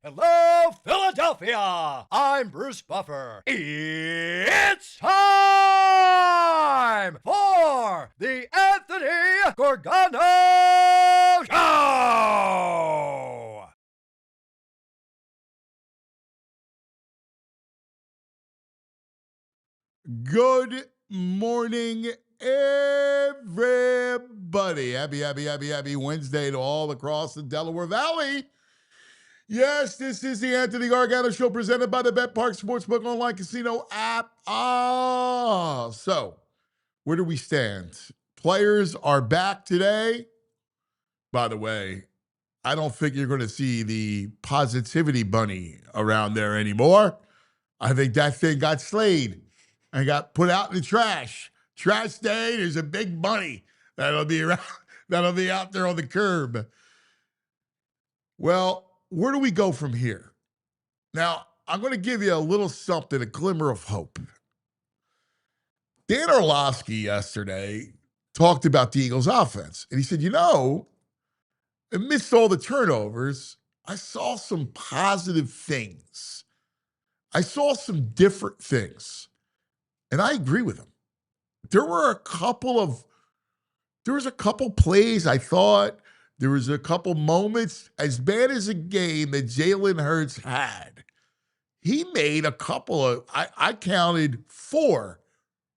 Hello, Philadelphia! I'm Bruce Buffer. It's time for the Anthony Gorgano Show! Good morning, everybody. Happy Wednesday to all across the Delaware Valley. Yes, this is the Anthony Gargano Show presented by the Bet Park Sportsbook Online Casino app. So where do we stand? Players are back today. By the way, I don't think you're going to see the positivity bunny around there anymore. I think that thing got slayed and got put out in the trash. Trash day, there's a big bunny that'll be around, that'll be out there on the curb. Well, where do we go from here? Now, I'm going to give you a little something, a glimmer of hope. Dan Orlovsky yesterday talked about the Eagles' offense, and he said, amidst all the turnovers, I saw some positive things. I saw some different things, and I agree with him. There was a couple plays I thought, there was a couple moments, as bad as a game that Jalen Hurts had. He made a couple of, I counted 4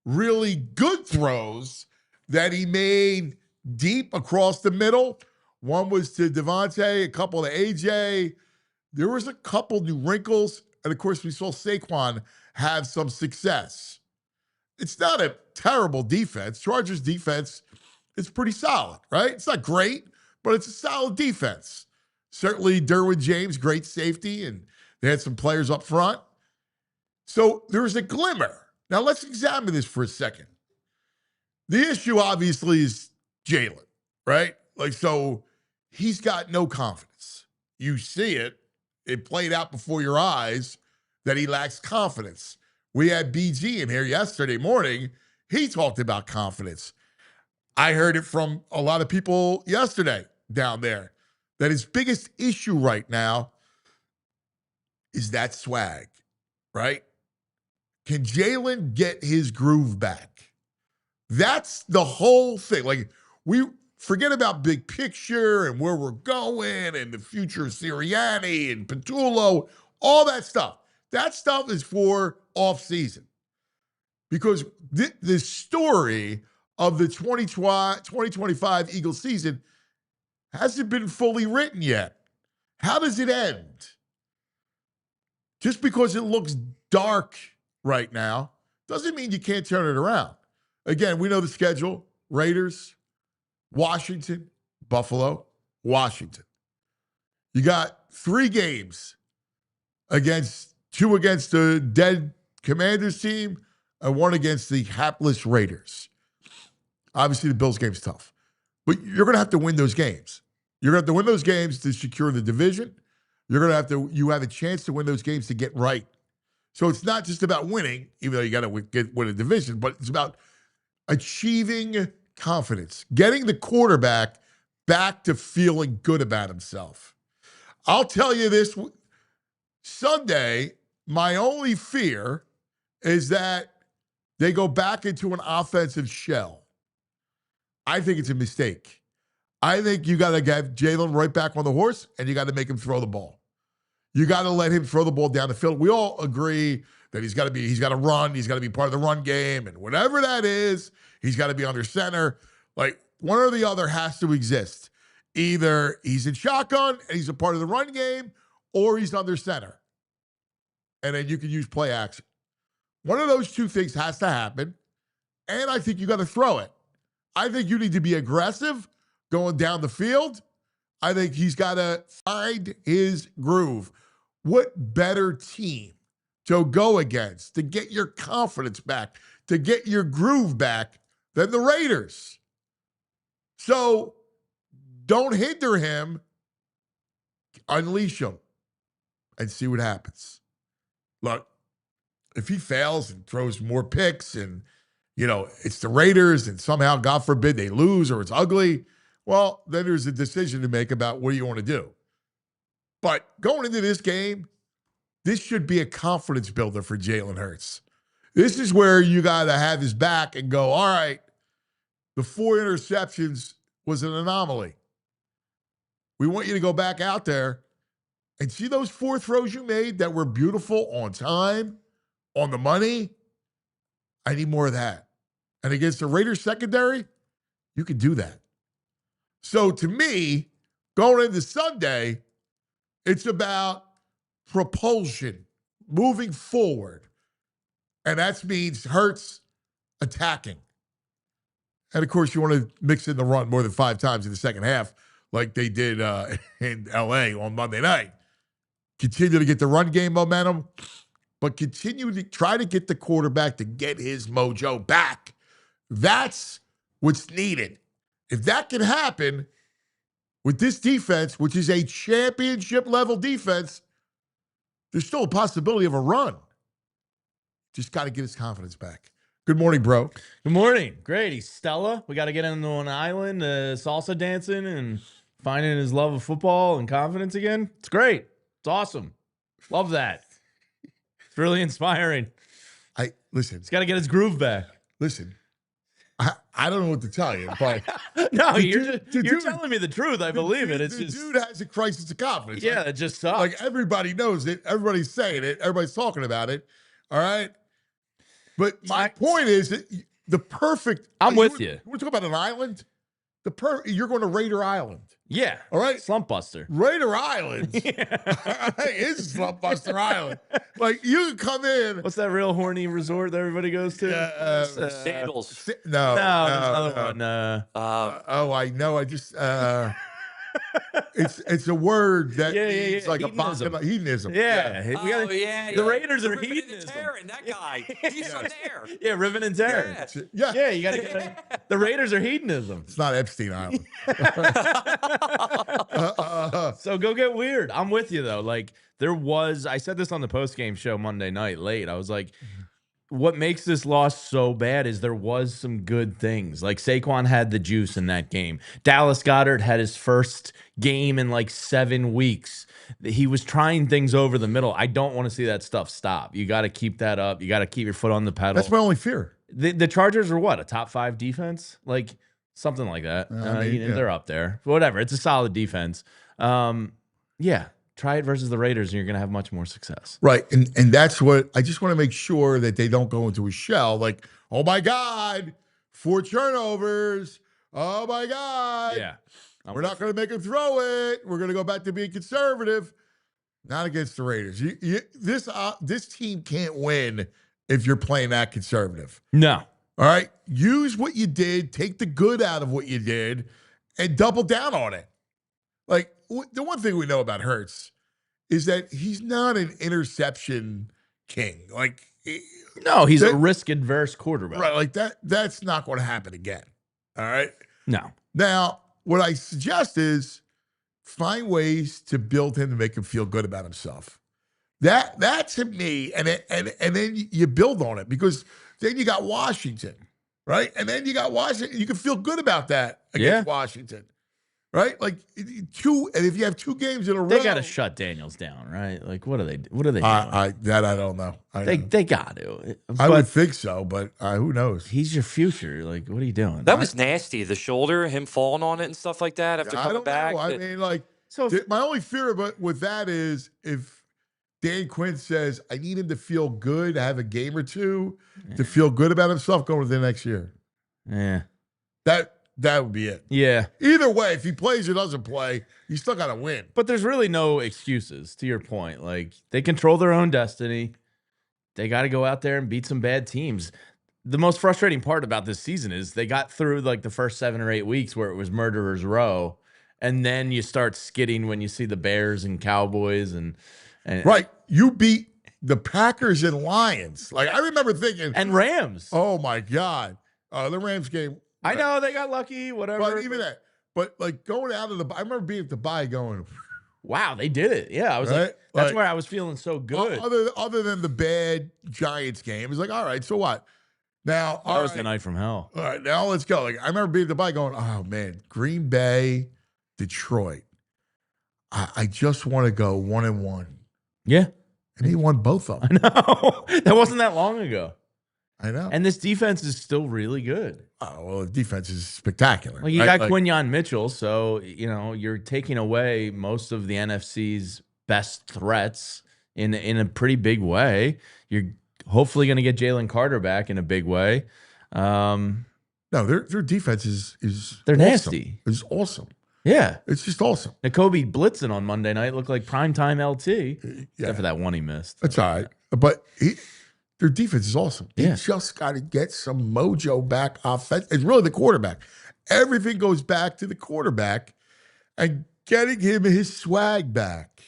really good throws that he made deep across the middle. One was to Devontae, a couple to AJ. There was a couple new wrinkles. And of course, we saw Saquon have some success. It's not a terrible defense. Chargers defense is pretty solid, right? It's not great, but it's a solid defense. Certainly, Derwin James, great safety, and they had some players up front. So there was a glimmer. Now, let's examine this for a second. The issue, obviously, is Jalen, right? So he's got no confidence. You see it. It played out before your eyes that he lacks confidence. We had BG in here yesterday morning. He talked about confidence. I heard it from a lot of people yesterday down there that his biggest issue right now is that swag, right? Can Jalen get his groove back? That's the whole thing. We forget about big picture and where we're going and the future of Sirianni and Patullo, all that stuff. That stuff is for off-season. Because the story of the 2025 Eagles season hasn't been fully written yet. How does it end? Just because it looks dark right now doesn't mean you can't turn it around. Again, we know the schedule. Raiders, Washington, Buffalo, Washington. You got 3 games two against the dead Commanders team and 1 against the hapless Raiders. Obviously, the Bills game's tough. But you're going to have to win those games. You're going to have to win those games to secure the division. You have a chance to win those games to get right. So it's not just about winning, even though you got to win a division, but it's about achieving confidence, getting the quarterback back to feeling good about himself. I'll tell you this, Sunday, my only fear is that they go back into an offensive shell. I think it's a mistake. I think you got to get Jalen right back on the horse, and you got to make him throw the ball. You got to let him throw the ball down the field. We all agree that he's got to run, he's got to be part of the run game, and whatever that is, he's got to be under center. One or the other has to exist. Either he's in shotgun and he's a part of the run game, or he's under center. And then you can use play action. One of those 2 things has to happen, and I think you got to throw it. I think you need to be aggressive going down the field. I think he's got to find his groove. What better team to go against, to get your confidence back, to get your groove back than the Raiders? So don't hinder him. Unleash him and see what happens. Look, if he fails and throws more picks and, it's the Raiders and somehow, God forbid, they lose or it's ugly, well, then there's a decision to make about what do you want to do. But going into this game, this should be a confidence builder for Jalen Hurts. This is where you got to have his back and go, all right, the 4 interceptions was an anomaly. We want you to go back out there and see those 4 throws you made that were beautiful, on time, on the money. I need more of that. And against the Raiders secondary, you can do that. So to me, going into Sunday, it's about propulsion, moving forward. And that means Hurts attacking. And, of course, you want to mix in the run more than 5 times in the second half like they did in L.A. on Monday night. Continue to get the run game momentum, but continue to try to get the quarterback to get his mojo back. That's what's needed. If that can happen with this defense, which is a championship-level defense, there's still a possibility of a run. Just got to get his confidence back. Good morning, bro. Good morning. Great. He's Stella. We got to get him on an island, salsa dancing and finding his love of football and confidence again. It's great. It's awesome. Love that. It's really inspiring. Listen. He's got to get his groove back. Listen. I don't know what to tell you, but no, you're telling me the truth. I believe it. It's the just dude has a crisis of confidence. Yeah, it just sucks. Like everybody knows it. Everybody's saying it. Everybody's talking about it. All right. But my point is that the perfect. I'm with you. We're talking about an island. You're going to Raider Island. Yeah. All right. Slump Buster. Raider Island. It's Slump Buster Island. Like, you can come in. What's that real horny resort that everybody goes to? Sandals. No, there's another one. I know. I just. It's a word that means like hedonism. a hedonism. Yeah. The Raiders are Riven hedonism. and Tearing, that guy. He's from there. Yeah, Riven and Tearing. Yeah. You got to get the Raiders are hedonism. It's not Epstein Island. So go get weird. I'm with you, though. Like, I said this on the postgame show Monday night late. I was like, what makes this loss so bad is there was some good things. Like, Saquon had the juice in that game. Dallas Goedert had his first game in like 7 weeks. He was trying things over the middle. I don't want to see that stuff stop. You got to keep that up. You got to keep your foot on the pedal. That's my only fear. The Chargers are what, a top 5 defense? Like, something like that. They're up there. Whatever. It's a solid defense. Yeah. Try it versus the Raiders, and you're going to have much more success. Right. And that's what I just want to make sure that they don't go into a shell like, oh, my God, 4 turnovers. Oh, my God. Yeah. We're not going to make him throw it. We're going to go back to being conservative. Not against the Raiders. This team can't win if you're playing that conservative. No. All right? Use what you did. Take the good out of what you did and double down on it. Like, the one thing we know about Hurts is that he's not an interception king. Like, no, he's a risk-adverse quarterback. Right, like that's not going to happen again. All right? No. Now, what I suggest is find ways to build him to make him feel good about himself. That to me, and then you build on it, because then you got Washington, right? And then you got Washington. You can feel good about that against Washington. Right, like 2, and if you have 2 games in a row, they got to shut Daniels down, right? Like, what are they doing? I don't know. They got to. I would think so, but who knows? He's your future. Like, what are you doing? That was nasty. The shoulder, him falling on it and stuff like that after coming back. I mean, like, my only fear with that is if Dan Quinn says, I need him to feel good, to have a game or 2, to feel good about himself going to the next year. Yeah. That would be it. Yeah. Either way, if he plays or doesn't play, you still got to win. But there's really no excuses, to your point. Like, they control their own destiny. They got to go out there and beat some bad teams. The most frustrating part about this season is they got through like the first 7 or 8 weeks where it was murderer's row, and then you start skidding when you see the Bears and Cowboys and right. You beat the Packers and Lions. Like, I remember thinking, and Rams. Oh my God, the Rams game. I know they got lucky, whatever. But even that. But like going out of I remember being at the bye going, wow, they did it. Yeah, I was like, that's where I was feeling so good. Other than the bad Giants game, it was like, all right, so what? Now, that was the night from hell. All right, now let's go. Like, I remember being at the bye going, oh man, Green Bay, Detroit. I just want to go 1-1. Yeah. And he won both of them. I know. That wasn't that long ago. I know. And this defense is still really good. Oh, well, the defense is spectacular. Well, you right? got Quinyon Mitchell, so, you're taking away most of the NFC's best threats in a pretty big way. You're hopefully going to get Jalen Carter back in a big way. No, their defense is They're awesome. nasty. It's awesome. Yeah. It's just awesome. Nakobe blitzing on Monday night looked like primetime LT, except for that one he missed. That's all right. But their defense is awesome. Yeah. You just got to get some mojo back offense. It's really the quarterback. Everything goes back to the quarterback and getting him his swag back.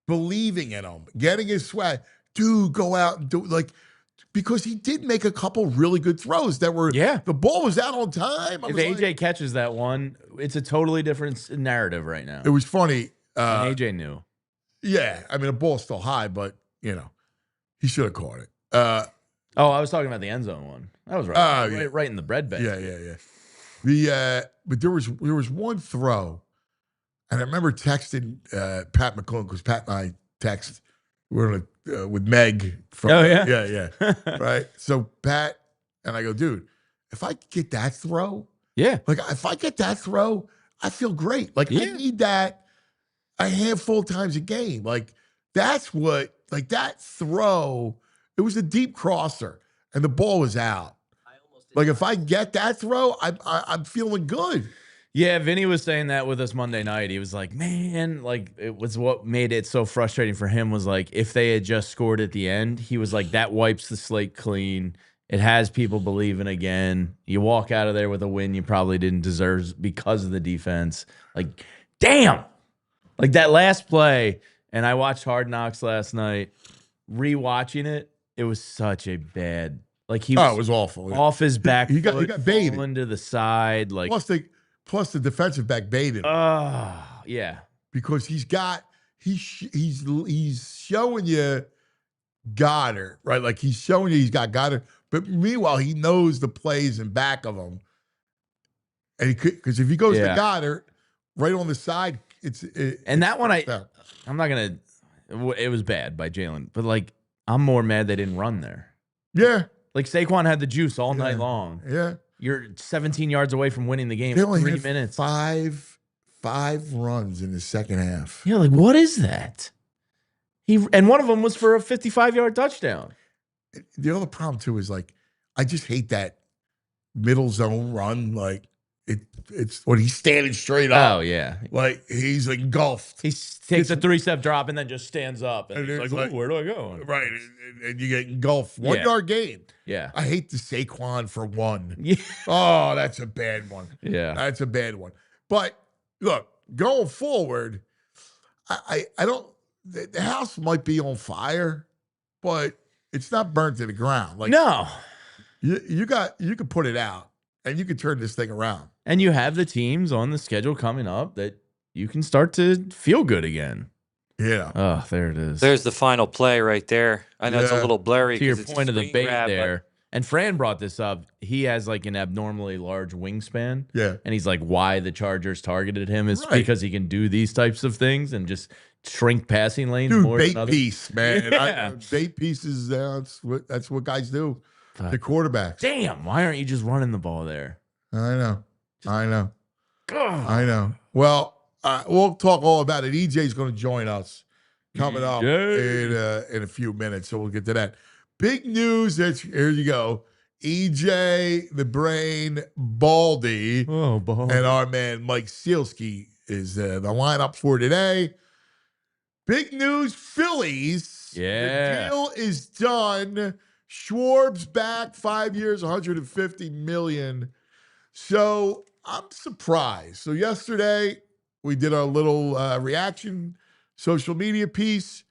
Believing in him. Getting his swag. Dude, go out and do because he did make a couple really good throws that were the ball was out on time. If AJ catches that one, it's a totally different narrative right now. It was funny. And AJ knew. Yeah. I mean, the ball's still high, but, he should have caught it. I was talking about the end zone one. That was right. Right in the bread bag. Yeah. But there was one throw, and I remember texting Pat McClung, because Pat and I text. We're with Meg. Yeah. Right. So Pat and I go, dude, if I get that throw, if I get that throw, I feel great. I need that a handful of times a game. That's what. That throw, it was a deep crosser, and the ball was out. If I get that throw, I'm feeling good. Yeah, Vinny was saying that with us Monday night. He was like, man, it was what made it so frustrating for him was if they had just scored at the end, he was like, that wipes the slate clean. It has people believing again. You walk out of there with a win you probably didn't deserve because of the defense. Damn. That last play, and I watched Hard Knocks last night, rewatching it, it was such a bad, it was awful. Off his back, he got baited into the side, plus the defensive back baited. Yeah, because he's showing you Goddard, right? He's showing you he's got Goddard, but meanwhile he knows the plays in back of him, and because if he goes to Goddard right on the side, that one I'm not gonna. It was bad by Jalen, but I'm more mad they didn't run there. Yeah, Saquon had the juice all night long. Yeah, you're 17 yards away from winning the game. They only 3 had minutes. Five runs in the second half. Yeah, what is that? And one of them was for a 55-yard touchdown. The other problem too is I just hate that middle zone run. It's when he's standing straight up. Oh, yeah. He's engulfed. He takes a 3-step drop and then just stands up. And he's where do I go? Right. And you get engulfed. 1 yard gain. Yeah. I hate the Saquon for one. Yeah. Oh, that's a bad one. Yeah. That's a bad one. But look, going forward, I don't, the house might be on fire, but it's not burnt to the ground. No. You can put it out. And you can turn this thing around. And you have the teams on the schedule coming up that you can start to feel good again. Yeah. Oh, there it is. There's the final play right there. I know it's a little blurry. To your point of the bait there. And Fran brought this up. He has an abnormally large wingspan. Yeah. And he's why the Chargers targeted him is because he can do these types of things and just shrink passing lanes more bait than others. piece, man. Yeah. Bait pieces, that's what guys do. The quarterbacks. Damn, why aren't you just running the ball there? I know. Well, we'll talk all about it. EJ's going to join us coming up in a few minutes, so we'll get to that. Big news. Here you go. EJ, the brain, Baldy, and our man Mike Sielski is the lineup for today. Big news, Phillies. Yeah. The deal is done. Schwarb's back, 5 years, $150 million. So I'm surprised. So yesterday we did our little reaction social media piece.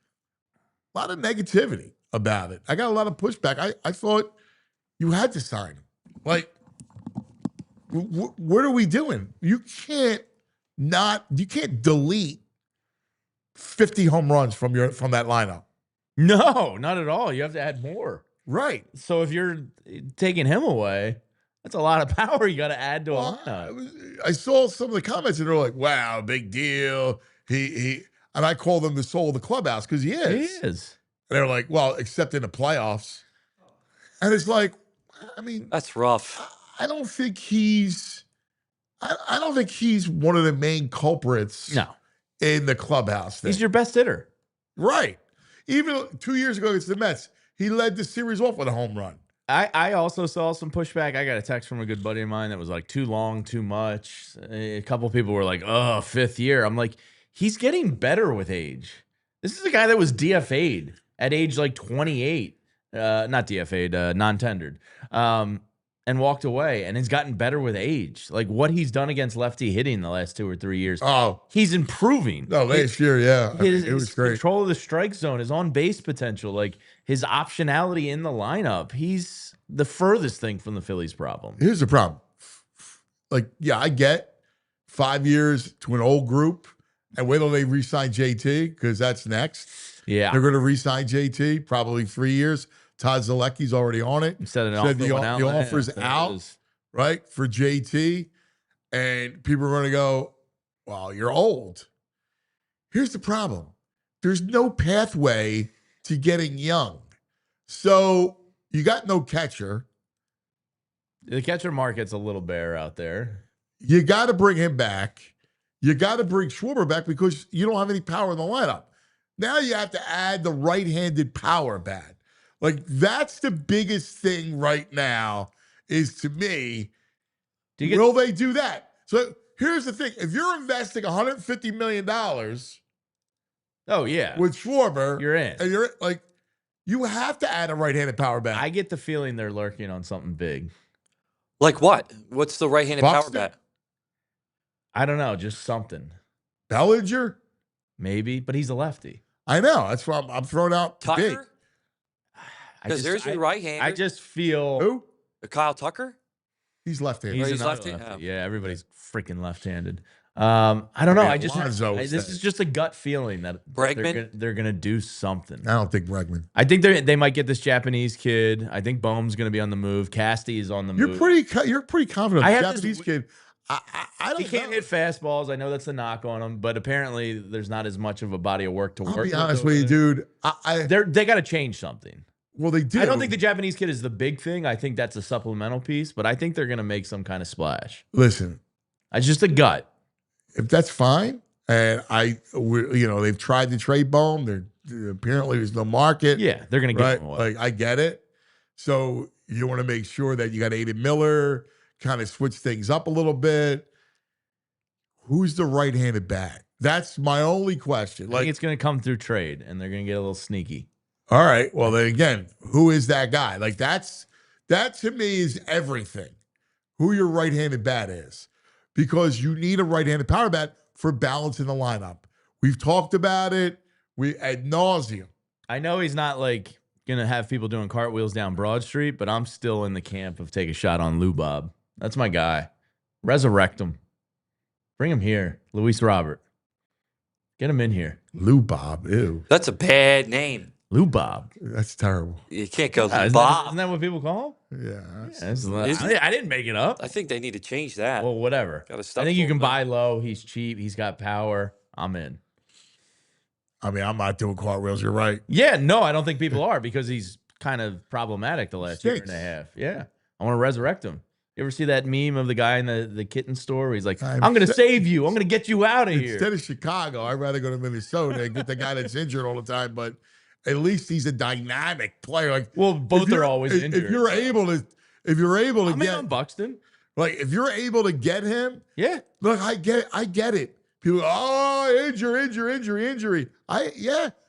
A lot of negativity about it. I got a lot of pushback. I thought you had to sign him. What are we doing? You can't delete 50 home runs from that lineup. No, not at all. You have to add more. Right. So if you're taking him away, that's a lot of power you got to add to a lineup. I saw some of the comments and they're like, wow, big deal. And I call him the soul of the clubhouse because he is. He is. And they're like, well, except in the playoffs. And it's like, I mean, That's rough. I don't think he's one of the main culprits No. in the clubhouse thing. He's your best hitter. Right. Even 2 years ago against the Mets, he led the series off with a home run. I also saw some pushback. I got a text from a good buddy of mine that was like, too long, too much. A couple people were like, oh, 5th year. I'm like, he's getting better with age. This is a guy that was DFA'd at age like 28. Not DFA'd, non-tendered. And walked away, and has gotten better with age. Like what he's done against lefty hitting the last 2 or 3 years. Oh, he's improving. no, last year, yeah. His it was great. control of the strike zone, his on-base potential, like his optionality in the lineup. He's the furthest thing from the Phillies' problem. Here's the problem. Like, yeah, I get 5 years to an old group, and wait till they re-sign JT, because that's next. Yeah. They're going to re-sign JT, probably 3 years. Todd Zalecki's already on it. Said the offer's out, right, for JT. And people are going to go, well, you're old. Here's the problem. There's no pathway to getting young. So you got no catcher. The catcher market's a little bare out there. You got to bring him back. You got to bring Schwarber back because you don't have any power in the lineup. Now you have to add the right-handed power bat. Like, that's the biggest thing right now is, to me, will they do that? So here's the thing. If you're investing $150 million with Schwarber, you're in. And you're like, you have to add a right-handed power bat. I get the feeling they're lurking on something big. Like what? What's the right-handed power bat? I don't know. Just something. Bellinger? Maybe, but he's a lefty. I know. That's why I'm throwing out Tucker? Because there's your right-hander. I just feel... Who? Kyle Tucker? He's left-handed. He's left-handed. lefty. Yeah, everybody's freaking left-handed. I don't know. This is just a gut feeling that they're gonna do something. I don't think Bregman. I think they might get this Japanese kid. I think Bohm's gonna be on the move. Casty is on the move. You're pretty confident. The Japanese kid. I don't he can't hit fastballs. I know that's the knock on him, but apparently there's not as much of a body of work to work. I'll be honest with you, dude. They got to change something. Well, they do. I don't think the Japanese kid is the big thing. I think that's a supplemental piece, but I think they're going to make some kind of splash. Listen, it's just a gut. If that's fine, and they've tried to trade Bohm. Apparently there's no market. Yeah, they're going to get him away. Like, I get it. So you want to make sure that you got Aiden Miller, kind of switch things up a little bit. Who's the right-handed bat? That's my only question. I think it's going to come through trade, and they're going to get a little sneaky. All right. Well, then again, who is that guy? Like, that to me is everything. Who your right-handed bat is. Because you need a right-handed power bat for balance in the lineup. We've talked about it ad nauseum. I know he's not like going to have people doing cartwheels down Broad Street, but I'm still in the camp of take a shot on Lou Bob. That's my guy. Resurrect him. Bring him here. Luis Robert. Get him in here. Lou Bob. Ew. That's a bad name. Lou Bob. That's terrible. You can't go Lou Isn't Bob. that what people call him? Yeah. I didn't make it up. I think they need to change that. Well, whatever. Gotta I stop think you can doing buy low. He's cheap. He's got power. I'm in. I mean, I'm not doing cartwheels. You're right. Yeah, no, I don't think people are because he's kind of problematic the last year and a half. Yeah. I want to resurrect him. You ever see that meme of the guy in the kitten store where he's like, I'm going to save you. I'm going to get you out of here. Instead of Chicago, I'd rather go to Minnesota and get the guy that's injured all the time. But at least he's a dynamic player. Like, well, both are always injured. If you're able to I'm get on Buxton. Like, if you're able to get him, yeah. Look, I get it. People, injury.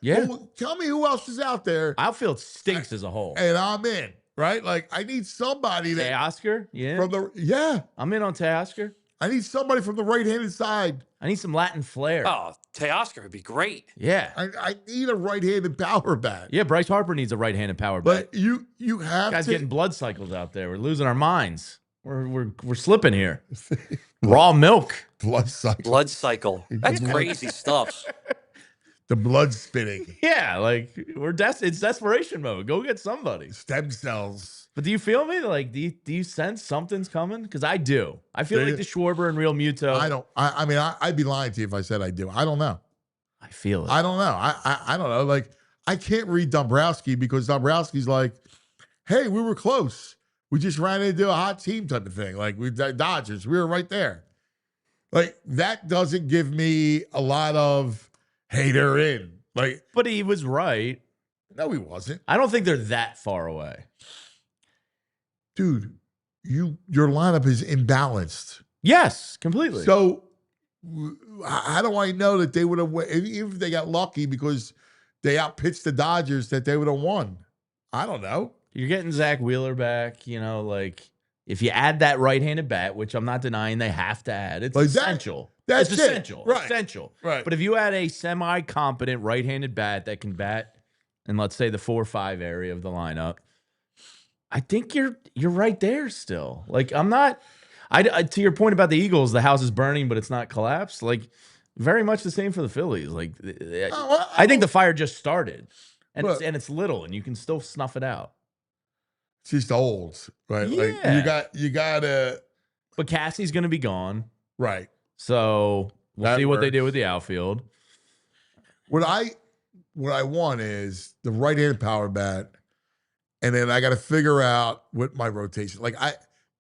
Yeah. Well, tell me who else is out there. Outfield stinks as a whole. And I'm in. Right? Like, I need somebody that Teoscar? Yeah. I'm in on Teoscar. I need somebody from the right-handed side. I need some Latin flair. Oh, Teoscar would be great. Yeah. I need a right-handed power bat. Yeah, Bryce Harper needs a right-handed power bat. But you have guys getting blood cycles out there. We're losing our minds. We're slipping here. Raw milk. Blood cycle. That's crazy stuff. The blood spinning. Yeah, like it's desperation mode. Go get somebody. Stem cells. But do you feel me? Like, do you sense something's coming? Because I do. I feel like the Schwarber and Real Muto. I don't. I mean, I'd be lying to you if I said I do. I don't know. I feel it. I don't know. I don't know. Like, I can't read Dombrowski because Dombrowski's like, hey, we were close. We just ran into a hot team type of thing. Like, we Dodgers. We were right there. Like, that doesn't give me a lot of, hey, they're in. Like, But he was right. no, he wasn't. I don't think they're that far away. Dude, your lineup is imbalanced. Yes, completely. So how do I know that they would have, even if they got lucky because they outpitched the Dodgers, that they would have won? I don't know. You're getting Zach Wheeler back, like if you add that right-handed bat, which I'm not denying they have to add, it's Like essential. that's it's it. essential. Right. Essential. Right. But if you add a semi-competent right-handed bat that can bat in, let's say, the 4-5 area of the lineup, I think you're right there still. Like, I'm not to your point about the Eagles, the house is burning, but it's not collapsed. Like, very much the same for the Phillies. Like, I think the fire just started, and it's little, and you can still snuff it out. It's just old, right? Yeah. Like you gotta. But Cassie's going to be gone, Right. so we'll see what they works. do with the outfield. What I want is the right-handed power bat, and then I got to figure out what my rotation. Like,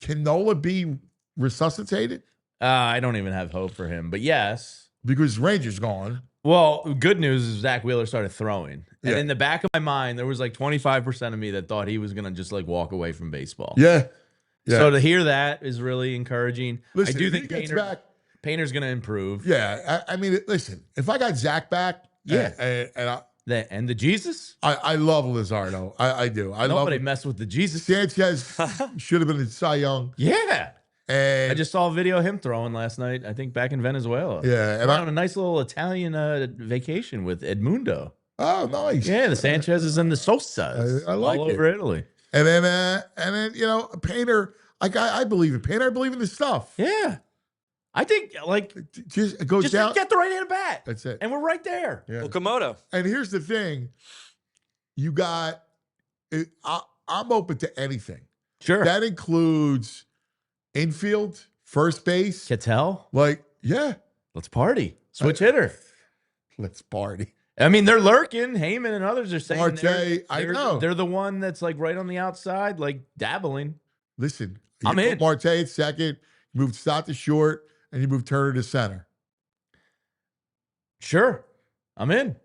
can Nola be resuscitated? I don't even have hope for him, but yes. Because Ranger's gone. Well, good news is Zach Wheeler started throwing. And Yeah. in the back of my mind, there was like 25% of me that thought he was going to just like walk away from baseball. Yeah. So to hear that is really encouraging. Listen, I do if think he gets back, Painter's going to improve. yeah. I mean, listen, if I got Zach back, Yeah. and And the Jesus? I love Luzardo. I do. I love Nobody him. messed with the Jesus. Sanchez should have been in Cy Young. Yeah. And I just saw a video of him throwing last night, I think back in Venezuela. yeah, and Went on a nice little Italian vacation with Edmundo. oh, nice. Yeah, the Sanchez's and the Sosas. I like all it. over Italy. And then Painter. I believe in Painter. I believe in this stuff. Yeah. I think, like, It goes just down. get the right-handed bat. That's it. And we're right there. Yeah. Okamoto. And here's the thing: you got. I'm open to anything. Sure. That includes infield, first base. Cattell, Like, yeah, let's party. Switch hitter. let's party. I mean, they're lurking. Heyman and others are saying Marte, I know. they're the one that's like right on the outside, like dabbling. Listen, I'm in. Put Marte at second, you move Stott to short, and you move Turner to center. Sure. I'm in.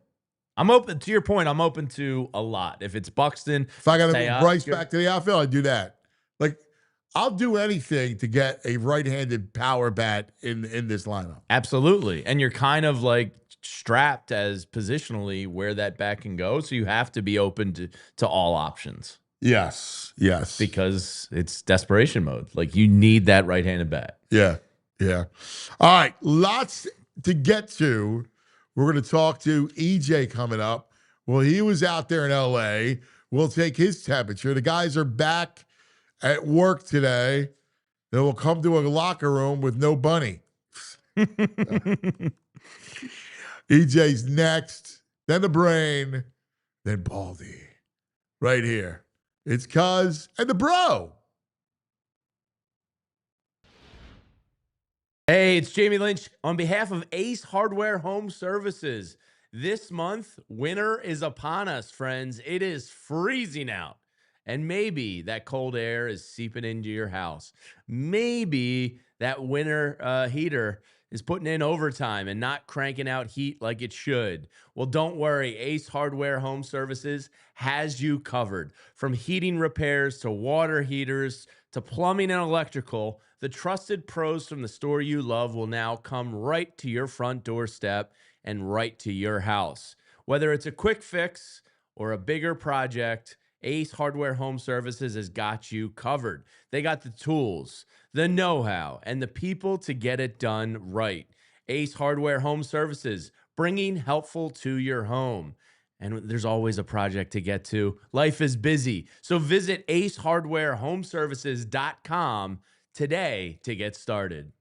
I'm open to your point. I'm open to a lot. If it's Buxton, If I got to Teoscar- move Bryce back to the outfield, I'd do that. Like, I'll do anything to get a right-handed power bat in this lineup. absolutely. And you're kind of like strapped as positionally where that bat can go. So you have to be open to all options Yes. because it's desperation mode. Like, you need that right-handed bat. Yeah. All right, lots to get to. We're going to talk to EJ coming up. Well, he was out there in L.A. We'll take his temperature. The guys are back at work today. They will come to a locker room with no bunny. EJ's next, then the brain, then Baldy. Right here. It's Cuz and the Bro. Hey, it's Jamie Lynch on behalf of Ace Hardware Home Services. This month, winter is upon us, friends. It is freezing out. And maybe that cold air is seeping into your house. Maybe that winter heater is putting in overtime and not cranking out heat like it should. Well, don't worry. Ace Hardware Home Services has you covered. From heating repairs to water heaters to plumbing and electrical, the trusted pros from the store you love will now come right to your front doorstep and right to your house. Whether it's a quick fix or a bigger project, Ace Hardware Home Services has got you covered. They got the tools, the know-how, and the people to get it done right. Ace Hardware Home Services, bringing helpful to your home. And there's always a project to get to. Life is busy. So visit acehardwarehomeservices.com today to get started.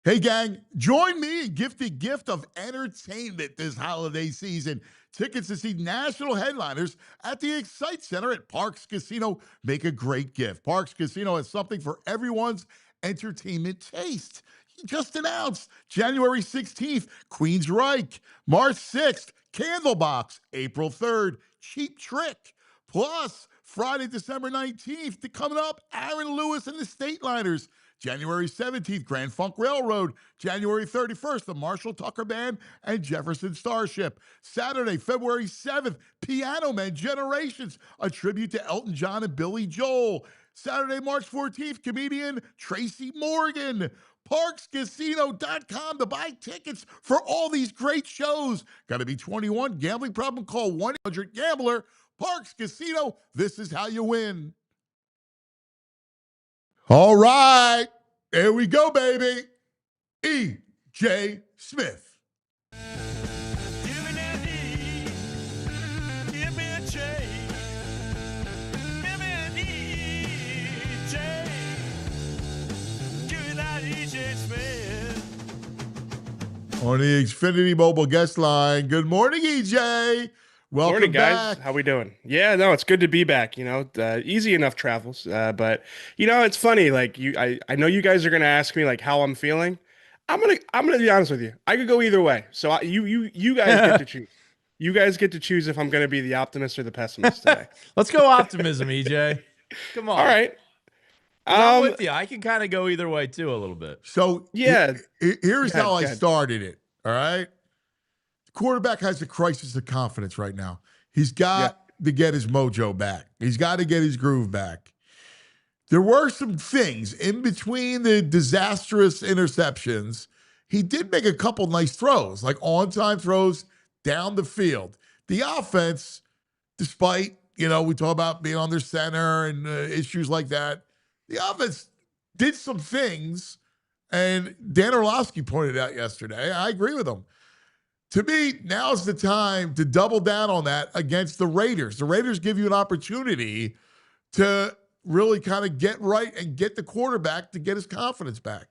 Hey, gang, join me in gifting gift of entertainment this holiday season. Tickets to see national headliners at the Excite Center at Parks Casino make a great gift. Parks Casino has something for everyone's entertainment taste. just announced January 16th, Queensryche. March 6th, Candlebox. April 3rd, Cheap Trick. Plus, Friday, December 19th, coming up, Aaron Lewis and the Stateliners. January 17th, Grand Funk Railroad. January 31st, the Marshall Tucker Band and Jefferson Starship. Saturday, February 7th, Piano Man Generations, a tribute to Elton John and Billy Joel. Saturday, March 14th, comedian Tracy Morgan. ParksCasino.com to buy tickets for all these great shows. Got to be 21. Gambling problem? Call 1-800-GAMBLER. Parks Casino, this is how you win. All right, here we go, baby. E.J. Smith. Give me that E, give me a J. Give me an E.J. Give me that E.J. Smith. On the Xfinity Mobile guest line. Good morning, E.J. Welcome Morning, guys. back. How we doing? Yeah, no, it's good to be back. Easy enough travels. But it's funny. Like I know you guys are gonna ask me like how I'm feeling. I'm gonna be honest with you. I could go either way. So you guys get to choose. You guys get to choose if I'm gonna be the optimist or the pessimist today. Let's go optimism, EJ. Come on. All right. I'm with you. I can kind of go either way too a little bit. So Yeah. here's Go how I ahead. started it. All right. The quarterback has a crisis of confidence right now. He's got to get his mojo back. He's got to get his groove back. There were some things in between the disastrous interceptions. He did make a couple nice throws, like on-time throws down the field. The offense, despite, we talk about being on their center and issues like that, the offense did some things, and Dan Orlovsky pointed out yesterday. I agree with him. To me, now's the time to double down on that against the Raiders. The Raiders give you an opportunity to really kind of get right and get the quarterback to get his confidence back.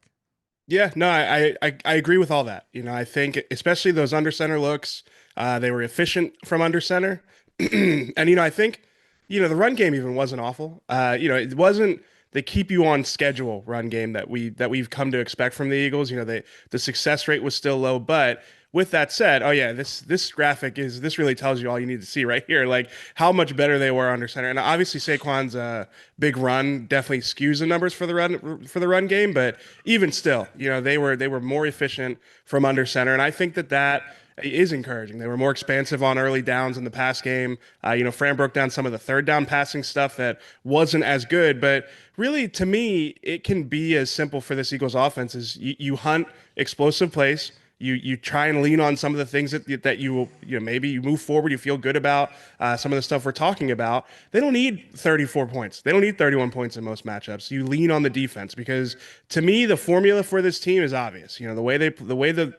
Yeah, no, I agree with all that. I think especially those under center looks, they were efficient from under center. And, I think, the run game even wasn't awful. It wasn't the keep you on schedule run game that we've come to expect from the Eagles. The success rate was still low, but with that said, this graphic this really tells you all you need to see right here, like how much better they were under center. And obviously Saquon's big run definitely skews the numbers for the run game, but even still, they were more efficient from under center, and I think that is encouraging. They were more expansive on early downs in the pass game. Fran broke down some of the third down passing stuff that wasn't as good, but really, to me, it can be as simple for this Eagles offense as you hunt explosive plays. You try and lean on some of the things that you maybe you move forward, you feel good about, some of the stuff we're talking about. They don't need 34 points. They don't need 31 points in most matchups. You lean on the defense because, to me, the formula for this team is obvious. The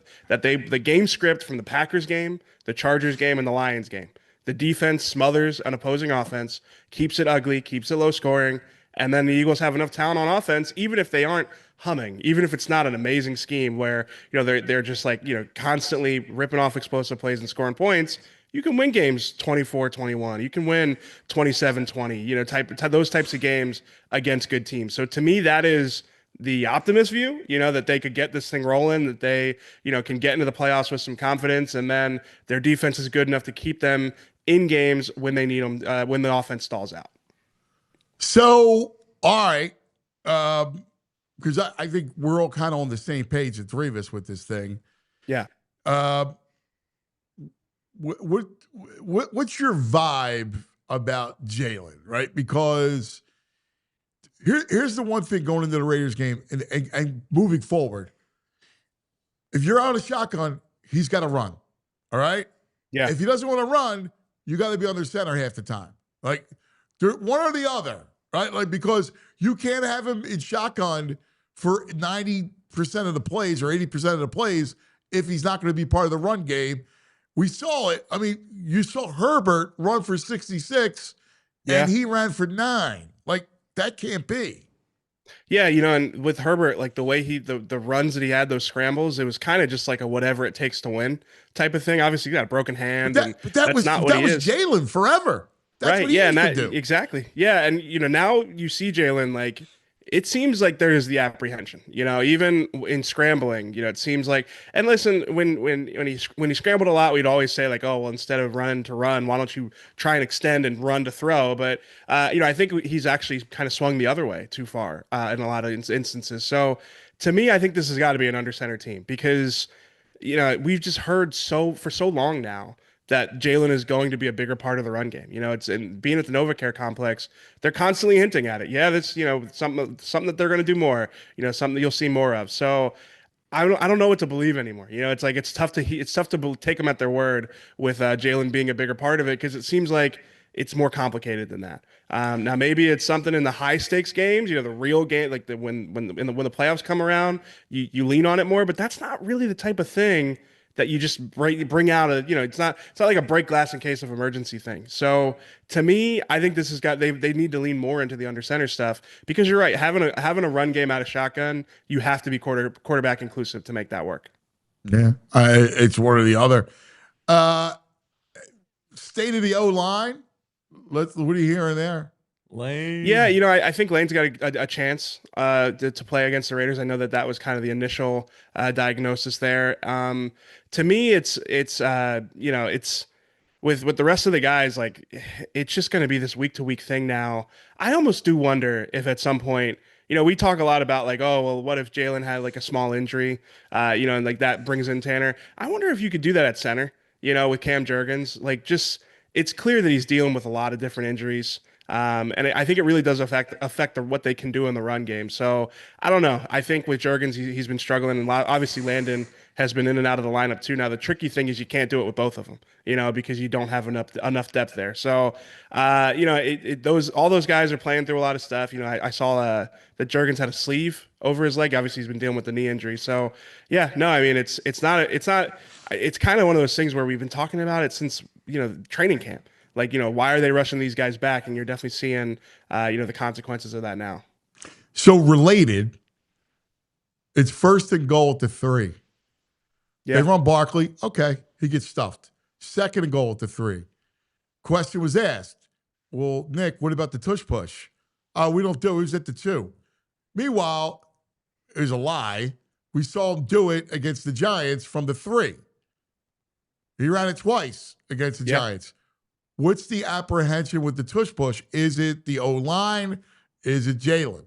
game script from the Packers game, the Chargers game, and the Lions game. The defense smothers an opposing offense, keeps it ugly, keeps it low scoring, and then the Eagles have enough talent on offense, even if they aren't humming, even if it's not an amazing scheme where they're just like constantly ripping off explosive plays and scoring points. You can win games 24-21. You can win 27-20. Those types of games against good teams. So to me, that is the optimist view. That they could get this thing rolling, that they can get into the playoffs with some confidence, and then their defense is good enough to keep them in games when they need them, when the offense stalls out. So, all right. Because I think we're all kind of on the same page, the three of us, with this thing. Yeah. What's your vibe about Jalen, right? Because here's the one thing going into the Raiders game and moving forward. If you're out of shotgun, he's got to run, all right? Yeah. If he doesn't want to run, you got to be under center half the time. Like, one or the other, right? Like, because you can't have him in shotgun for 90% of the plays or 80% of the plays if he's not going to be part of the run game. We saw it. I mean, you saw Herbert run for 66 and he ran for 9. Like, that can't be. Yeah, and with Herbert, like the way the runs that he had, those scrambles, it was kind of just like a whatever it takes to win type of thing. Obviously, you got a broken hand, But that was Jalen forever. That's right. what he used to do. Exactly. Yeah. And, now you see Jalen, like, it seems like there is the apprehension, even in scrambling, it seems like, and listen, when he scrambled a lot, we'd always say like, oh, well, instead of run to run, why don't you try and extend and run to throw? But, I think he's actually kind of swung the other way too far in a lot of instances. So to me, I think this has got to be an under center team because, we've just heard for so long now that Jalen is going to be a bigger part of the run game. It's and being at the NovaCare complex, they're constantly hinting at it. Yeah, that's something that they're going to do more. Something that you'll see more of. So I don't know what to believe anymore. It's like it's tough to take them at their word with Jalen being a bigger part of it because it seems like it's more complicated than that. Now maybe it's something in the high stakes games, the real game, like when the playoffs come around, you lean on it more. But that's not really the type of thing that you just bring out it's not like a break glass in case of emergency thing. So to me, I think this has got they need to lean more into the under center stuff because you're right, having a run game out of shotgun, you have to be quarterback inclusive to make that work. Yeah, it's one or the other. State of the O line. What are you hearing there? Lane. Yeah, I think Lane's got a chance to play against the Raiders. I know that was kind of the initial diagnosis there. To me, it's with the rest of the guys, like it's just going to be this week to week thing now. I almost do wonder if at some point, we talk a lot about like, oh, well, what if Jalen had like a small injury, and like that brings in Tanner. I wonder if you could do that at center, with Cam Jurgens. Like just it's clear that he's dealing with a lot of different injuries. And I think it really does affect what they can do in the run game. So I don't know. I think with Jurgens, he's been struggling, and obviously Landon has been in and out of the lineup too. Now the tricky thing is you can't do it with both of them, because you don't have enough depth there. So all those guys are playing through a lot of stuff. I saw that Jurgens had a sleeve over his leg. Obviously he's been dealing with the knee injury. So yeah, no, I mean it's kind of one of those things where we've been talking about it since training camp. Like, why are they rushing these guys back? And you're definitely seeing, the consequences of that now. So related, it's 1st and goal at the 3. Yeah. They run Barkley. Okay, he gets stuffed. 2nd and goal at the 3. Question was asked. Well, Nick, what about the tush push? We don't do it. It was at the 2. Meanwhile, it was a lie. We saw him do it against the Giants from the 3. He ran it twice against the Giants. What's the apprehension with the tush push? Is it the O-line? Is it Jalen?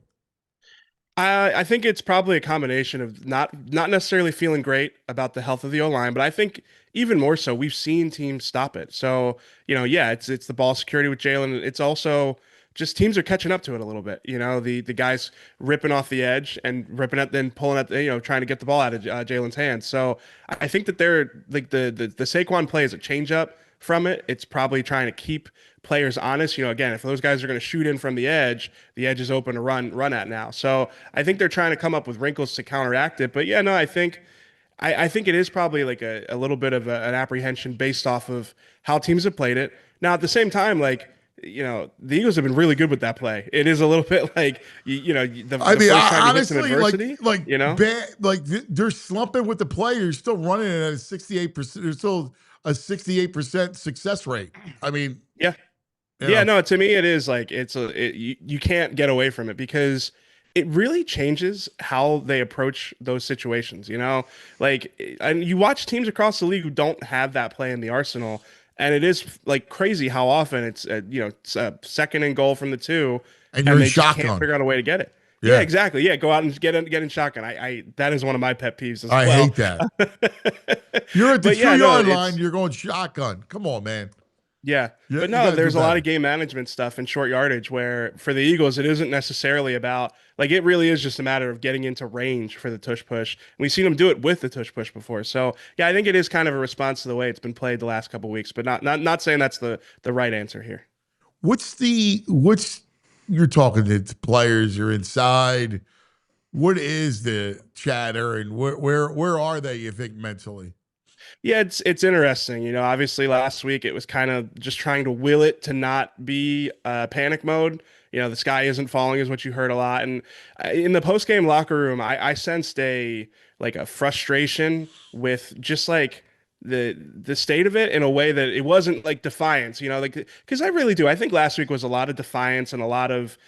I think it's probably a combination of not necessarily feeling great about the health of the O-line, but I think even more so, we've seen teams stop it. So, it's the ball security with Jalen. It's also just teams are catching up to it a little bit. The guys ripping off the edge and ripping it, then pulling at trying to get the ball out of Jalen's hands. So I think that they're like the Saquon play is a changeup from it. It's probably trying to keep players honest. Again, if those guys are going to shoot in from the edge is open to run at now. So I think they're trying to come up with wrinkles to counteract it. But yeah, no, I think it is probably like a little bit of an apprehension based off of how teams have played it. Now, at the same time, like, the Eagles have been really good with that play. It is a little bit like, the first time honestly, you hit some adversity, bad, like they're slumping with the players, still running it at a 68%. There's still a 68% success rate. I mean, yeah. No, to me, it is like, you can't get away from it because it really changes how they approach those situations, like, and you watch teams across the league who don't have that play in the arsenal. And it is like crazy how often it's, it's a 2nd and goal from the 2 and you're in they shotgun. Can't figure out a way to get it. Yeah, exactly. Yeah, go out and get in shotgun. I that is one of my pet peeves as well. I hate that. You're at the 2-yard line. You're going shotgun. Come on, man. Yeah, but no, there's a lot of game management stuff in short yardage where for the Eagles, it isn't necessarily about like it really is just a matter of getting into range for the tush push. And we've seen them do it with the tush push before. So yeah, I think it is kind of a response to the way it's been played the last couple of weeks, but not saying that's the right answer here. What's you're talking to players, you're inside. What is the chatter and where are they, you think, mentally? Yeah, it's interesting. Obviously last week it was kind of just trying to will it to not be panic mode. The sky isn't falling is what you heard a lot. And in the post-game locker room, I sensed a frustration with just like the state of it in a way that it wasn't like defiance, because I really do. I think last week was a lot of defiance and a lot of,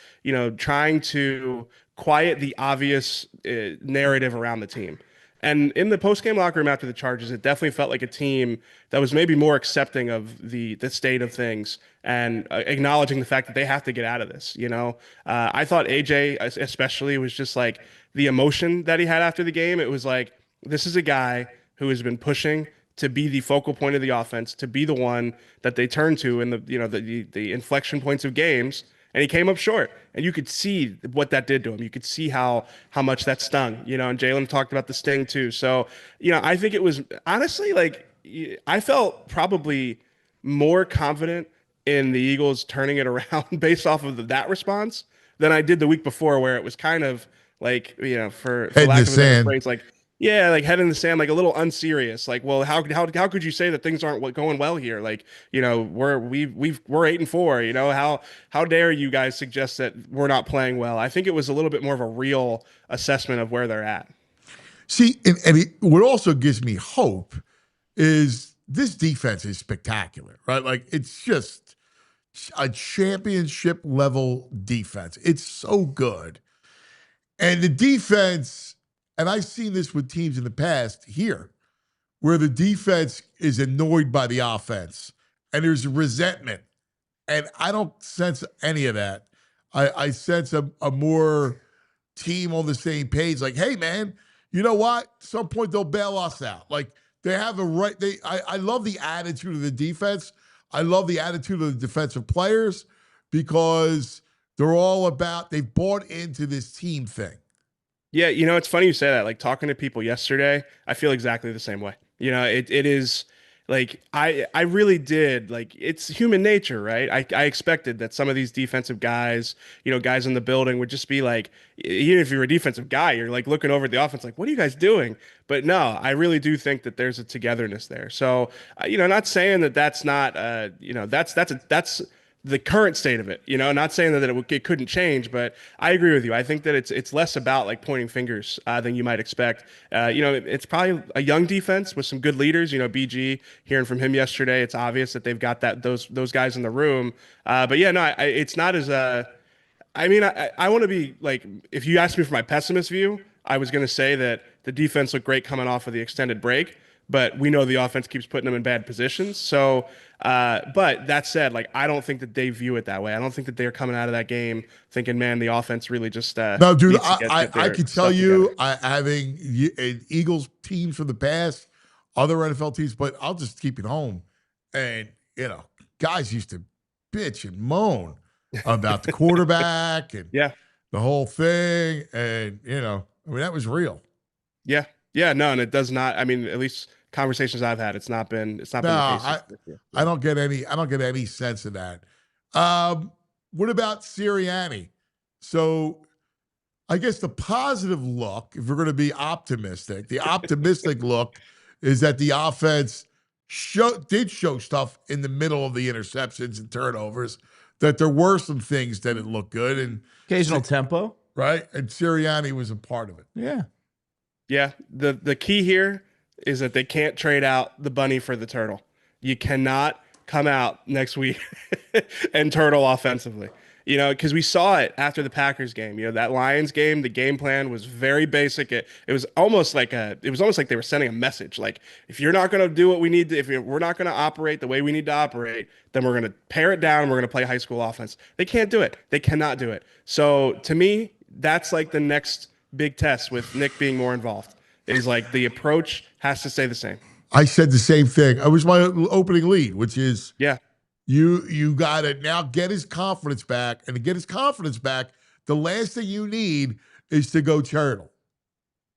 trying to quiet the obvious narrative around the team. And in the post-game locker room after the Chargers, it definitely felt like a team that was maybe more accepting of the state of things and acknowledging the fact that they have to get out of this. I thought AJ especially was just like the emotion that he had after the game. It was like, this is a guy who has been pushing to be the focal point of the offense, to be the one that they turn to in the inflection points of games. And he came up short, and you could see what that did to him. You could see how much that stung, and Jalen talked about the sting too. So, I think it was honestly like I felt probably more confident in the Eagles turning it around based off of that response than I did the week before, where it was kind of like, for lack of a better phrase, like, yeah, like head in the sand, like a little unserious. Like, well, how could you say that things aren't going well here? Like, we're 8-4. How dare you guys suggest that we're not playing well? I think it was a little bit more of a real assessment of where they're at. See, and what also gives me hope is this defense is spectacular, right? Like, it's just a championship level defense. It's so good, and the defense. And I've seen this with teams in the past here, where the defense is annoyed by the offense and there's resentment. And I don't sense any of that. I sense a more team on the same page. Like, hey, man, you know what? At some point they'll bail us out. Like, they have a right. I love the attitude of the defense. I love the attitude of the defensive players because they're all about, they've bought into this team thing. Yeah, it's funny you say that. Like, talking to people yesterday, I feel exactly the same way. It is like I really did. Like, it's human nature, right? I expected that some of these defensive guys, guys in the building would just be like, even if you're a defensive guy, you're like looking over at the offense, like, what are you guys doing? But no, I really do think that there's a togetherness there. So, not saying that that's not, that's the current state of it, not saying that it couldn't change, but I agree with you. I think that it's less about like pointing fingers than you might expect. It's probably a young defense with some good leaders. BG, hearing from him yesterday, it's obvious that they've got those guys in the room. But yeah, no, it's not as I want to be like, if you asked me for my pessimist view, I was going to say that the defense looked great coming off of the extended break, but we know the offense keeps putting them in bad positions. So, but that said, like, I don't think that they view it that way. I don't think that they're coming out of that game thinking, man, the offense really just no, dude. I can tell you, having Eagles teams from the past, other NFL teams, but I'll just keep it home. And guys used to bitch and moan about the quarterback and the whole thing, and that was real. Yeah, no, and it does not. I mean, at least conversations I've had, it's not been the case. I don't get any sense of that. What about Sirianni? So I guess the positive look, if we're going to be optimistic, the optimistic look is that the offense did show stuff in the middle of the interceptions and turnovers, that there were some things that it looked good, and occasional tempo, right? And Sirianni was a part of it. Yeah. Yeah. The key here is that they can't trade out the bunny for the turtle. You cannot come out next week and turtle offensively, because we saw it after the Packers game. That Lions game, the game plan was very basic. It was almost like they were sending a message. Like, if you're not going to do what we need to, we're not going to operate the way we need to operate, then we're going to pare it down and we're going to play high school offense. They can't do it. They cannot do it. So to me, that's like the next big test with Nick being more involved. Is like the approach has to stay the same. I said the same thing. It was my opening lead, which is you got to now get his confidence back, and to get his confidence back, the last thing you need is to go turtle.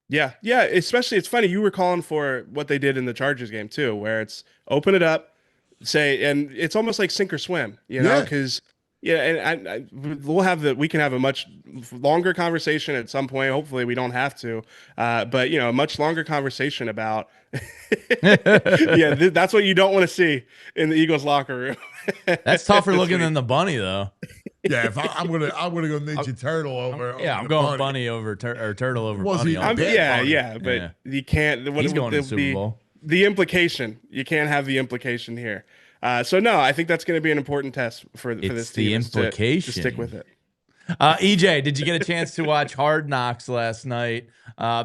Yeah. Especially, it's funny, you were calling for what they did in the Chargers game too, where it's open it up, and it's almost like sink or swim, because. Yeah, and we can have a much longer conversation at some point. Hopefully we don't have to, but a much longer conversation about, that's what you don't want to see in the Eagles locker room. That's tougher looking than the bunny, though. Yeah, if I'm gonna go Ninja Turtle over. Yeah, I'm going bunny over turtle over bunny. But you can't. He's going to the Super Bowl. The implication, you can't have the implication here. So no, I think that's going to be an important test for this team. The implication to stick with it. EJ, did you get a chance to watch Hard Knocks last night?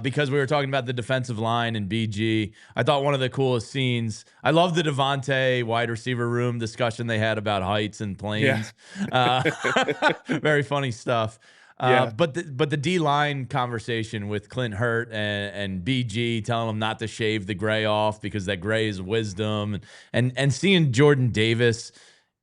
Because we were talking about the defensive line and BG. I thought one of the coolest scenes. I love the Devontae wide receiver room discussion they had about heights and planes. Very funny stuff. But the D line conversation with Clint Hurt and BG telling him not to shave the gray off because that gray is wisdom, and seeing Jordan Davis,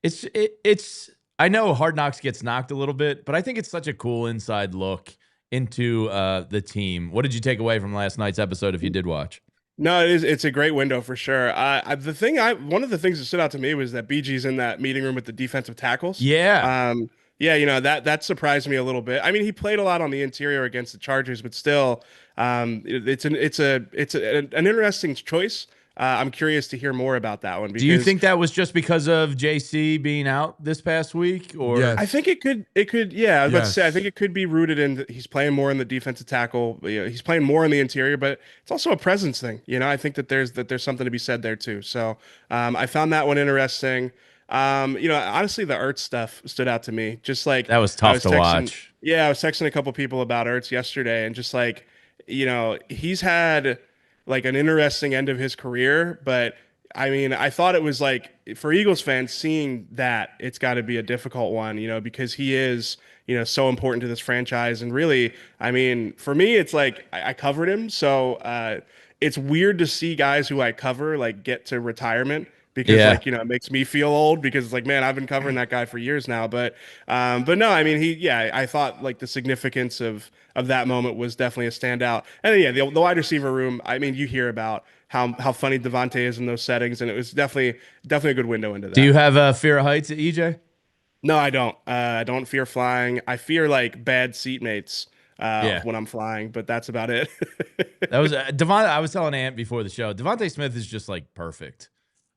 it's. I know Hard Knocks gets knocked a little bit, but I think it's such a cool inside look into the team. What did you take away from last night's episode if you did watch? No, it is. It's a great window for sure. One of the things that stood out to me was that BG's in that meeting room with the defensive tackles. Yeah. Yeah, that surprised me a little bit. I mean, he played a lot on the interior against the Chargers, but still, it's an interesting choice. I'm curious to hear more about that one. Do you think that was just because of JC being out this past week, or? Yes. I think it could. Yeah, I was about to say. I think it could be rooted in he's playing more in the defensive tackle. He's playing more in the interior, but it's also a presence thing. I think that there's something to be said there too. So I found that one interesting. Honestly, the Ertz stuff stood out to me. Just like that was tough to watch. Yeah, I was texting a couple people about Ertz yesterday, and just like he's had like an interesting end of his career, but I mean, I thought it was like for Eagles fans seeing that it's got to be a difficult one, because he is, so important to this franchise. And really, I mean, for me, it's like I covered him. So it's weird to see guys who I cover like get to retirement because it makes me feel old because it's like, man, I've been covering that guy for years now. But no, I mean, I thought like the significance of that moment was definitely a standout. And then, the wide receiver room, I mean, you hear about how funny Devontae is in those settings, and it was definitely a good window into that. Do you have a fear of heights at EJ? No, I don't. I don't fear flying. I fear like bad seatmates when I'm flying, but that's about it. That was I was telling Ant before the show, Devontae Smith is just like perfect.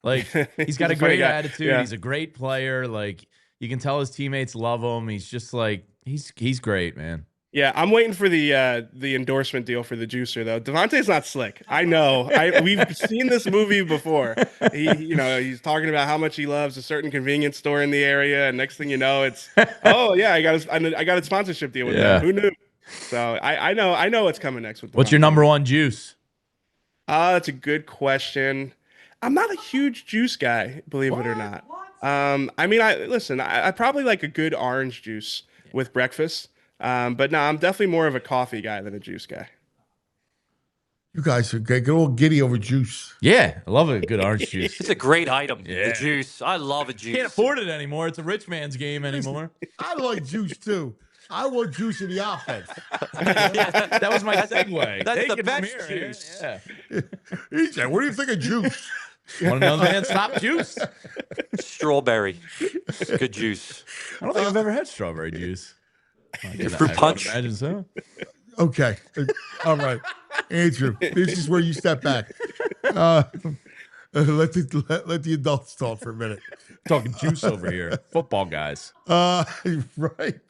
Like he's got a great attitude. Yeah. He's a great player. Like you can tell his teammates love him. He's just like he's great, man. Yeah, I'm waiting for the endorsement deal for the juicer though. Devontae's not slick. I know. We've seen this movie before. He's talking about how much he loves a certain convenience store in the area, and next thing you know, it's I got a sponsorship deal with them. Who knew? So I know what's coming next with Devontae. What's your number one juice? That's a good question. I'm not a huge juice guy, believe it or not. I mean, I probably like a good orange juice with breakfast. But no, I'm definitely more of a coffee guy than a juice guy. You guys are get a little giddy over juice. Yeah, I love a good orange juice. It's a great item, the juice. I love a juice. Can't afford it anymore. It's a rich man's game anymore. I like juice too. I want juice in the offense. That was my segue. That's Take the it best from here, juice. Yeah. EJ, what do you think of juice? Want to know the man's top juice? Strawberry. Good juice. I don't think I've ever had strawberry juice. Fruit punch. I imagine so. Okay. All right. Andrew, this is where you step back. Let the adults talk for a minute. Talking juice over here. Football guys. Right.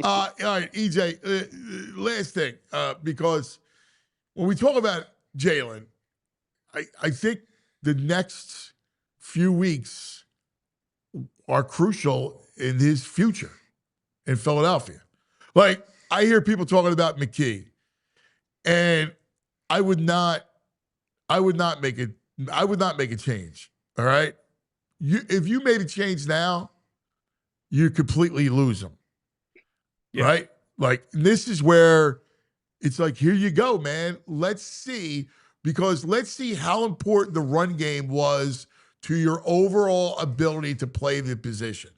All right, EJ, last thing, because when we talk about Jalen, I think the next few weeks are crucial in his future in Philadelphia. Like, I hear people talking about McKee, and I would not make a change. All right. If you made a change now, you completely lose him. Yeah. Right? Like, this is where it's like, here you go, man. Let's see how important the run game was to your overall ability to play the position.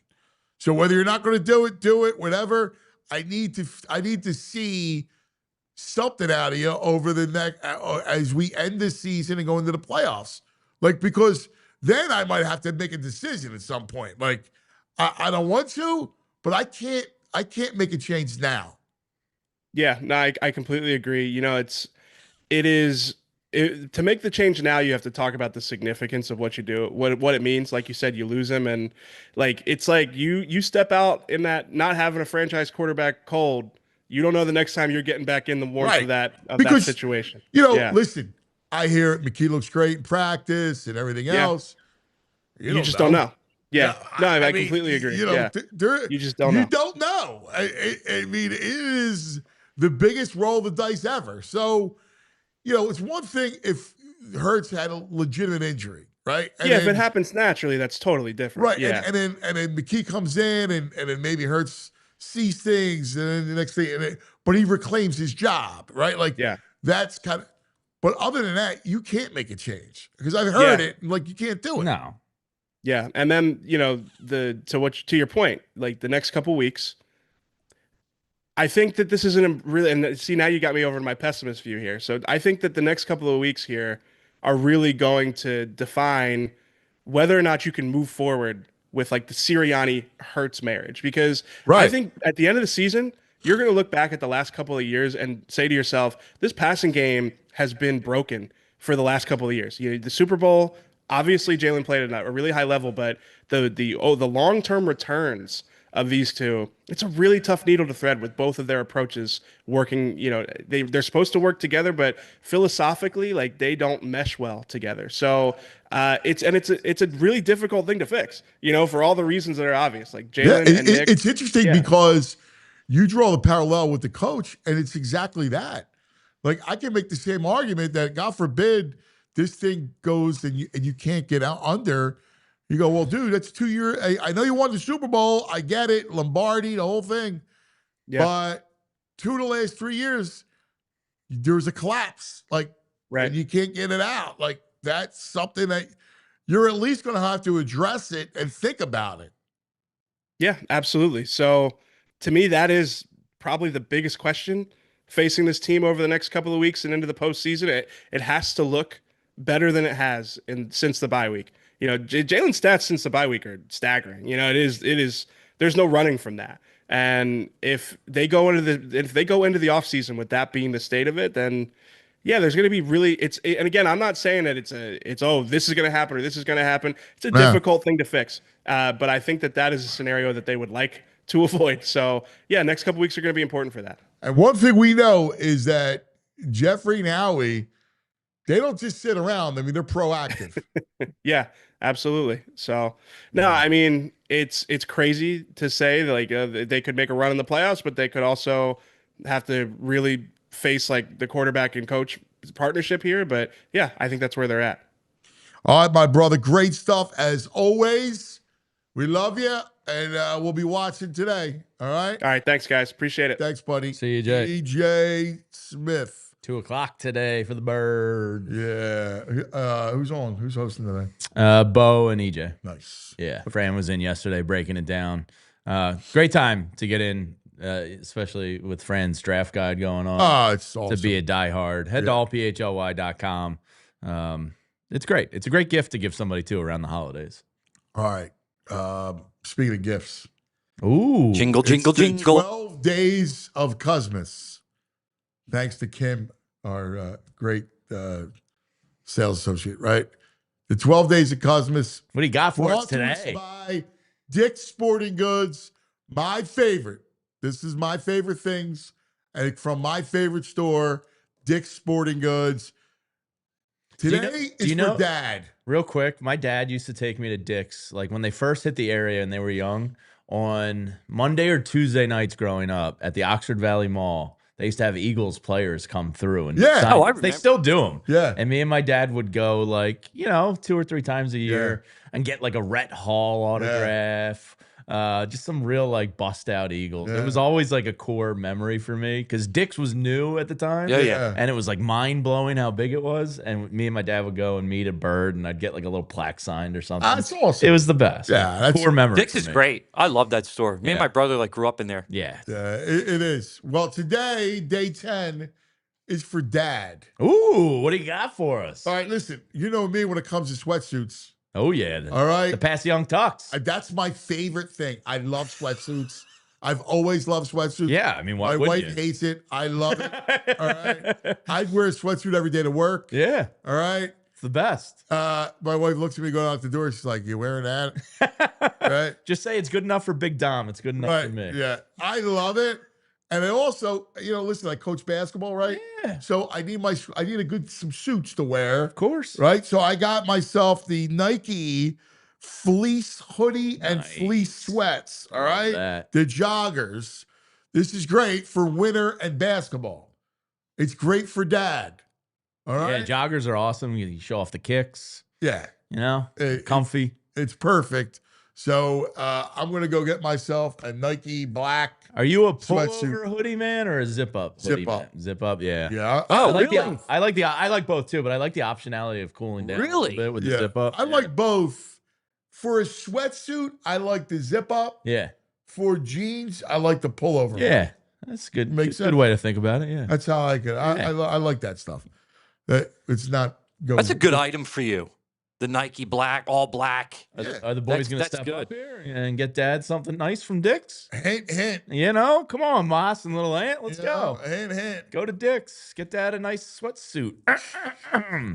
So whether you're not going to do it, whatever. I need to see something out of you over the next as we end this season and go into the playoffs. Like, because then I might have to make a decision at some point. Like, I don't want to, but I can't make a change now. Yeah, no, I completely agree. To make the change now, you have to talk about the significance of what you do, what it means. Like you said, you lose him, and like it's like you step out in that not having a franchise quarterback cold. You don't know the next time you're getting back in the warmth of that situation. Listen, I hear McKee looks great in practice and everything else. You just don't know. Yeah, I completely agree. You just don't know. You don't know. I mean, it is the biggest roll of the dice ever. So, it's one thing if Hurts had a legitimate injury, right? And Yeah, if then, it happens naturally, that's totally different. right, Yeah. and then McKee comes in, and then maybe Hurts sees things, and then the next thing, but he reclaims his job, right? Like, Yeah. that's kind of. But other than that, you can't make a change because I've heard it, and like you can't do it. No. Yeah, and then to your point, like the next couple weeks, I think that this isn't really. And see, now you got me over to my pessimist view here. So I think that the next couple of weeks here are really going to define whether or not you can move forward with like the Sirianni Hurts marriage, because I think at the end of the season, you're going to look back at the last couple of years and say to yourself, this passing game has been broken for the last couple of years. The Super Bowl. Obviously, Jalen played at a really high level, but the long-term returns of these two, it's a really tough needle to thread with both of their approaches working. They're supposed to work together, but philosophically, like they don't mesh well together. So it's a really difficult thing to fix. For all the reasons that are obvious, like Jalen and Nick. It's interesting because you draw the parallel with the coach, and it's exactly that. Like I can make the same argument that God forbid this thing goes and you can't get out under. You go, well, dude, that's 2 years. I know you won the Super Bowl. I get it. Lombardi, the whole thing. Yeah. But 2 of the last 3 years, there was a collapse. Like, right. And you can't get it out. Like, that's something that you're at least going to have to address it and think about it. Yeah, absolutely. So to me, that is probably the biggest question facing this team over the next couple of weeks and into the postseason. It has to look better than it has since the bye week. Jalen's stats since the bye week are staggering. It is. There's no running from that. And if they go into the offseason with that being the state of it, then yeah, there's going to be really. And again, I'm not saying that this is going to happen or this is going to happen. It's a difficult thing to fix. But I think that is a scenario that they would like to avoid. So yeah, next couple weeks are going to be important for that. And one thing we know is that Jeffrey and Howie, they don't just sit around. I mean, they're proactive. Yeah, absolutely. So, no, I mean, it's crazy to say that, like they could make a run in the playoffs, but they could also have to really face like the quarterback and coach partnership here. But yeah, I think that's where they're at. All right, my brother, great stuff as always. We love you, and we'll be watching today. All right? All right, thanks, guys. Appreciate it. Thanks, buddy. See you, Jay. DJ Smith. 2:00 today for the Birds. Yeah. Who's on? Who's hosting today? Bo and EJ. Nice. Yeah. Fran was in yesterday breaking it down. Great time to get in, especially with Fran's draft guide going on. Oh, it's awesome. To be a diehard. Head to allphly.com. It's great. It's a great gift to give somebody too around the holidays. All right. Speaking of gifts. Ooh. Jingle, jingle, It's the jingle. 12 days of Cosmos. Thanks to Kim, our great sales associate, right? The 12 days of Cosmos. What do you got for us Brought to us today? by Dick's Sporting Goods. My favorite. This is my favorite things. And from my favorite store, Dick's Sporting Goods. Today is for Dad. Real quick, my dad used to take me to Dick's, like when they first hit the area and they were young, on Monday or Tuesday nights growing up at the Oxford Valley Mall. They used to have Eagles players come through and Yeah. sign. Oh, I remember. They still do them. Yeah. And me and my dad would go 2 or 3 times a year and get like a Rhett Hall autograph. Just some real like bust out Eagles. Yeah. It was always like a core memory for me because Dick's was new at the time. Yeah. And it was like mind blowing how big it was. And me and my dad would go and meet a bird and I'd get like a little plaque signed or something. That's awesome. It was the best. Yeah, that's core memory. Dick's is great. I love that store. Me and Yeah. my brother grew up in there. Yeah. Yeah, it is. Well, today, day 10, is for Dad. Ooh, what do you got for us? All right, listen, you know me when it comes to sweatsuits. Oh, yeah. All right. The Pass Young Tux. That's my favorite thing. I love sweatsuits. I've always loved sweatsuits. Yeah, I mean, why my wouldn't wife you? hates it. I love it. All right. I'd wear a sweatsuit every day to work. Yeah, All right. it's the best. My wife looks at me going out the door. She's like, "You wearing that?" Right. Just say it's good enough for Big Dom. It's good enough Right. for me. Yeah. I love it. And I also, listen, I coach basketball, right? Yeah. So I need some suits to wear. Of course. Right. So I got myself the Nike fleece hoodie and fleece sweats. All right. that. The joggers. This is great for winter and basketball. It's great for dad. All right. Yeah, joggers are awesome. You show off the kicks. Yeah. You know, It- comfy. It's perfect. So I'm going to go get myself a Nike black. Are you a Sweatsuit. pullover hoodie man or a zip up? Zip hoodie up. man? Zip up, yeah. Yeah. Oh, I like really? I like both too, but I like the optionality of cooling down a Really? little bit with the Yeah. zip up. I like both. For a sweatsuit, I like the zip up. Yeah. For jeans, I like the pullover. Yeah. That's good. Makes Good sense. way to think about it. Yeah. That's how I like it. Yeah. I like that stuff. It's not going. That's a good item for you. The Nike black, all black. Are the boys That's- going to that's step up good. here and get dad something nice from Dick's? Hint, hint. You know, come on, Moss and little Ant. Let's go. Hint, hint. Go to Dick's. Get dad a nice sweatsuit.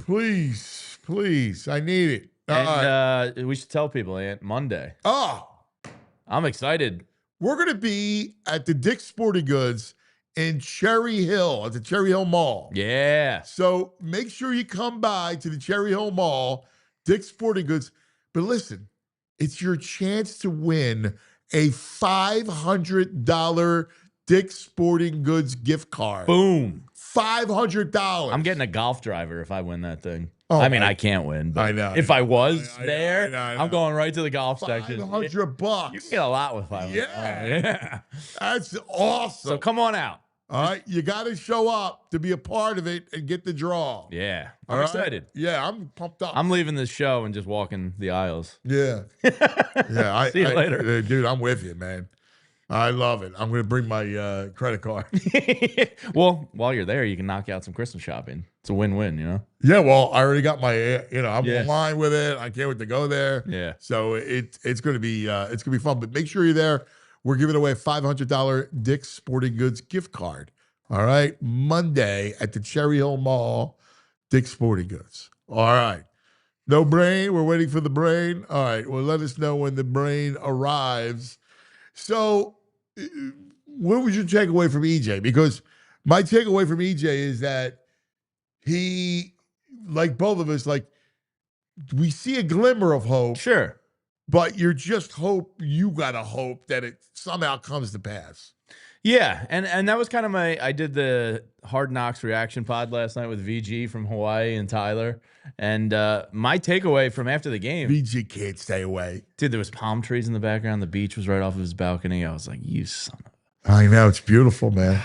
Please, please. I need it. And we should tell people, Ant, Monday. I'm excited. We're going to be at the Dick's Sporting Goods in Cherry Hill, at the Cherry Hill Mall. Yeah. So make sure you come by to the Cherry Hill Mall, Dick's Sporting Goods. But listen, it's your chance to win a $500 Dick's Sporting Goods gift card. Boom. $500. I'm getting a golf driver if I win that thing. Oh, I mean, I can't win. But I know. if I was I know, there, I know, I know. I'm going right to the golf section. $500. You can get a lot with 500. Yeah. Yeah. That's awesome. So come on out. All right, you got to show up to be a part of it and get the draw. Yeah. All I'm right? excited. Yeah, I'm pumped up. I'm leaving this show and just walking the aisles. Yeah. Yeah. See you later. Dude, I'm with you, man. I love it. I'm going to bring my credit card. Well, while you're there, you can knock out some Christmas shopping. It's a win-win, you know? Yeah, well, I already got my, I'm Yeah. in line with it. I can't wait to go there. Yeah. So it's going to be fun. But make sure you're there. We're giving away a $500 Dick's Sporting Goods gift card. All right, Monday at the Cherry Hill Mall, Dick's Sporting Goods. All right. No brain. We're waiting for the brain. All right. Well, let us know when the brain arrives. So, what was your takeaway from EJ? Because my takeaway from EJ is that he, like both of us, like we see a glimmer of hope, Sure. but you got to hope that it somehow comes to pass. Yeah, and that was kind of I did the Hard Knocks reaction pod last night with VG from Hawaii and Tyler. And my takeaway from after the game, VG can't stay away. dude, there was palm trees in the background. The beach was right off of his balcony. I was like, you son of I know, it's beautiful, man.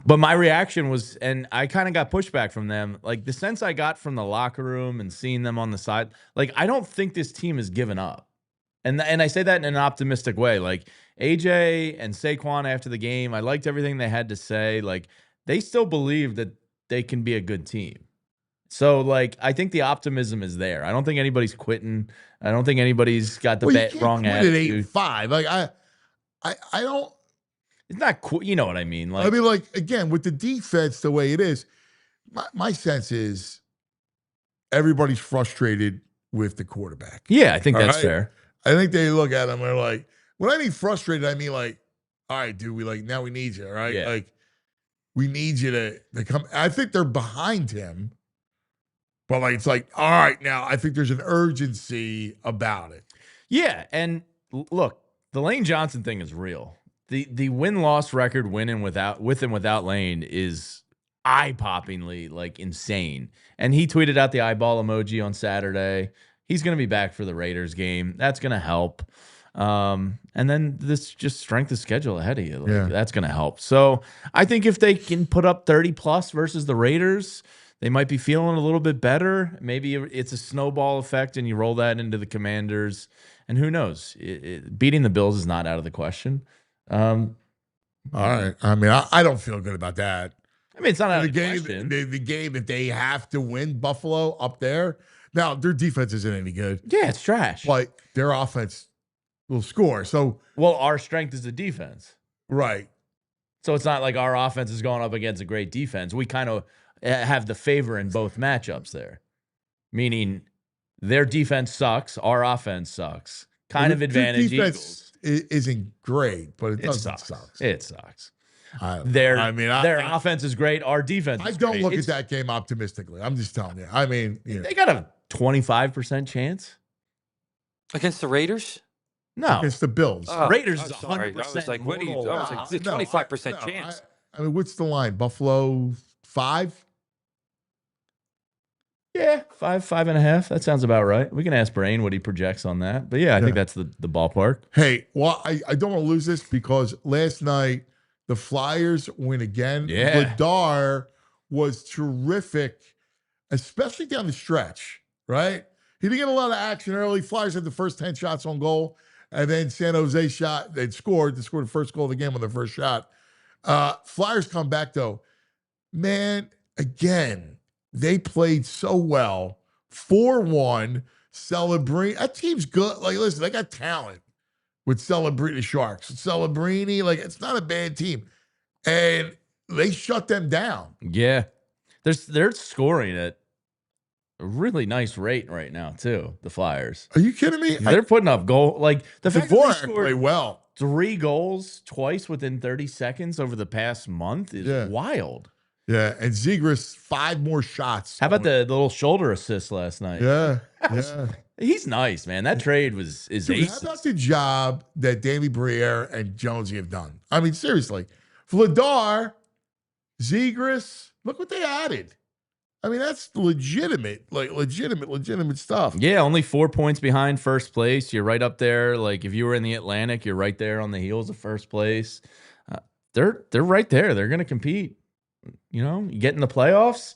But my reaction was, and I kind of got pushback from them, like the sense I got from the locker room and seeing them on the side, like I don't think this team has given up. And I say that in an optimistic way. Like AJ and Saquon after the game, I liked everything they had to say. Like they still believe that they can be a good team. So like I think the optimism is there. I don't think anybody's quitting. I don't think anybody's got the wrong attitude. At 8-5. Like I don't. It's not cool. You know what I mean? Like I mean, like again, with the defense the way it is, my sense is everybody's frustrated with the quarterback. yeah, I think All that's right. fair. I think they look at him and they're like, when I mean frustrated, I mean like, all right, dude, now we need you, all right? Yeah. Like, we need you to come. I think they're behind him, but like, it's like, all right, now I think there's an urgency about it. Yeah, and look, the Lane Johnson thing is real. The win-loss record with and without Lane is eye-poppingly like insane. And he tweeted out the eyeball emoji on Saturday. He's going to be back for the Raiders game. That's going to help. And then this just strength of schedule ahead of you. Like, that's going to help. So I think if they can put up 30 plus versus the Raiders, they might be feeling a little bit better. Maybe it's a snowball effect and you roll that into the Commanders. And who knows? Beating the Bills is not out of the question. All right. I mean, I don't feel good about that. I mean, it's not out The of the game, question. the game, if they have to win Buffalo up there, now their defense isn't any good, Yeah, it's trash. but their offense will score. So, Well, our strength is the defense. right. So it's not like our offense is going up against a great defense. We kind of have the favor in both matchups there, meaning their defense sucks, our offense sucks. Kind of Their advantage defense Eagles. isn't great, but it It doesn't sucks. suck. It sucks. Their Their offense is great. Our defense I is don't great. look It's- at that game optimistically. I'm just telling you. I mean, They got a 25% chance. Against the Raiders? No. against the Bills. Raiders I'm is sorry. 100% I was like, what do you? mortal I was like, odds. it's a 25% chance. I mean, what's the line? Buffalo 5? Yeah, 5.5. That sounds about right. We can ask Brain what he projects on that. But yeah, I think that's the ballpark. Hey, well, I don't want to lose this because last night the Flyers win again. Yeah. Vladar was terrific, especially down the stretch, right? He didn't get a lot of action early. Flyers had the first 10 shots on goal, and then San Jose shot. They scored the first goal of the game on their first shot. Flyers come back, though. Man, again, they played so well. 4-1. Celebrini. That team's good. Like, listen, they got talent with Celebrini Sharks. Celebrini, like, it's not a bad team. And they shut them down. Yeah. They're scoring at a really nice rate right now, too, the Flyers. Are you kidding me? They're putting up goal. Like, the fact that they Dvorak scored played well. 3 goals twice within 30 seconds over the past month is wild. Yeah, and Zegras 5 more shots. How about the little shoulder assist last night? Yeah. He's nice, man. That trade is Dude, how aces. about the job that Danny Briere and Jonesy have done? I mean, seriously. Vladar, Zegras, look what they added. I mean, that's legitimate stuff. Yeah, only 4 points behind first place. You're right up there. Like, if you were in the Atlantic, you're right there on the heels of first place. They're right there. They're going to compete. You know, you get in the playoffs.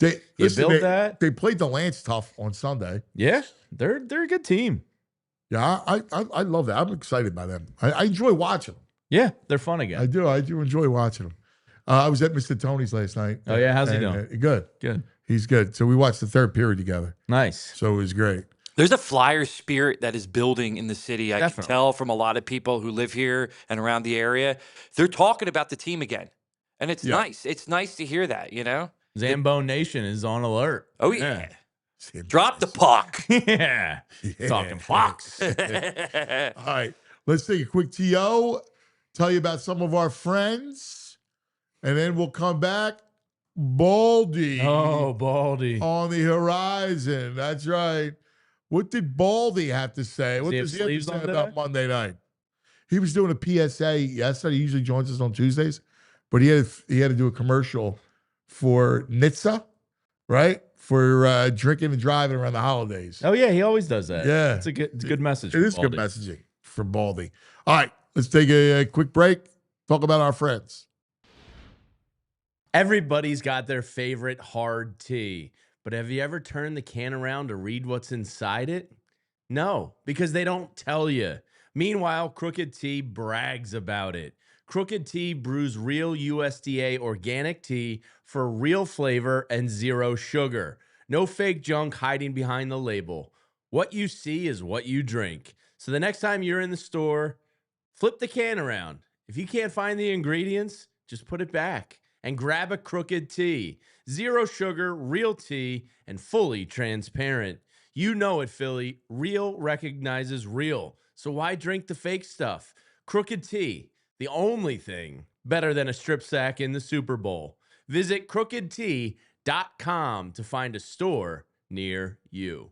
They played the Lance tough on Sunday. Yeah, they're a good team. Yeah, I love that. I'm excited by them. I enjoy watching them. Yeah, they're fun again. I do enjoy watching them. I was at Mr. Tony's last night. Oh yeah, how's he doing? Good. He's good. So we watched the third period together. Nice. So it was great. There's a Flyers spirit that is building in the city. I can tell from a lot of people who live here and around the area. They're talking about the team again. And it's nice. It's nice to hear that, you know? Zambone Nation is on alert. Oh, yeah. Drop the puck. Yeah. Talking Fox. All right. Let's take a quick TO, tell you about some of our friends, and then we'll come back. Baldy. Oh, Baldy. On the horizon. That's right. What did Baldy have to say? What does he have to say about Monday night? He was doing a PSA yesterday. He usually joins us on Tuesdays. But he had to do a commercial for NHTSA, right? For drinking and driving around the holidays. Oh, yeah, he always does that. Yeah. It's a good message. It is good messaging for Baldy. All right, let's take a quick break. Talk about our friends. Everybody's got their favorite hard tea. But have you ever turned the can around to read what's inside it? No, because they don't tell you. Meanwhile, Crooked Tea brags about it. Crooked Tea brews real USDA organic tea for real flavor and 0 sugar. No fake junk hiding behind the label. What you see is what you drink. So the next time you're in the store, flip the can around. If you can't find the ingredients, just put it back and grab a Crooked Tea. 0 sugar, real tea, and fully transparent. You know it, Philly. Real recognizes real. So why drink the fake stuff? Crooked Tea. The only thing better than a strip sack in the Super Bowl. Visit crookedtea.com to find a store near you.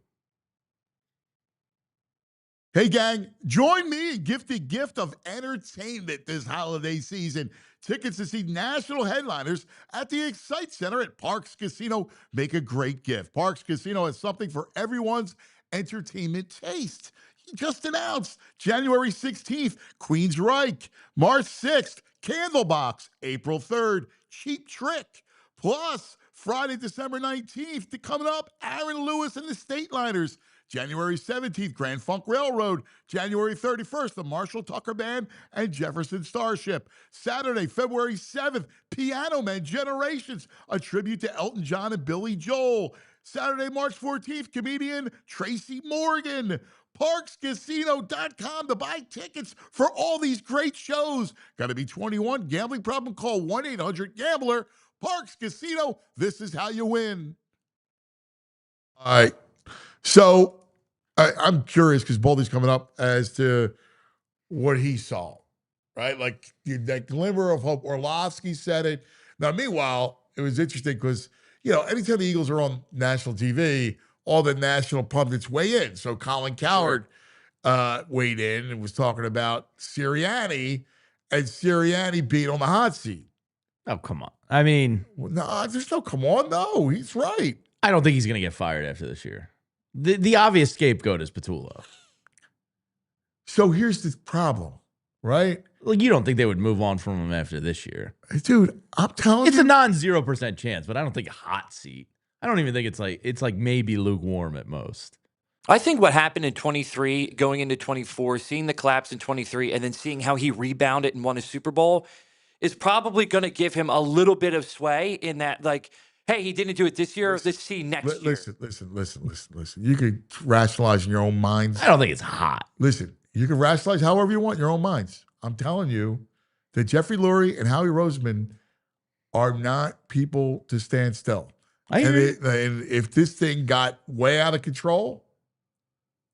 Hey, gang, join me and gift the gift of entertainment this holiday season. Tickets to see national headliners at the Excite Center at Parks Casino make a great gift. Parks Casino has something for everyone's entertainment taste. Just announced January 16th, Queen's Reich. March 6th, Candlebox. April 3rd, Cheap Trick. Plus, Friday, December 19th, coming up, Aaron Lewis and the Stateliners. January 17th, Grand Funk Railroad. January 31st, the Marshall Tucker Band and Jefferson Starship. Saturday, February 7th, Piano Men Generations, a tribute to Elton John and Billy Joel. Saturday, March 14th, comedian Tracy Morgan. ParksCasino.com to buy tickets for all these great shows. Got to be 21. Gambling problem? Call 1-800-GAMBLER. Parks Casino, this is how you win. All right. So I'm curious because Baldy's coming up as to what he saw, right? Like that glimmer of hope. Orlovsky said it. Now, meanwhile, it was interesting because, you know, anytime the Eagles are on national TV, all the national pundits weigh in. So Colin Cowherd weighed in and was talking about Sirianni, and Sirianni being on the hot seat. Oh, come on. I mean, Well, no, there's no come on. No, he's right. I don't think he's going to get fired after this year. The obvious scapegoat is Patullo. So here's the problem, right? Like, you don't think they would move on from him after this year? Dude, I'm telling It's you. a non-0% chance, but I don't think a hot seat. I don't even think it's like maybe lukewarm at most. I think what happened in 23, going into 24, seeing the collapse in 23, and then seeing how he rebounded and won a Super Bowl is probably going to give him a little bit of sway in that, like, hey, he didn't do it this year. Let's see next year. Listen. You could rationalize in your own minds. I don't think it's hot. Listen, you can rationalize however you want in your own minds. I'm telling you that Jeffrey Lurie and Howie Roseman are not people to stand still. And if this thing got way out of control,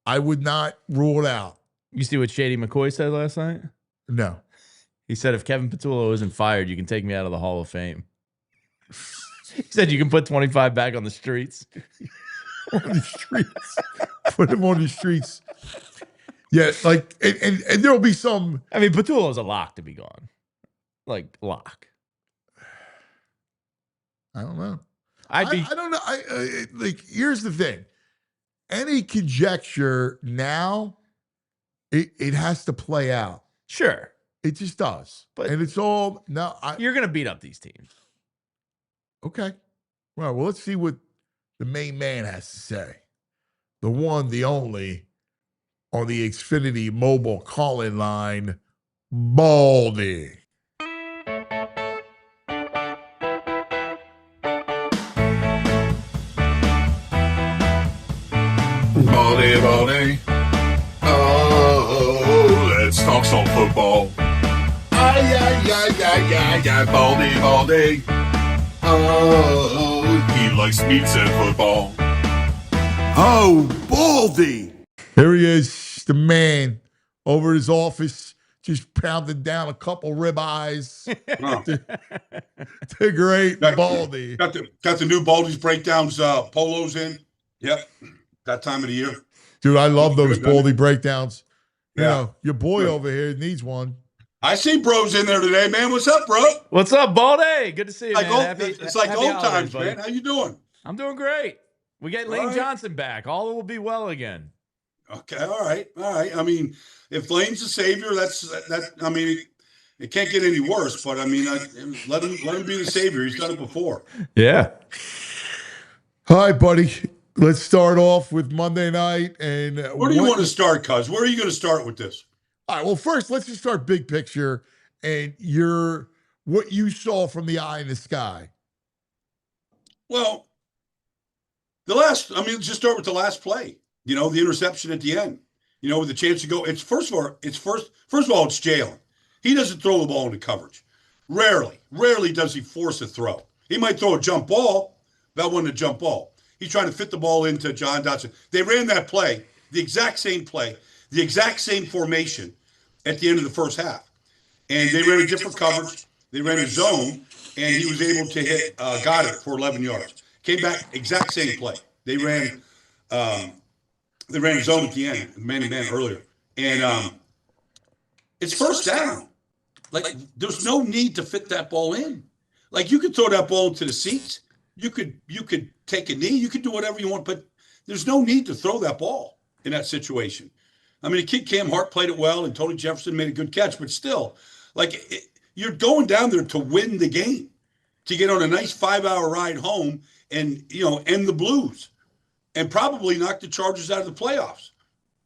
I would not rule it out. You see what Shady McCoy said last night? No. He said, if Kevin Patullo isn't fired, you can take me out of the Hall of Fame. He said you can put 25 back on the streets. On the streets. Put him on the streets. Yeah, like, and there'll be some. I mean, Patullo's a lock to be gone. Like, lock. I don't know. I don't know. Like, here's the thing. Any conjecture now, it has to play out. Sure. It just does. But and it's all you're going to beat up these teams. Okay. Well, let's see what the main man has to say. The one, the only, on the Xfinity mobile call-in line, Baldy. Baldy. Oh, let's talk some football. Baldy. Oh, he likes pizza and football. Oh, Baldy. Here he is, the man, over his office, just pounding down a couple ribeyes. The great Baldy. Got the new Baldy's breakdowns polos in. Yep, that time of the year. Dude, I love those Baldy breakdowns. Yeah. You know, your boy over here needs one. I see bros in there today, man. What's up, bro? What's up, Baldy? Good to see you, man. It's like happy old holidays, times, man. How you doing? I'm doing great. We get Lane right. Johnson back. All will be well again. Okay, all right. I mean, if Lane's the savior, that. I mean, it can't get any worse. But I mean, let him be the savior. He's done it before. Yeah. All right, buddy. Let's start off with Monday night. And where do you want to start, Cuz? Where are you going to start with this? All right. Well, first, let's just start big picture and what you saw from the eye in the sky. Well, let's just start with the last play. You know, the interception at the end. You know, with the chance to go. First of all, it's Jalen. He doesn't throw the ball into coverage. Rarely does he force a throw. He might throw a jump ball. That wasn't a jump ball. He's trying to fit the ball into John Dotson. They ran that play, the exact same play, the exact same formation at the end of the first half. And they ran a different coverage. They ran a zone, and he was able to hit Goddard for 11 yards. Came back, exact same play. They ran a zone at the end, man-to-man earlier. And it's first down. Like, there's no need to fit that ball in. Like, you could throw that ball into the seats. You could take a knee. You could do whatever you want, but there's no need to throw that ball in that situation. I mean, the kid Cam Hart played it well, and Tony Jefferson made a good catch, but still, you're going down there to win the game, to get on a nice 5-hour ride home and, end the Blues and probably knock the Chargers out of the playoffs.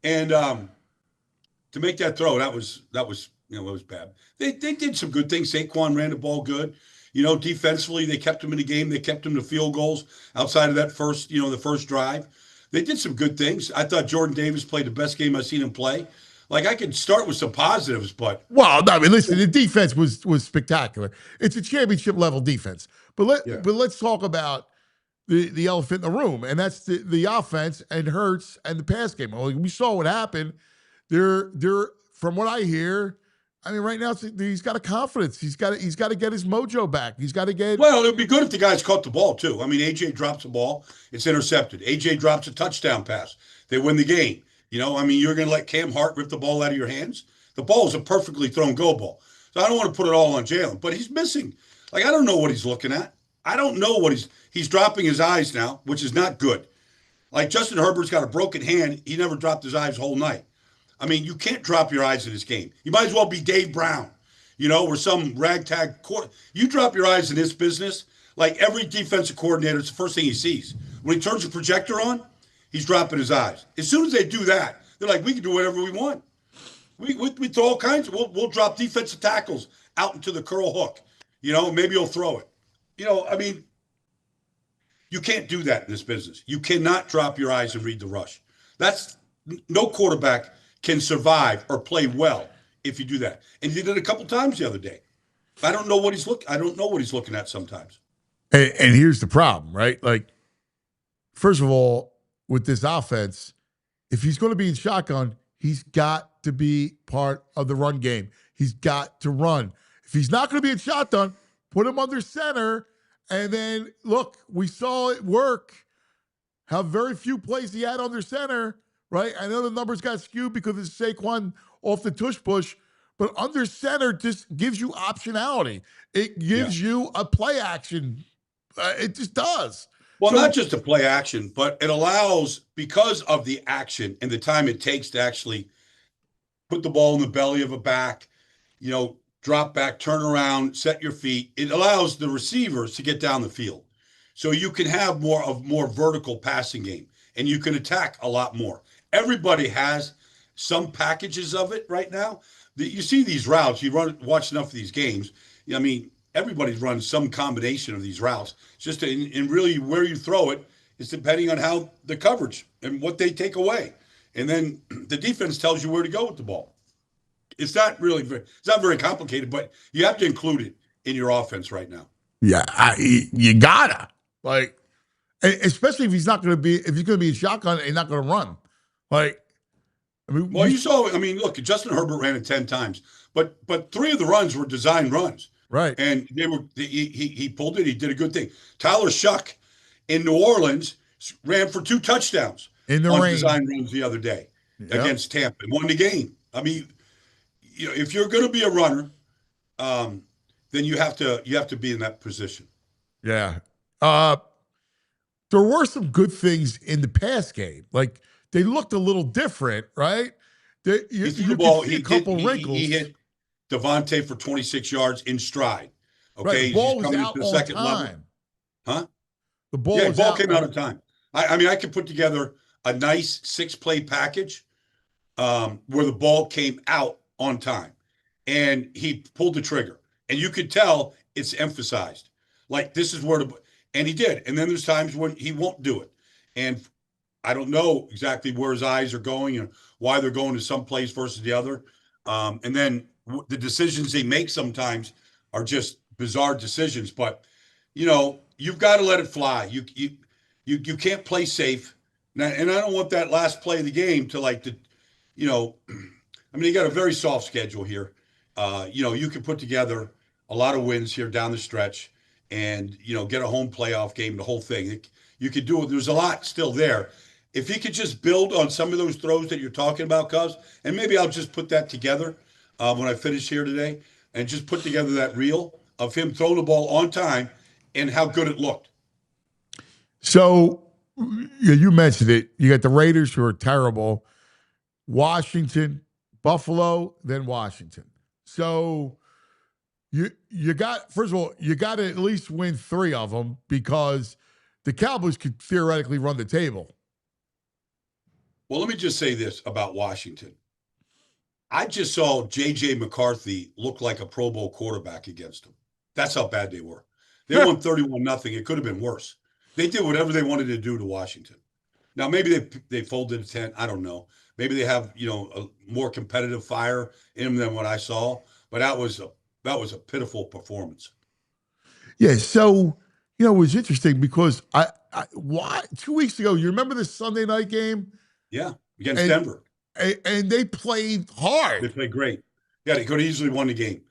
And to make that throw, that was it was bad. They did some good things. Saquon ran the ball good. Defensively, they kept them in the game. They kept them to field goals outside of that first, the first drive. They did some good things. I thought Jordan Davis played the best game I've seen him play. Like, I could start with some positives, but. Well, no, I mean, listen, the defense was spectacular. It's a championship level defense. But let's talk about the elephant in the room, and that's the offense and Hurts and the pass game. Well, we saw what happened. They're from what I hear, I mean, right now he's got a confidence. He's got to get his mojo back. He's got to get. Well, it would be good if the guys caught the ball too. I mean, AJ drops the ball, it's intercepted. AJ drops a touchdown pass, they win the game. I mean, you're going to let Cam Hart rip the ball out of your hands? The ball is a perfectly thrown go ball. So I don't want to put it all on Jalen, but he's missing. Like, I don't know what he's looking at. I don't know what he's dropping his eyes now, which is not good. Like, Justin Herbert's got a broken hand. He never dropped his eyes whole night. I mean, you can't drop your eyes in this game. You might as well be Dave Brown, or some ragtag court. You drop your eyes in this business, like every defensive coordinator, it's the first thing he sees. When he turns the projector on, he's dropping his eyes. As soon as they do that, they're like, we can do whatever we want. We throw all kinds. We'll drop defensive tackles out into the curl hook. Maybe he'll throw it. I mean, you can't do that in this business. You cannot drop your eyes and read the rush. No quarterback can survive or play well if you do that. And he did it a couple times the other day. I don't know what he's looking at sometimes. And here's the problem, right? Like, first of all, with this offense, if he's going to be in shotgun, he's got to be part of the run game. He's got to run. If he's not going to be in shotgun, put him under center. And then, look, we saw it work. How very few plays he had under center, right? I know the numbers got skewed because of Saquon off the tush push, but under center just gives you optionality. It gives you a play action. It just does. Well, not just a play action, but it allows, because of the action and the time it takes to actually put the ball in the belly of a back, drop back, turn around, set your feet. It allows the receivers to get down the field. So you can have more vertical passing game, and you can attack a lot more. Everybody has some packages of it right now. You see these routes, watch enough of these games. I mean, everybody's run some combination of these routes. It's just in really where you throw it is depending on how the coverage and what they take away. And then the defense tells you where to go with the ball. It's not very complicated, but you have to include it in your offense right now. Yeah, you gotta, like, especially if he's going to be in shotgun and not going to run. Like, I mean, look, Justin Herbert ran it 10 times, but 3 of the runs were designed runs. Right. And he pulled it. He did a good thing. Tyler Shuck in New Orleans ran for 2 touchdowns in the on rain. Design runs the other day against Tampa and won the game. I mean, if you're going to be a runner, then you have to be in that position. Yeah. There were some good things in the pass game. Like, they looked a little different, right? He threw the ball. He hit Devontae for 26 yards in stride. Okay, right. The ball he's was coming out to the on second time. level. Huh? The ball came out on time. I could put together a nice 6-play package where the ball came out on time, and he pulled the trigger, and you could tell it's emphasized. Like, this is where and he did. And then there's times when he won't do it, and I don't know exactly where his eyes are going and why they're going to some place versus the other. And then the decisions they make sometimes are just bizarre decisions. But you've got to let it fly. You can't play safe. And I don't want that last play of the game to you got a very soft schedule here. You can put together a lot of wins here down the stretch and, get a home playoff game, the whole thing. You could do it. There's a lot still there. If he could just build on some of those throws that you're talking about, Cubs, and maybe I'll just put that together when I finish here today and just put together that reel of him throwing the ball on time and how good it looked. So, you mentioned it. You got the Raiders, who are terrible, Washington, Buffalo, then Washington. So you got, first of all, you got to at least win 3 of them because the Cowboys could theoretically run the table. Well, let me just say this about Washington. I just saw J.J. McCarthy look like a Pro Bowl quarterback against them. That's how bad they were. They won 31-0. It could have been worse. They did whatever they wanted to do to Washington. Now, maybe they folded a tent. I don't know. Maybe they have, a more competitive fire in them than what I saw. But that was a pitiful performance. Yeah. So, it was interesting because why 2 weeks ago, you remember the Sunday night game? Yeah, against Denver. And they played hard. They played great. Yeah, they could have easily won the game.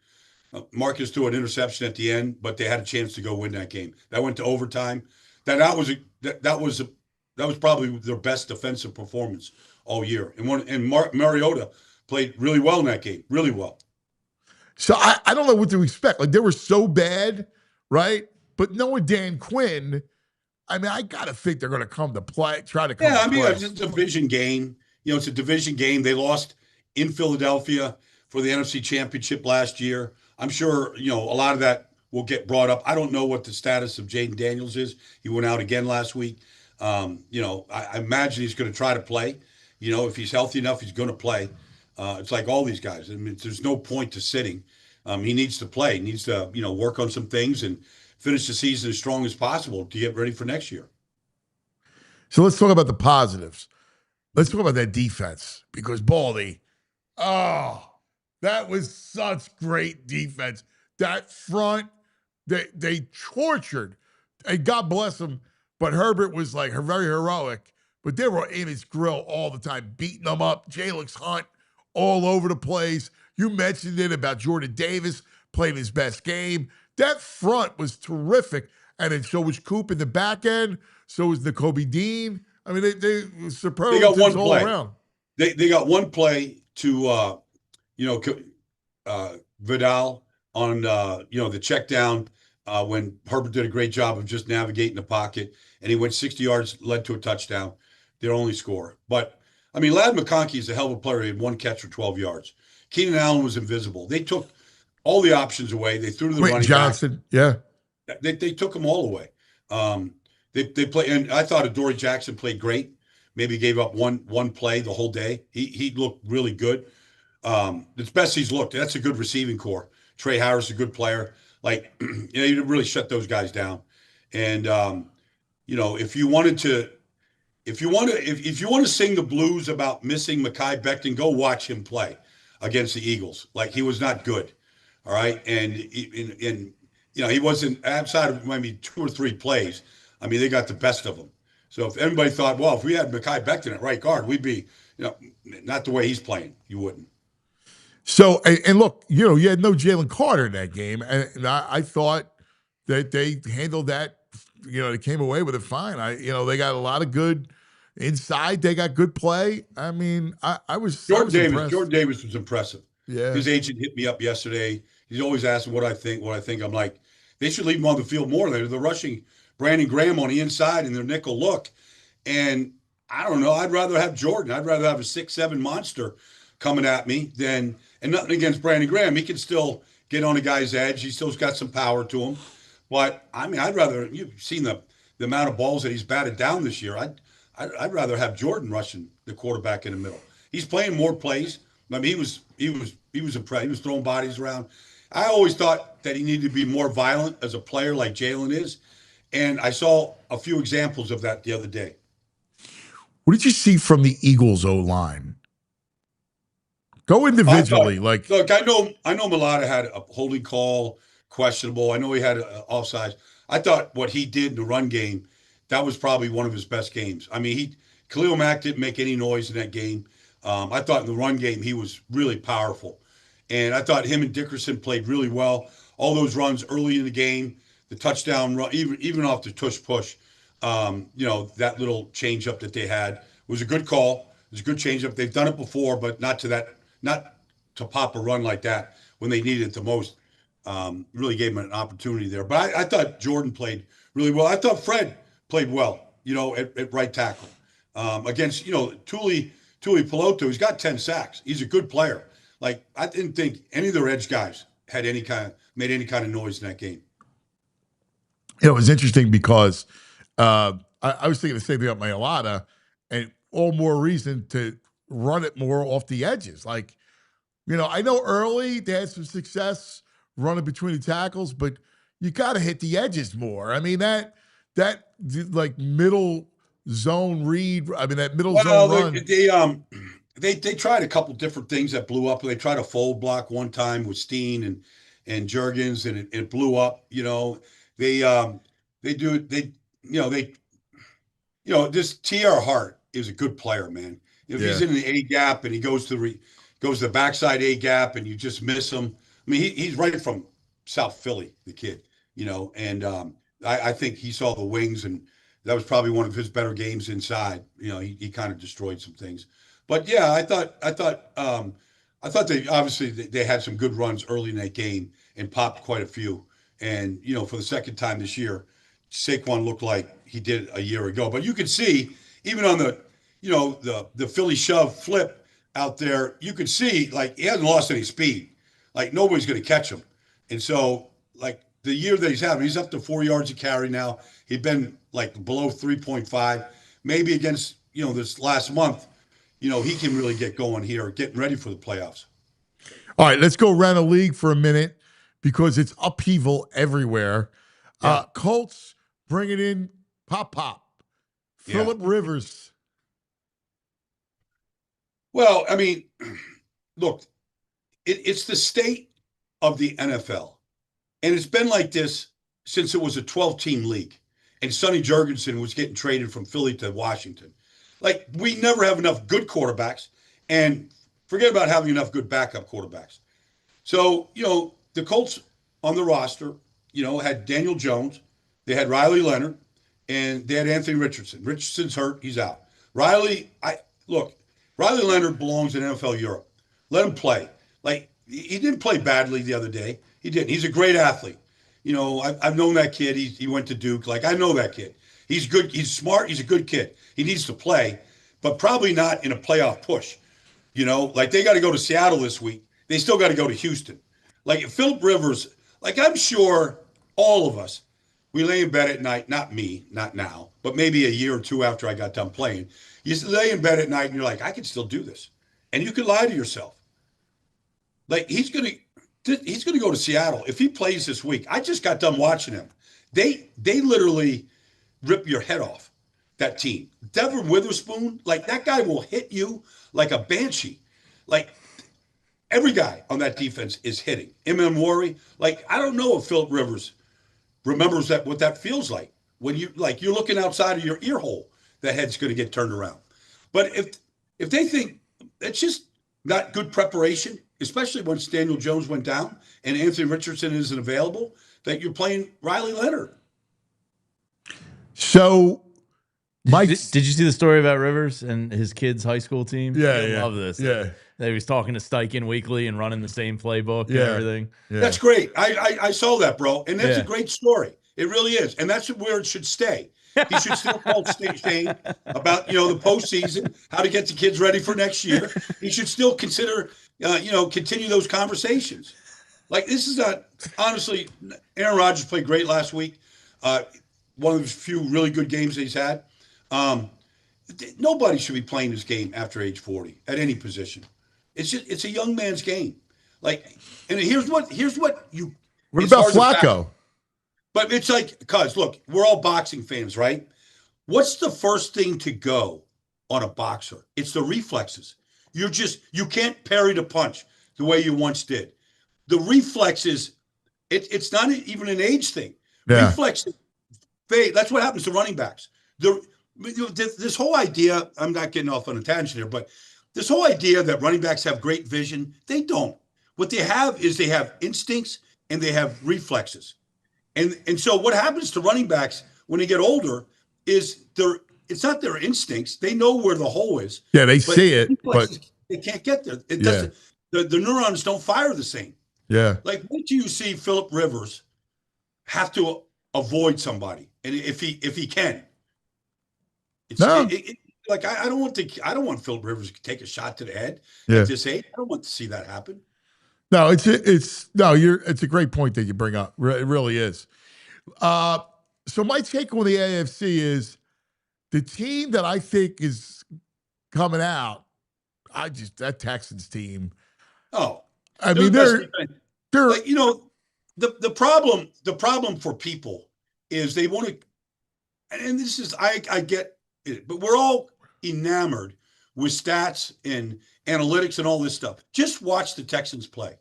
Marcus threw an interception at the end, but they had a chance to go win that game. That went to overtime. That was probably their best defensive performance all year. And Mariota played really well in that game, really well. So I don't know what to expect. Like, they were so bad, right? But knowing Dan Quinn, I mean, I got to think they're going to come to play, try to come Yeah, to I mean, play. it's a division game. You know, it's a division game. They lost in Philadelphia for the NFC Championship last year. I'm sure, you know, a lot of that will get brought up. I don't know what the status of Jaden Daniels is. He went out again last week. You know, I imagine he's going to try to play. You know, if he's healthy enough, he's going to play. It's like all these guys. I mean, there's no point to sitting. He needs to play. He needs to, you know, work on some things and finish the season as strong as possible to get ready for next year. So let's talk about the positives. Let's talk about that defense, because Baldy, oh, that was such great defense. That front, they tortured, and God bless them, but Herbert was like very heroic, but they were in his grill all the time, beating them up. Jalen Hunt all over the place. You mentioned it about Jordan Davis playing his best game. That front was terrific. And then so was Coop in the back end. So was Kobe Dean. I mean, they superlatives one all play. around. They got one play to you know, Vidal on you know, the check down when Herbert did a great job of just navigating the pocket, and he went 60 yards, led to a touchdown. Their only score. But I mean, Ladd McConkey is a hell of a player. He had one catch for 12 yards. Keenan Allen was invisible. They took all the options away. They threw to the running Johnson, yeah. They took them all away. They play, and I thought Adoree Jackson played great. Maybe gave up one play the whole day. He looked really good. It's best he's looked. That's a good receiving core. Trey Harris, a good player. Like, you know, you really shut those guys down. And you know, if you want to sing the blues about missing Mekhi Becton, go watch him play against the Eagles. Like, he was not good. All right, and you know, he wasn't, outside of maybe 2 or 3 plays. I mean, they got the best of him. So if anybody thought, well, if we had Mekhi Becton at right guard, we'd be, you know, not the way he's playing, you wouldn't. So, and look, you know, you had no Jalen Carter in that game, and I thought that they handled that. You know, they came away with it fine. You know, they got a lot of good inside. They got good play. I mean, I was impressed. Jordan Davis was impressive. Yeah. His agent hit me up yesterday. He's always asking what I think. I'm like, they should leave him on the field more. They're rushing Brandon Graham on the inside in their nickel look. And I don't know. I'd rather have Jordan. I'd rather have a 6'7" monster coming at me than, and nothing against Brandon Graham. He can still get on a guy's edge. He still's got some power to him. But I mean, I'd rather, you've seen the amount of balls that he's batted down this year. I'd rather have Jordan rushing the quarterback in the middle. He's playing more plays. I mean, he was impressed. He was throwing bodies around. I always thought that he needed to be more violent as a player, like Jalen is. And I saw a few examples of that the other day. What did you see from the Eagles O-line? Go individually. Look, I know Mulata had a holding call, questionable. I know he had offsides. I thought what he did in the run game, that was probably one of his best games. I mean, Khalil Mack didn't make any noise in that game. I thought in the run game he was really powerful. And I thought him and Dickerson played really well. All those runs early in the game, the touchdown run, even off the tush push, you know, that little changeup that they had was a good call. It was a good changeup. They've done it before, but not to pop a run like that when they needed it the most. Really gave them an opportunity there. But I thought Jordan played really well. I thought Fred played well, you know, at right tackle. Against, you know, Tuli Peloto, he's got 10 sacks. He's a good player. Like, I didn't think any of their edge guys had made any kind of noise in that game. You know, it was interesting because I was thinking the same thing about Mailata, and all more reason to run it more off the edges. Like, you know, I know early they had some success running between the tackles, but you got to hit the edges more. I mean, that like middle zone read. I mean, that middle zone run. They tried a couple different things that blew up. They tried a fold block one time with Steen and Juergens, and it blew up. You know, this T.R. Hart is a good player, man. If he's in the A gap and he goes to the backside A gap and you just miss him. I mean, he's right from South Philly, the kid. You know, and I think he saw the wings, and that was probably one of his better games inside. You know, he kind of destroyed some things. But yeah, I thought they obviously they had some good runs early in that game and popped quite a few. And for the second time this year, Saquon looked like he did a year ago. But you could see even on the Philly shove flip out there, you could see like he hasn't lost any speed. Like nobody's going to catch him. And so like the year that he's having, he's up to 4 yards a carry now. He'd been like below 3.5. Maybe against this last month, he can really get going here, getting ready for the playoffs. All right, let's go around the league for a minute because it's upheaval everywhere. Yeah. Colts bringing in Pop. Yeah. Phillip Rivers. Well, I mean, look, it's the state of the NFL. And it's been like this since it was a 12-team league. And Sonny Jurgensen was getting traded from Philly to Washington. Like, we never have enough good quarterbacks. And forget about having enough good backup quarterbacks. So, the Colts on the roster, had Daniel Jones. They had Riley Leonard. And they had Anthony Richardson. Richardson's hurt. He's out. Riley Leonard belongs in NFL Europe. Let him play. Like, he didn't play badly the other day. He didn't. He's a great athlete. I've known that kid. He went to Duke. Like, I know that kid. He's good. He's smart. He's a good kid. He needs to play, but probably not in a playoff push. Like they got to go to Seattle this week. They still got to go to Houston. Like Phillip Rivers, like I'm sure all of us, we lay in bed at night, not me, not now, but maybe a year or two after I got done playing. You lay in bed at night and you're like, I can still do this. And you can lie to yourself. Like he's going to go to Seattle. If he plays this week, I just got done watching him. They literally rip your head off, that team. Devin Witherspoon, like that guy will hit you like a banshee. Like every guy on that defense is hitting. Worry. Like I don't know if Phillip Rivers remembers what that feels like when you're looking outside of your ear hole. The head's going to get turned around. But if they think it's just not good preparation, especially once Daniel Jones went down and Anthony Richardson isn't available, that you're playing Riley Leonard. So, Mike, did you see the story about Rivers and his kids' high school team? Yeah, I yeah. love this. Yeah. They was talking to Steichen weekly and running the same playbook and everything. Yeah. That's great. I saw that, bro. And that's Yeah. a great story. It really is. And that's where it should stay. He should still call Shane about, the postseason, how to get the kids ready for next year. He should still consider, continue those conversations. Like, this is honestly, Aaron Rodgers played great last week. One of the few really good games that he's had. Nobody should be playing this game after age 40 at any position. It's a young man's game. Like, and here's what you. What about Flacco? But it's like, cuz look, we're all boxing fans, right? What's the first thing to go on a boxer? It's the reflexes. You can't parry the punch the way you once did. The reflexes, it's not even an age thing. Yeah. Reflexes fade. That's what happens to running backs. This whole idea, I'm not getting off on a tangent here, but this whole idea that running backs have great vision, they don't. What they have is they have instincts and they have reflexes. And so what happens to running backs when they get older is it's not their instincts. They know where the hole is. Yeah, they see it, but they can't get there. It doesn't. The neurons don't fire the same. Yeah. Like, when do you see Phillip Rivers have to avoid somebody? And if he can, like I don't want Phillip Rivers to take a shot to the head at this age. I don't want to see that happen. No, it's a great point that you bring up. It really is. So my take on the AFC is the team that I think is coming out. That Texans team. Oh, I mean they're like, the problem for people is they want to, and this is I get it, but we're all enamored with stats and analytics and all this stuff. Just watch the Texans play.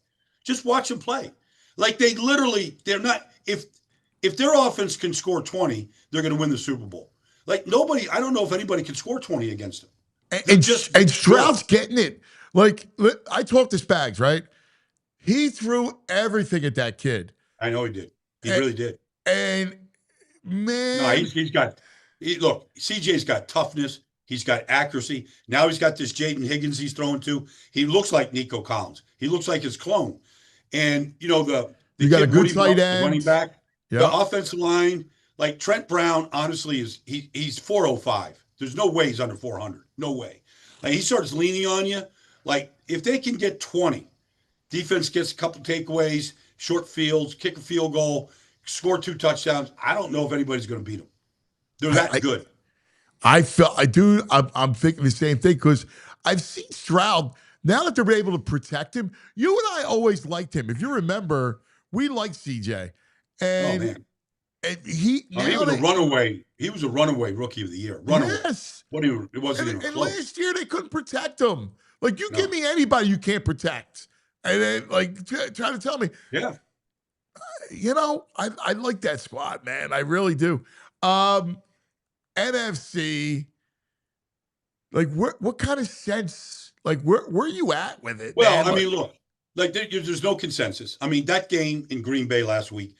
Just watch them play. Like they're not, if their offense can score 20, they're going to win the Super Bowl. Like I don't know if anybody can score 20 against them. And Stroud's getting it. Like, I talked to Spags, right? He threw everything at that kid. I know he did. He really did. And man, no, look, CJ's got toughness. He's got accuracy. Now he's got this Jaden Higgins he's throwing to. He looks like Nico Collins. He looks like his clone. And, the You got a kid good Woody tight Buck, end. the running back, Yeah. the offensive line, like Trent Brown, honestly, he's 405. There's no way he's under 400. No way. Like he starts leaning on you. Like if they can get 20, defense gets a couple takeaways, short fields, kick a field goal, score 2 touchdowns. I don't know if anybody's going to beat them. They're that good. I'm thinking the same thing because I've seen Stroud. Now that they're able to protect him, you and I always liked him. If you remember, we liked CJ. And, oh, man. And he was a runaway. He was a runaway rookie of the year. Runaway. Yes. It wasn't even close. Last year they couldn't protect him. Like you give me anybody you can't protect, and then trying to tell me, yeah, I like that squad, man. I really do. NFC, like what kind of sense? Like where are you at with it? Well, man? I mean, look, like there's no consensus. I mean, that game in Green Bay last week,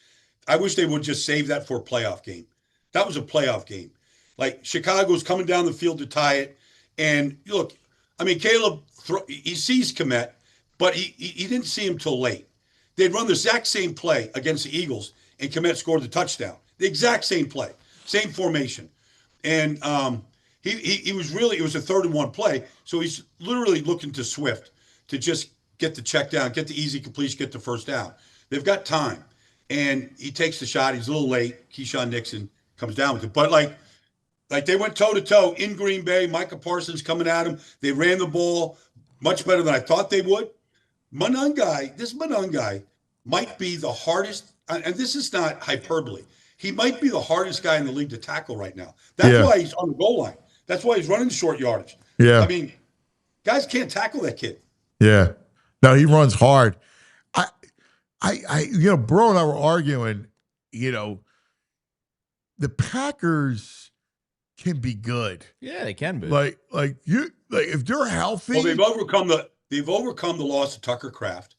I wish they would just save that for a playoff game. That was a playoff game. Like Chicago's coming down the field to tie it, and look, I mean, Caleb, he sees Kmet, but he didn't see him till late. They'd run the exact same play against the Eagles, and Kmet scored the touchdown. The exact same play, same formation. And he was really, it was a 3rd and 1 play, so he's literally looking to Swift to just get the check down, get the easy completion, get the first down. They've got time. And he takes the shot. He's a little late. Keyshawn Nixon comes down with it. But like they went toe-to-toe in Green Bay. Micah Parsons coming at him. They ran the ball much better than I thought they would. This Manon guy might be the hardest, and this is not hyperbole. He might be the hardest guy in the league to tackle right now. That's why he's on the goal line. That's why he's running short yardage. Yeah. I mean, guys can't tackle that kid. Yeah. No, he runs hard. Bro and I were arguing, the Packers can be good. Yeah, they can be. If they're healthy. Well, they've overcome the loss of Tucker Kraft.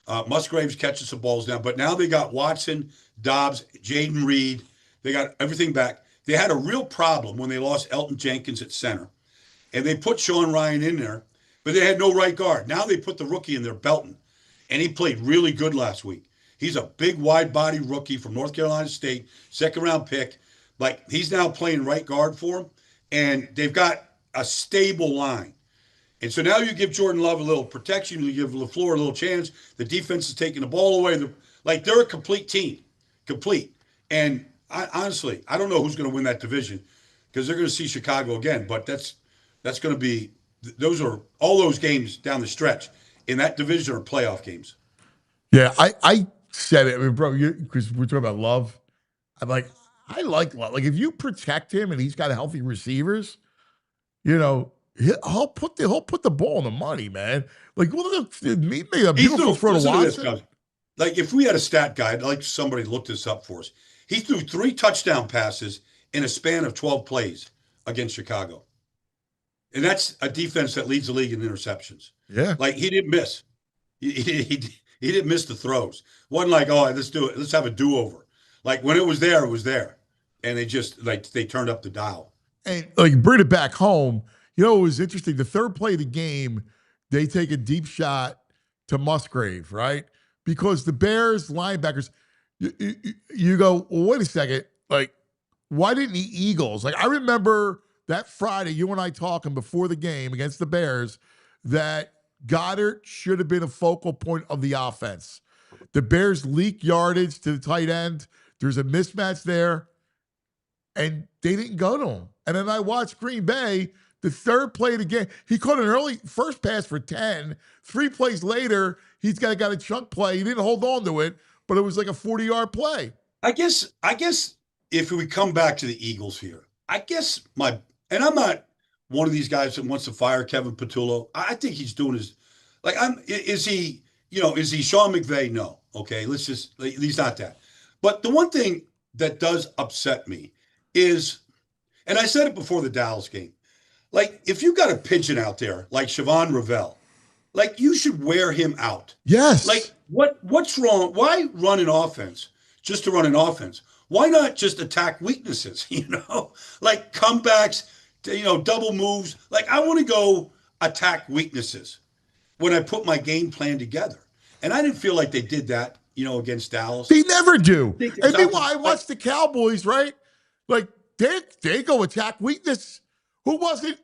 Musgraves catches some balls now, but now they got Watson, Dobbs, Jaden Reed. They got everything back. They had a real problem when they lost Elton Jenkins at center, and they put Sean Ryan in there, but they had no right guard. Now they put the rookie in there, Belton. And he played really good last week. He's a big, wide-body rookie from North Carolina State, 2nd-round pick. Like, he's now playing right guard for him, and they've got a stable line. And so now you give Jordan Love a little protection. You give LaFleur a little chance. The defense is taking the ball away. They're a complete team. Complete. And honestly, I don't know who's going to win that division because they're going to see Chicago again. But that's going to be – those are all those games down the stretch. In that division are playoff games. Yeah, I said it. I mean, bro, because we're talking about Love. I'm like, I like Love. Like, if you protect him and he's got healthy receivers, he'll put the ball in the money, man. Like, he made a beautiful throw to Watson. Like, if we had a stat guy, I'd like somebody to look this up for us. He threw 3 touchdown passes in a span of 12 plays against Chicago. And that's a defense that leads the league in interceptions. Yeah. Like, he didn't miss. He didn't miss the throws. Wasn't like, oh, let's do it. Let's have a do-over. Like, when it was there, it was there. And they just, they turned up the dial. And, bring it back home. It was interesting. The 3rd play of the game, they take a deep shot to Musgrave, right? Because the Bears linebackers, you go, well, wait a second. Like, why didn't the Eagles? Like, I remember that Friday, you and I talking before the game against the Bears that Goddard should have been a focal point of the offense. The Bears leak yardage to the tight end. There's a mismatch there, and they didn't go to him. And then I watched Green Bay, the 3rd play of the game. He caught an early first pass for 10. 3 plays later, he's got a chunk play. He didn't hold on to it, but it was like a 40-yard play. I guess if we come back to the Eagles here, and I'm not one of these guys that wants to fire Kevin Patullo. I think he's doing is he Sean McVay? No. Okay. He's not that. But the one thing that does upset me is, and I said it before the Dallas game, like, if you got a pigeon out there like Siobhan Ravel, like, you should wear him out. Yes. Like, what's wrong? Why run an offense just to run an offense? Why not just attack weaknesses? Like comebacks, double moves. Like I want to go attack weaknesses when I put my game plan together. And I didn't feel like they did that, against Dallas. They never do. I think And there's meanwhile, I watched the Cowboys, right? Like they go attack weakness. Who was it?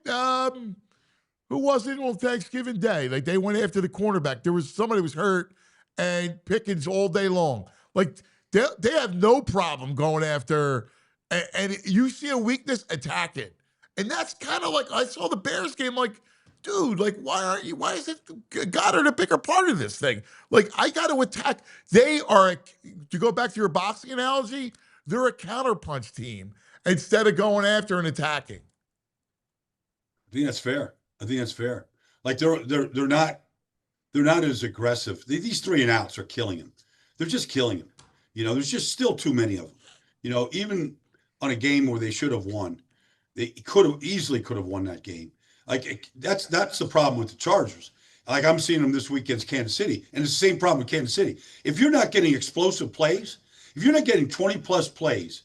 Who was it on Thanksgiving Day? Like they went after the cornerback. There was somebody who was hurt, and Pickens all day long. Like they have no problem going after. And you see a weakness, attack it. And that's kind of like I saw the Bears game. Like, dude, like why isn't Goddard a bigger part of this thing? Like I got to attack. They are to go back to your boxing analogy. They're a counterpunch team instead of going after and attacking. I think that's fair. Like they're not as aggressive. These 3 and outs are killing him. They're just killing him. There's just still too many of them. Even on a game where they should have won, they easily could have won that game. Like that's the problem with the Chargers. Like I'm seeing them this week against Kansas City, and it's the same problem with Kansas City. If you're not getting explosive plays, if you're not getting 20 plus plays,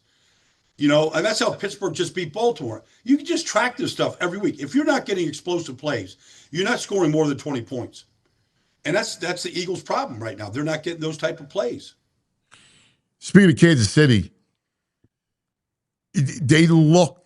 and that's how Pittsburgh just beat Baltimore. You can just track this stuff every week. If you're not getting explosive plays, you're not scoring more than 20 points. And that's the Eagles' problem right now. They're not getting those type of plays. Speaking of Kansas City, they look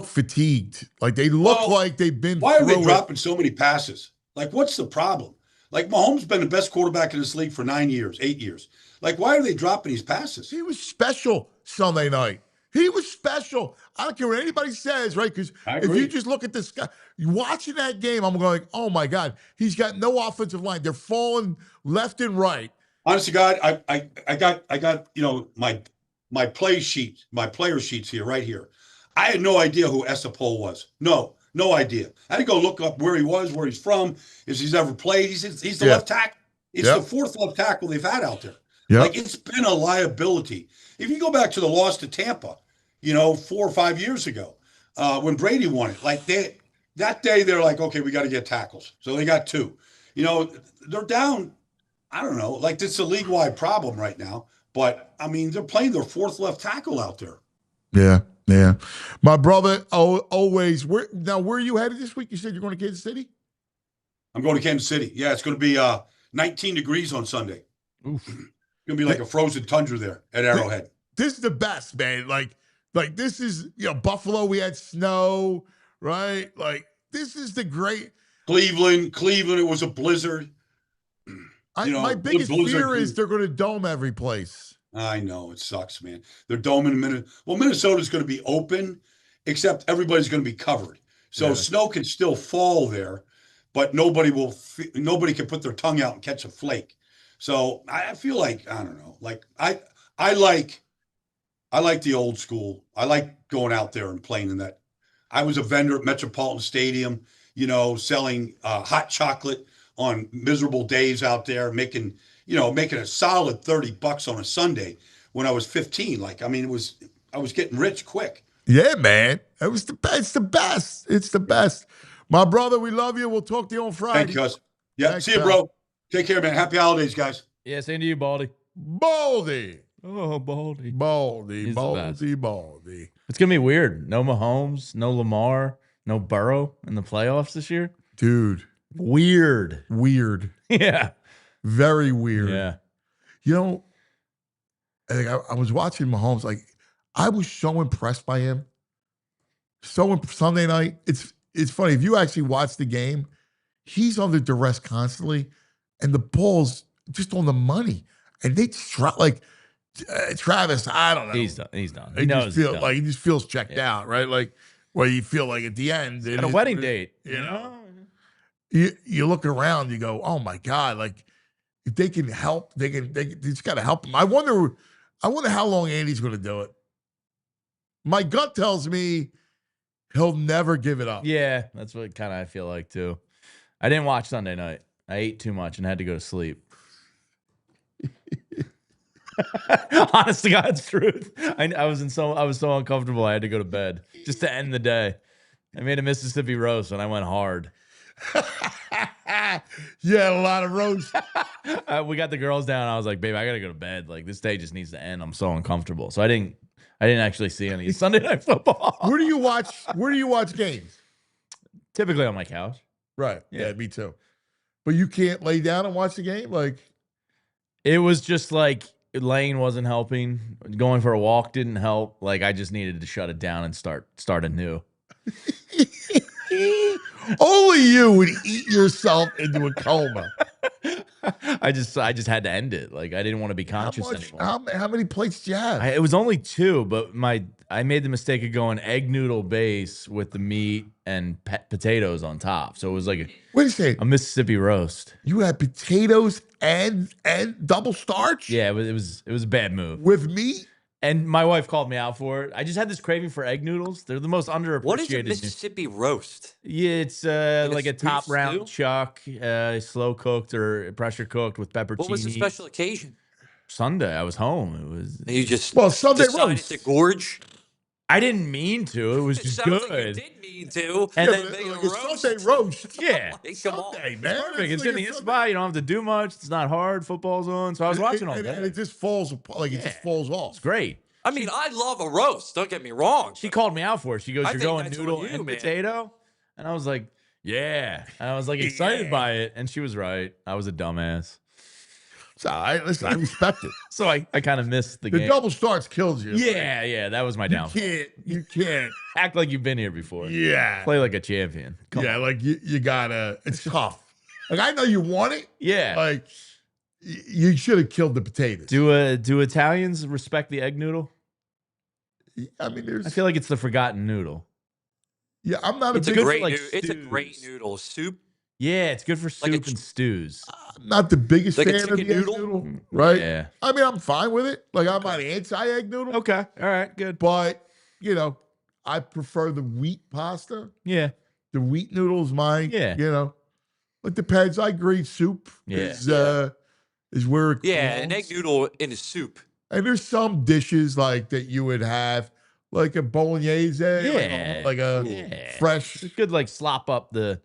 fatigued. Like they look like they've been. Why are they dropping so many passes? Like, what's the problem? Like Mahomes been the best quarterback in this league for 8 years. Like, why are they dropping these passes? He was special Sunday night. He was special. I don't care what anybody says, right? Because if you just look at this guy, watching that game, I'm going, oh my God, he's got no offensive line. They're falling left and right. Honestly, God, I got my play sheet, my player sheets here, right here. I had no idea who Esapol was. No idea. I had to go look up where he was, where he's from, if he's ever played. He's the left tackle. It's the 4th left tackle they've had out there. Yep. Like it's been a liability. If you go back to the loss to Tampa, 4 or 5 years ago, when Brady won it, like that day they're like, okay, we got to get tackles. So they got 2. They're down. I don't know. Like it's a league-wide problem right now. But I mean, they're playing their 4th left tackle out there. Yeah. My brother always. Where are you headed this week? You said you're going to Kansas City? I'm going to Kansas City. Yeah, it's going to be 19 degrees on Sunday. Oof. It's going to be like a frozen tundra there at Arrowhead. This is the best, man. Like this is, Buffalo, we had snow, right? Like this is the great. Cleveland, it was a blizzard. My biggest fear is they're going to dome every place. I know. It sucks, man. They're doming Minnesota. Well, Minnesota's going to be open, except everybody's going to be covered. So snow can still fall there, but nobody can put their tongue out and catch a flake. So I feel like, I don't know, like I like the old school. I like going out there and playing in that. I was a vendor at Metropolitan Stadium, selling hot chocolate on miserable days out there, making a solid $30 on a Sunday when I was 15. Like, I mean, I was getting rich quick. Yeah, man. It was the best. It's the best. It's the best. My brother, we love you. We'll talk to you on Friday. Thank you, cuz. Yeah, Thanks, see you, bro. Take care, man. Happy holidays, guys. Yeah, same to you, Baldy. Baldy. Oh, Baldy. Baldy. He's Baldy. Baldy. It's going to be weird. No Mahomes, no Lamar, no Burrow in the playoffs this year. Dude. Weird. Yeah. Very weird. Yeah. I was watching Mahomes. Like, I was so impressed by him. Sunday night. It's funny. If you actually watch the game, he's under duress constantly, and the ball's just on the money. And they like Travis. I don't know. He's done. He He knows. he just feels checked out, right? Like, well, you feel like at the end, At a wedding date, You look around, you go, oh my God! Like, if they can help, they just got to help him. I wonder how long Andy's going to do it. My gut tells me he'll never give it up. Yeah, that's what kind of I feel like too. I didn't watch Sunday night. I ate too much and had to go to sleep. Honest to God's truth. I was so uncomfortable. I had to go to bed just to end the day. I made a Mississippi roast and I went hard. Yeah, a lot of roast. We got the girls down. I was like, babe, I gotta go to bed. Like this day just needs to end. I'm so uncomfortable. So I didn't I didn't actually see any Sunday Night Football. Where do you watch games? Typically on my couch. Right. Yeah. Yeah, me too. But you can't lay down and watch the game? Like, It was just like laying wasn't helping. Going for a walk didn't help. Like I just needed to shut it down and start anew. only you would eat yourself into a coma. I just had to end it. Like I didn't want to be conscious anymore. How many plates do you have? It was only 2, but I made the mistake of going egg noodle base with the meat and potatoes on top. So it was like Wait a second. a Mississippi roast. You had potatoes and double starch? Yeah, it was a bad move. With meat? And my wife called me out for it. I just had this craving for egg noodles. They're the most underappreciated. What is a Mississippi roast? Yeah, it's like a top round chuck, slow cooked or pressure cooked with pepperoni. What was the special occasion? Sunday, I was home. It was. And you just Sunday decided roast. to gorge. I didn't mean to. It was It just sounds good. like you did mean to. And Yeah, then but make like a a roast. Sunday roast. yeah, Hey, come on. Sunday, man. perfect. It's like in a the Sunday- spot. You don't have to do much. It's not hard. Football's on, so I was watching all and, day. and it just falls apart. Like, it just falls off. It's great. I mean, I love a roast. Don't get me wrong. She called me out for it. She goes, I "You're think going that's noodle on you, and man. potato," and I was like, "Yeah," and I was like excited by it, and she was right. I was a dumbass. So listen, I respect it. So I kind of missed the The game. double starts kills you. Yeah, that was my downfall. You can't. Act like you've been here before. Yeah. Play like a champion. Come Yeah, on. like you gotta, it's tough. Like, I know you want it. Yeah. Like, you should have killed the potatoes. Do Italians respect the egg noodle? I mean, I feel like it's the forgotten noodle. yeah, I'm not It's a a big, for, great, like, it's a great stews. noodle. Soup. Yeah, it's good for soup Like a and stews. I'm not the biggest Like a fan of the chicken egg noodle? noodle, right? Yeah. I mean, I'm fine with it. Like, I'm not anti-egg noodle, Okay. All right. Good. but, I prefer the wheat pasta. Yeah. The wheat noodle is mine. Yeah. It depends. I agree. Soup is where it Yeah, an belongs. egg noodle in a soup. And there's some dishes like that you would have, like a bolognese, Yeah. like a Yeah. fresh, It's good, like slop up the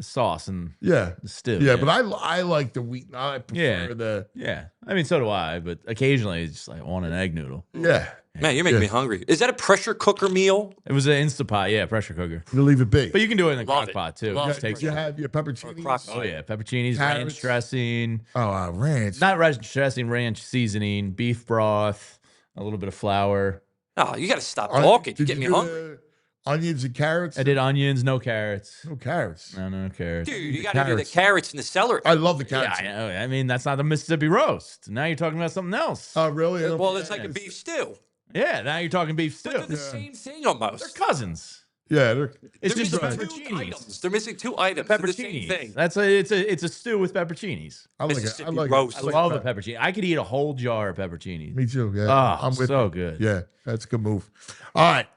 sauce and yeah, the stew. yeah. But I like the wheat. I prefer the Yeah. I mean, so do I, but occasionally it's just like I want an egg noodle. yeah. Man, you're making me hungry. Is that a pressure cooker meal? It was an Instapot, yeah, pressure cooker. You leave it big. But you can do it in a Love crock it. pot too. Love It just it. takes You have your pepperoncinis. crock Oh yeah, pepperoncinis, Carrots. ranch dressing, Ranch. not ranch dressing, ranch seasoning, beef broth, a little bit of flour. Oh, you got to stop talking. You Did get me do hungry. the onions and carrots. I did onions, no carrots. No carrots. No carrots. Dude, you got to do the carrots and the celery. I love the Yeah, carrots. I know. I mean, that's not a Mississippi roast. Now you're talking about something else. Oh, really? I don't- Well, it's like a beef stew. Yeah, now you're talking beef stew. But they're the same thing almost. They're cousins. yeah, It's They're just missing two pepperoncinis. items. They're missing two items. They're the same Pepperoncinis. thing. It's a stew with pepperoncinis. I like it. I Mississippi like roast. I it. love a pepperoni. I could eat a whole jar of pepperoncinis. Me too. Yeah, Oh, I'm with so you. good. Yeah, that's a good move. All right.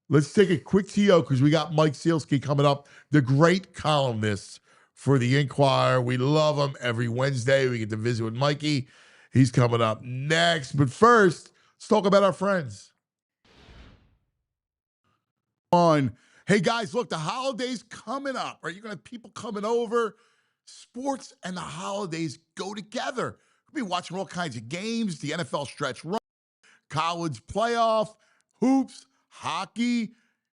Let's take a quick TO because we got Mike Sielski coming up, the great columnist for the Inquirer. We love him every Wednesday. We get to visit with Mikey. He's coming up next. But first, let's talk about our friends. Hey guys, look, the holidays coming up, right? You're gonna have people coming over. Sports and the holidays go together. We'll be watching all kinds of games, the NFL stretch run, college playoff, hoops, hockey.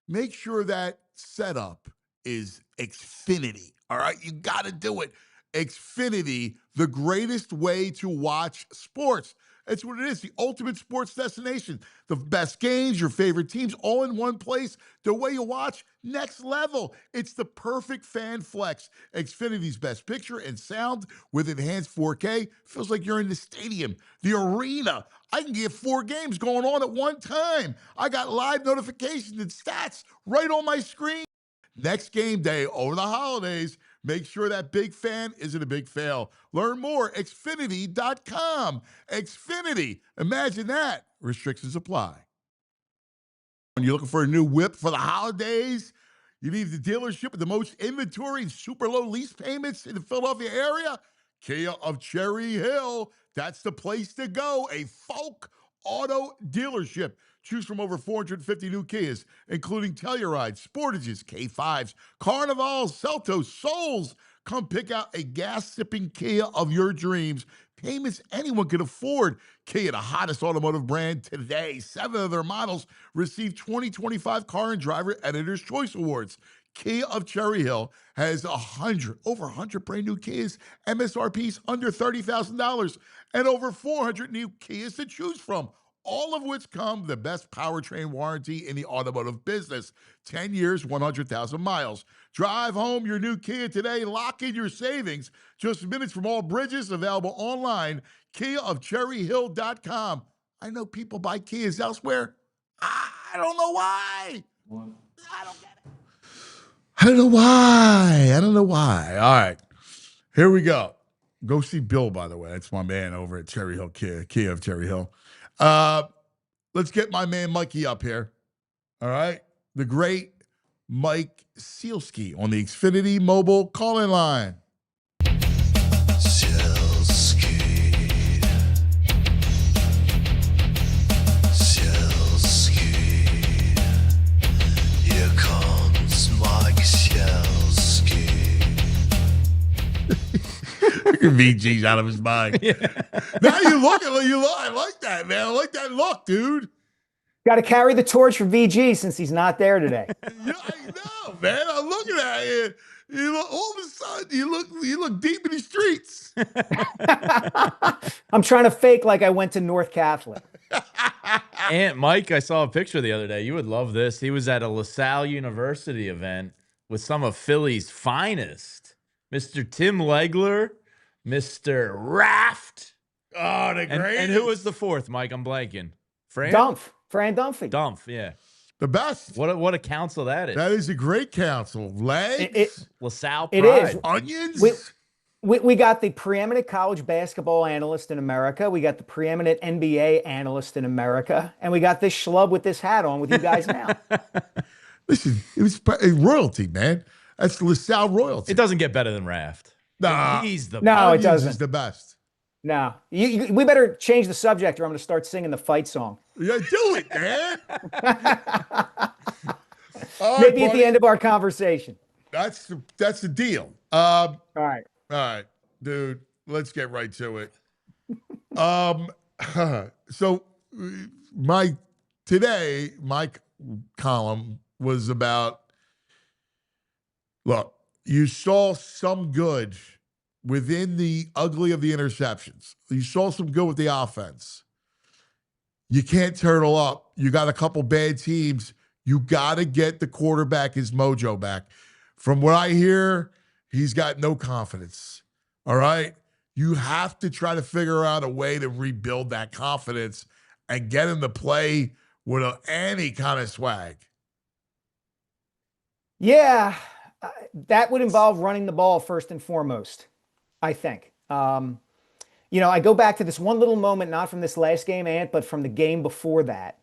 Make sure that setup is Xfinity. All right, you got to do it. Xfinity, the greatest way to watch sports. It's what it is, the ultimate sports destination. The best games, your favorite teams, all in one place. The way you watch, next level. It's the perfect fan flex. Xfinity's best picture and sound with enhanced 4K. Feels like you're in the stadium, the arena. I can get 4 games going on at one time. I got live notifications and stats right on my screen. Next game day over the holidays, make sure that big fan isn't a big fail. Learn more, Xfinity.com. Xfinity, imagine that. Restrictions apply. When you're looking for a new whip for the holidays, you need the dealership with the most inventory and super low lease payments in the Philadelphia area, Kia of Cherry Hill. That's the place to go, a Folk Auto dealership. Choose from over 450 new Kias, including Tellurides, Sportages, K5s, Carnivals, Seltos, Souls. Come pick out a gas-sipping Kia of your dreams. payments anyone could afford. Kia, the hottest automotive brand today. 7 of their models received 2025 Car and Driver Editor's Choice Awards. Kia of Cherry Hill has over 100 brand new Kias, MSRPs under $30,000, and over 400 new Kias to choose from, all of which come the best powertrain warranty in the automotive business. 10 years, 100,000 miles. Drive home your new Kia today. Lock in your savings. Just minutes from all bridges. Available online. KiaofCherryHill.com. I know people buy Kias elsewhere. I don't know why. I don't get it. I don't know why. All right. Here we go. Go see Bill, by the way. That's my man over at Cherry Hill, Kia of Cherry Hill. Let's get my man Mikey up here. All right. The great Mike Sielski on the Xfinity mobile call-in line. Sielski. Here comes Mike Sielski. VG's out of his mind. Yeah. Now you look at you look. I like that, man. I like that look, dude. Got to carry the torch for VG since he's not there today. Yeah, I know, man. I'm looking at you. You look, all of a sudden, you look deep in the streets. I'm trying to fake like I went to North Catholic. And Mike, I saw a picture the other day. You would love this. He was at a LaSalle University event with some of Philly's finest. Mr. Tim Legler, Mr. Raft. Oh, the great. And who was the fourth, Mike? I'm blanking. Fran Dunphy. Dumph, yeah. The best. What a council that is. That is a great council. Legs. LaSalle Pride. It is. Onions. We got the preeminent college basketball analyst in America. We got the preeminent NBA analyst in America. And we got this schlub with this hat on with you guys now. Listen, it was royalty, man. That's LaSalle royalty. It doesn't get better than Raft. Nah. He's the No, Onions it doesn't. is the best. No. We better change the subject or I'm going to start singing the fight song. Yeah, do it, man. All Maybe right, at the end of our conversation. That's the deal. All right. All right, dude, let's get right to it. So my column was about, look, you saw some good within the ugly of the interceptions. You saw some good with the offense. You can't turtle up. You got a couple bad teams. You got to get the quarterback his mojo back. From what I hear, he's got no confidence. All right? You have to try to figure out a way to rebuild that confidence and get him to play with any kind of swag. Yeah, that would involve running the ball first and foremost, I think. I go back to this one little moment, not from this last game, Ant, but from the game before that.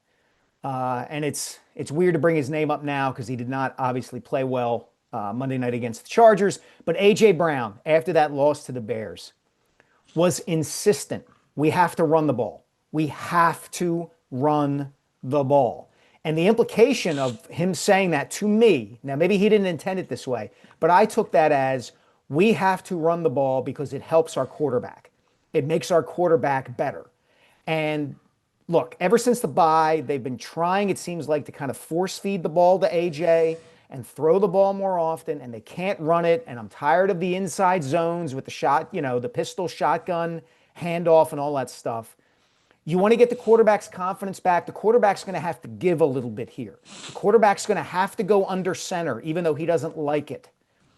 And it's weird to bring his name up now because he did not obviously play well Monday night against the Chargers. But A.J. Brown, after that loss to the Bears, was insistent. We have to run the ball. We have to run the ball. And the implication of him saying that to me, now maybe he didn't intend it this way, but I took that as we have to run the ball because it helps our quarterback. It makes our quarterback better. And look, ever since the bye, they've been trying, it seems like, to kind of force feed the ball to AJ and throw the ball more often, and they can't run it. And I'm tired of the inside zones with the shot, the pistol shotgun handoff and all that stuff. You want to get the quarterback's confidence back. The quarterback's going to have to give a little bit here. The quarterback's going to have to go under center, even though he doesn't like it.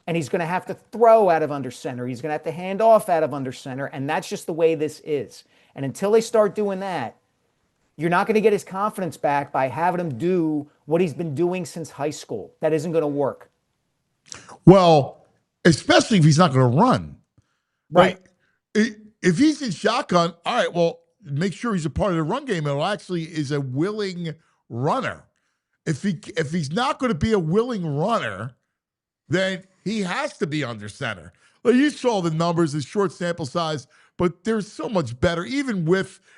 And he's going to have to throw out of under center. He's going to have to hand off out of under center. And that's just the way this is. And until they start doing that, you're not going to get his confidence back by having him do what he's been doing since high school. That isn't going to work. Well, especially if he's not going to run. Right. If he's in shotgun, all right, well, make sure he's a part of the run game and actually is a willing runner. If he's not going to be a willing runner, then he has to be under center. Well, you saw the numbers, the short sample size, but there's so much better. Even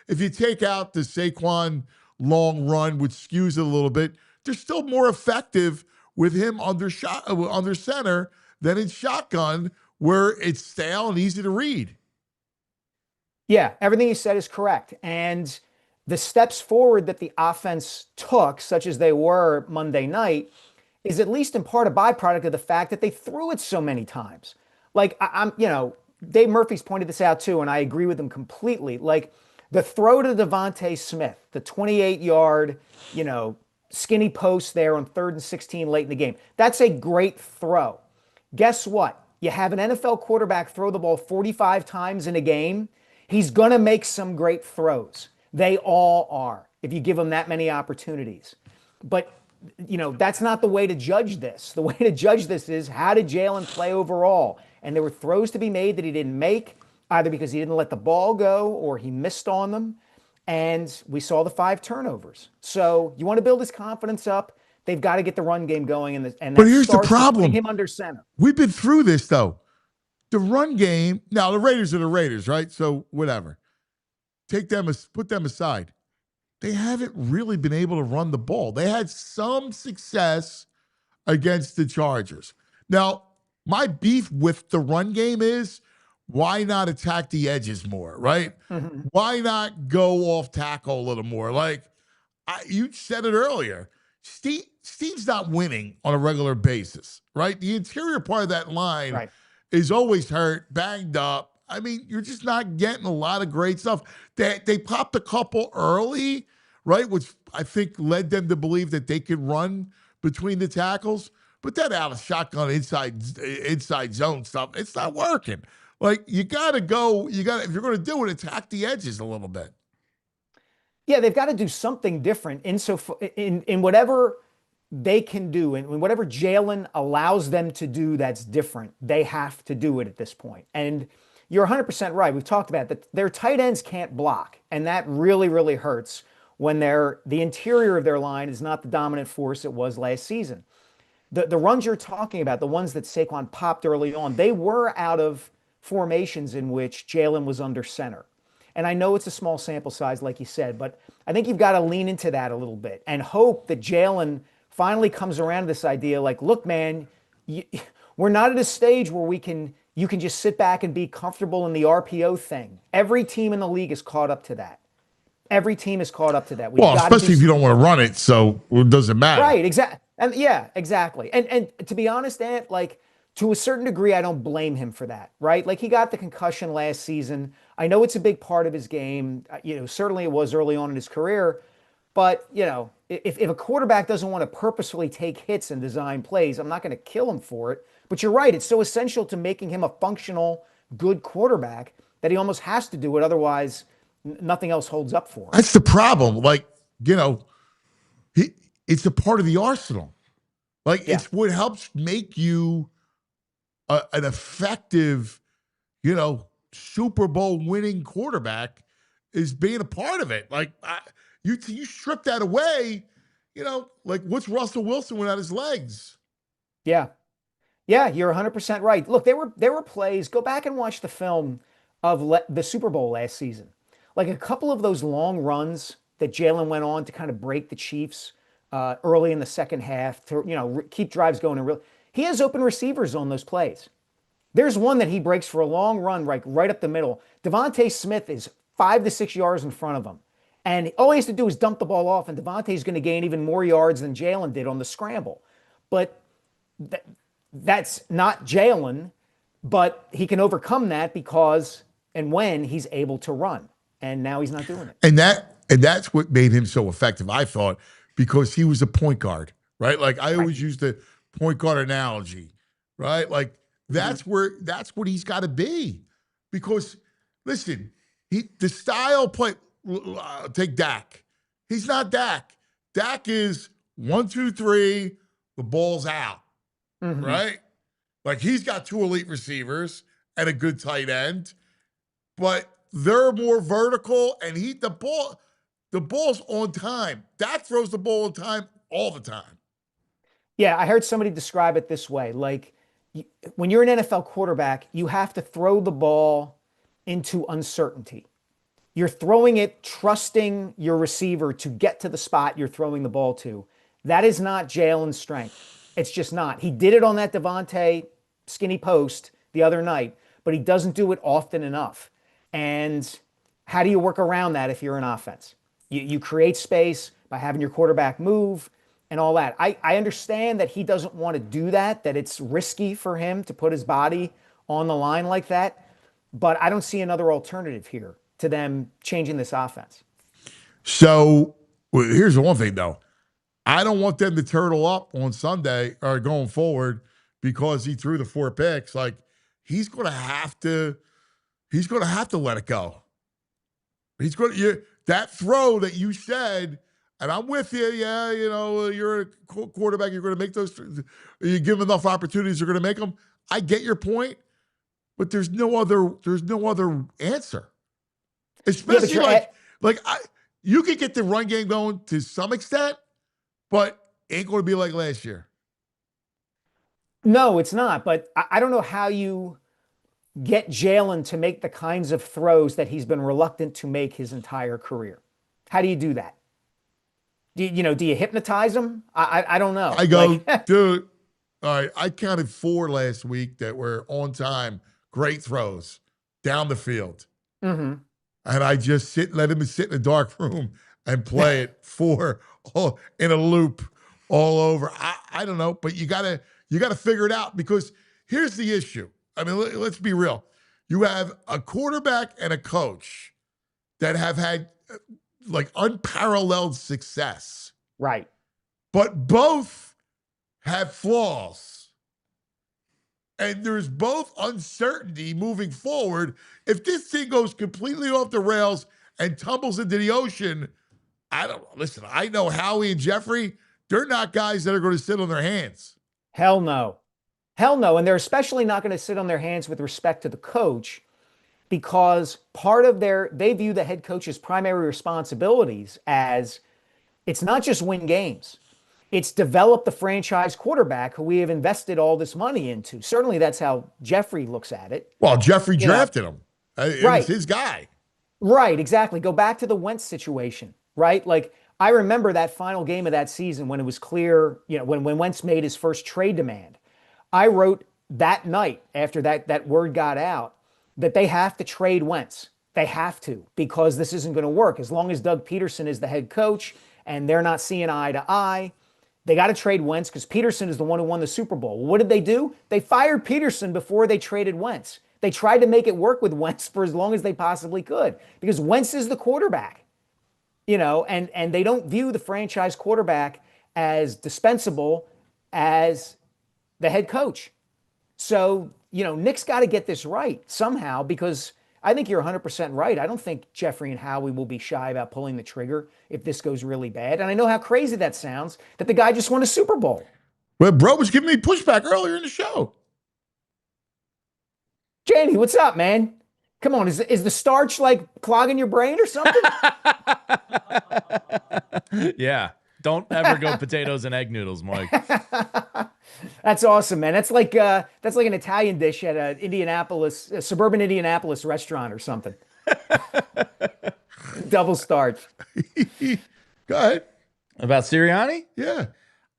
if you take out the Saquon long run, which skews it a little bit, they're still more effective with him under center than in shotgun, where it's stale and easy to read. Yeah, everything you said is correct. And the steps forward that the offense took, such as they were Monday night, is at least in part a byproduct of the fact that they threw it so many times. Like I'm, Dave Murphy's pointed this out too, and I agree with him completely. Like the throw to Devontae Smith, the 28-yard, skinny post there on 3rd and 16 late in the game. That's a great throw. Guess what? You have an NFL quarterback throw the ball 45 times in a game. He's going to make some great throws. They all are, if you give him that many opportunities. But, that's not the way to judge this. The way to judge this is, how did Jalen play overall? And there were throws to be made that he didn't make, either because he didn't let the ball go or he missed on them. And we saw the 5 turnovers. So you want to build his confidence up. They've got to get the run game going. And But here's the problem. Putting him under center. We've been through this, though. The run game, now the Raiders are the Raiders, right? So whatever. Put them aside. They haven't really been able to run the ball. They had some success against the Chargers. Now, my beef with the run game is, why not attack the edges more, right? Mm-hmm. Why not go off tackle a little more? Like, you said it earlier. Steve's not winning on a regular basis, right? The interior part of that line is always hurt, banged up. I mean, you're just not getting a lot of great stuff. They popped a couple early, right, which I think led them to believe that they could run between the tackles. But that out of shotgun inside zone stuff, it's not working. Like, if you're going to do it, attack the edges a little bit. Yeah, they've got to do something different in whatever they can do, and whatever Jalen allows them to do that's different, they have to do it at this point. And you're 100% right. We've talked about that. Their tight ends can't block, and that really, really hurts when the interior of their line is not the dominant force it was last season. The runs you're talking about, the ones that Saquon popped early on, they were out of formations in which Jalen was under center. And I know it's a small sample size, like you said, but I think you've got to lean into that a little bit and hope that Jalen finally comes around to this idea like, look, man, we're not at a stage where you can just sit back and be comfortable in the RPO thing. Every team in the league is caught up to that. Every team is caught up to that. Especially if you don't want to run it, so it doesn't matter. Right, exactly. And yeah, exactly. And to be honest, Ant, like, to a certain degree, I don't blame him for that, right? Like, he got the concussion last season. I know it's a big part of his game. Certainly it was early on in his career. But, if a quarterback doesn't want to purposefully take hits and design plays, I'm not going to kill him for it. But you're right. It's so essential to making him a functional, good quarterback that he almost has to do it. Otherwise, nothing else holds up for him. That's the problem. Like, it's a part of the arsenal. Like, it's what helps make you an effective, Super Bowl winning quarterback is being a part of it. Like, you strip that away, like, what's Russell Wilson without his legs? Yeah. Yeah, you're 100% right. Look, there were plays. Go back and watch the film of the Super Bowl last season. Like, a couple of those long runs that Jalen went on to kind of break the Chiefs early in the second half to keep drives going. He has open receivers on those plays. There's one that he breaks for a long run, right up the middle. Devontae Smith is 5 to 6 yards in front of him. And all he has to do is dump the ball off, and Devontae's going to gain even more yards than Jalen did on the scramble. But that's not Jalen, but he can overcome that because and when he's able to run. And now he's not doing it. And that's what made him so effective, I thought, because he was a point guard, right? Like, I always use the point guard analogy, right? Like, that's what he's got to be. Because, listen, the style play, take Dak. He's not Dak. Dak is 1, 2, 3, the ball's out, right? Like, he's got 2 elite receivers and a good tight end, but they're more vertical, and the ball's on time. Dak throws the ball on time all the time. Yeah, I heard somebody describe it this way. Like, when you're an NFL quarterback, you have to throw the ball into uncertainty. You're throwing it trusting your receiver to get to the spot you're throwing the ball to. That is not Jalen's strength. It's just not. He did it on that Devontae skinny post the other night, but he doesn't do it often enough. And How do you work around that if you're an offense? You create space by having your quarterback move and all that. I understand that he doesn't want to do that, that it's risky for him to put his body on the line like that. But I don't see another alternative here to them changing this offense. So here's the one thing, though. I don't want them to turtle up on Sunday or going forward because he threw the 4 picks. Like, he's going to have to let it go. He's going to that throw that you said, and I'm with you. Yeah, you're a quarterback. You're going to make those. You give him enough opportunities, you're going to make them. I get your point, but there's no other answer. Especially you could get the run game going to some extent, but ain't going to be like last year. No, it's not. But I don't know how you get Jalen to make the kinds of throws that he's been reluctant to make his entire career. How do you do that? Do you hypnotize him? I don't know. I go, dude, all right, I counted 4 last week that were on time, great throws down the field. Mm-hmm. And I just let him sit in a dark room and play it 4 in a loop all over. I don't know, but you gotta figure it out, because here's the issue. I mean, let's be real. You have a quarterback and a coach that have had like unparalleled success. Right. But both have flaws. And there's both uncertainty moving forward. If this thing goes completely off the rails and tumbles into the ocean, listen, I know Howie and Jeffrey, they're not guys that are going to sit on their hands. Hell no. Hell no. And they're especially not going to sit on their hands with respect to the coach, because part of they view the head coach's primary responsibilities as, it's not just win games. It's develop the franchise quarterback who we have invested all this money into. Certainly that's how Jeffrey looks at it. Well, Jeffrey drafted him. It was his guy. Right, exactly. Go back to the Wentz situation, right? Like, I remember that final game of that season when it was clear, when Wentz made his first trade demand. I wrote that night after that word got out that they have to trade Wentz. They have to, because this isn't going to work. As long as Doug Peterson is the head coach and they're not seeing eye to eye, they got to trade Wentz, because Peterson is the one who won the Super Bowl. What did they do? They fired Peterson before they traded Wentz. They tried to make it work with Wentz for as long as they possibly could, because Wentz is the quarterback, and they don't view the franchise quarterback as dispensable as the head coach. So, Nick's got to get this right somehow, because I think you're 100% right. I don't think Jeffrey and Howie will be shy about pulling the trigger if this goes really bad. And I know how crazy that sounds, that the guy just won a Super Bowl. Well, bro was giving me pushback earlier in the show. Jamie, what's up, man? Come on, is the starch like clogging your brain or something? Yeah. Don't ever go potatoes and egg noodles, Mike. That's awesome, man. That's like an Italian dish at a suburban Indianapolis restaurant or something. Double starch. Go ahead. About Sirianni? Yeah.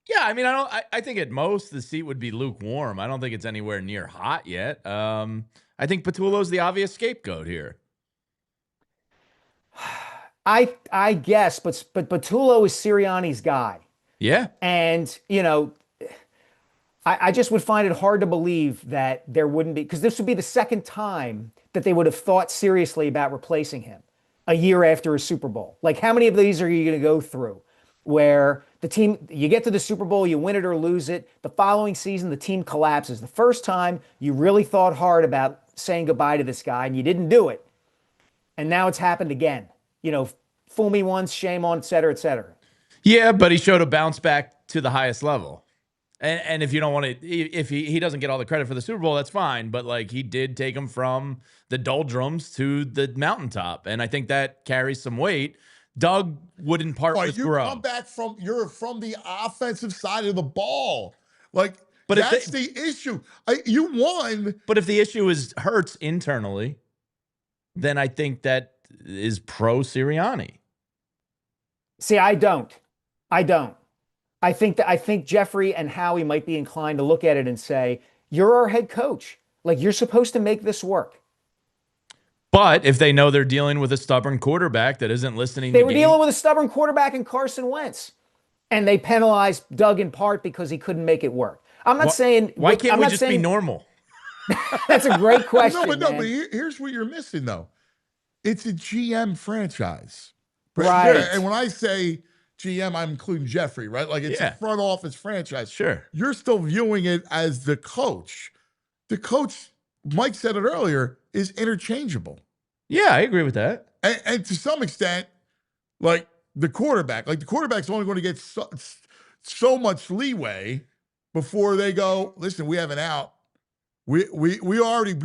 Yeah, I mean, I think at most the seat would be lukewarm. I don't think it's anywhere near hot yet. I think Patullo's the obvious scapegoat here. I guess, but Patullo is Sirianni's guy. Yeah. And, I just would find it hard to believe that there wouldn't be, because this would be the second time that they would have thought seriously about replacing him a year after a Super Bowl. Like, how many of these are you going to go through where the team, you get to the Super Bowl, you win it or lose it, the following season, the team collapses. The first time you really thought hard about saying goodbye to this guy and you didn't do it. And now it's happened again. Fool me once, shame on, et cetera, et cetera. Yeah, but he showed a bounce back to the highest level. And if you don't want to, if he doesn't get all the credit for the Super Bowl, that's fine. But like, he did take him from the doldrums to the mountaintop, and I think that carries some weight. Doug wouldn't part with Gro. Come back you're from the offensive side of the ball, but that's the issue. You won, but if the issue is Hurts internally, then I think that is pro Sirianni. See, I don't. I think Jeffrey and Howie might be inclined to look at it and say, "You're our head coach. Like, you're supposed to make this work." But if they know they're dealing with a stubborn quarterback that isn't listening They to were game, dealing with a stubborn quarterback in Carson Wentz, and they penalized Doug in part because he couldn't make it work. I'm not saying why can't I'm we not just saying, be normal? That's a great question. But man. here's what you're missing though. It's a GM franchise, Right. And when I say GM, I'm including Jeffrey, right? Like it's a front office franchise. Sure. You're still viewing it as the coach. The coach, Mike said it earlier, is interchangeable. Yeah, I agree with that. And to some extent, like the quarterback's only going to get so much leeway before they go, listen, we have an out. We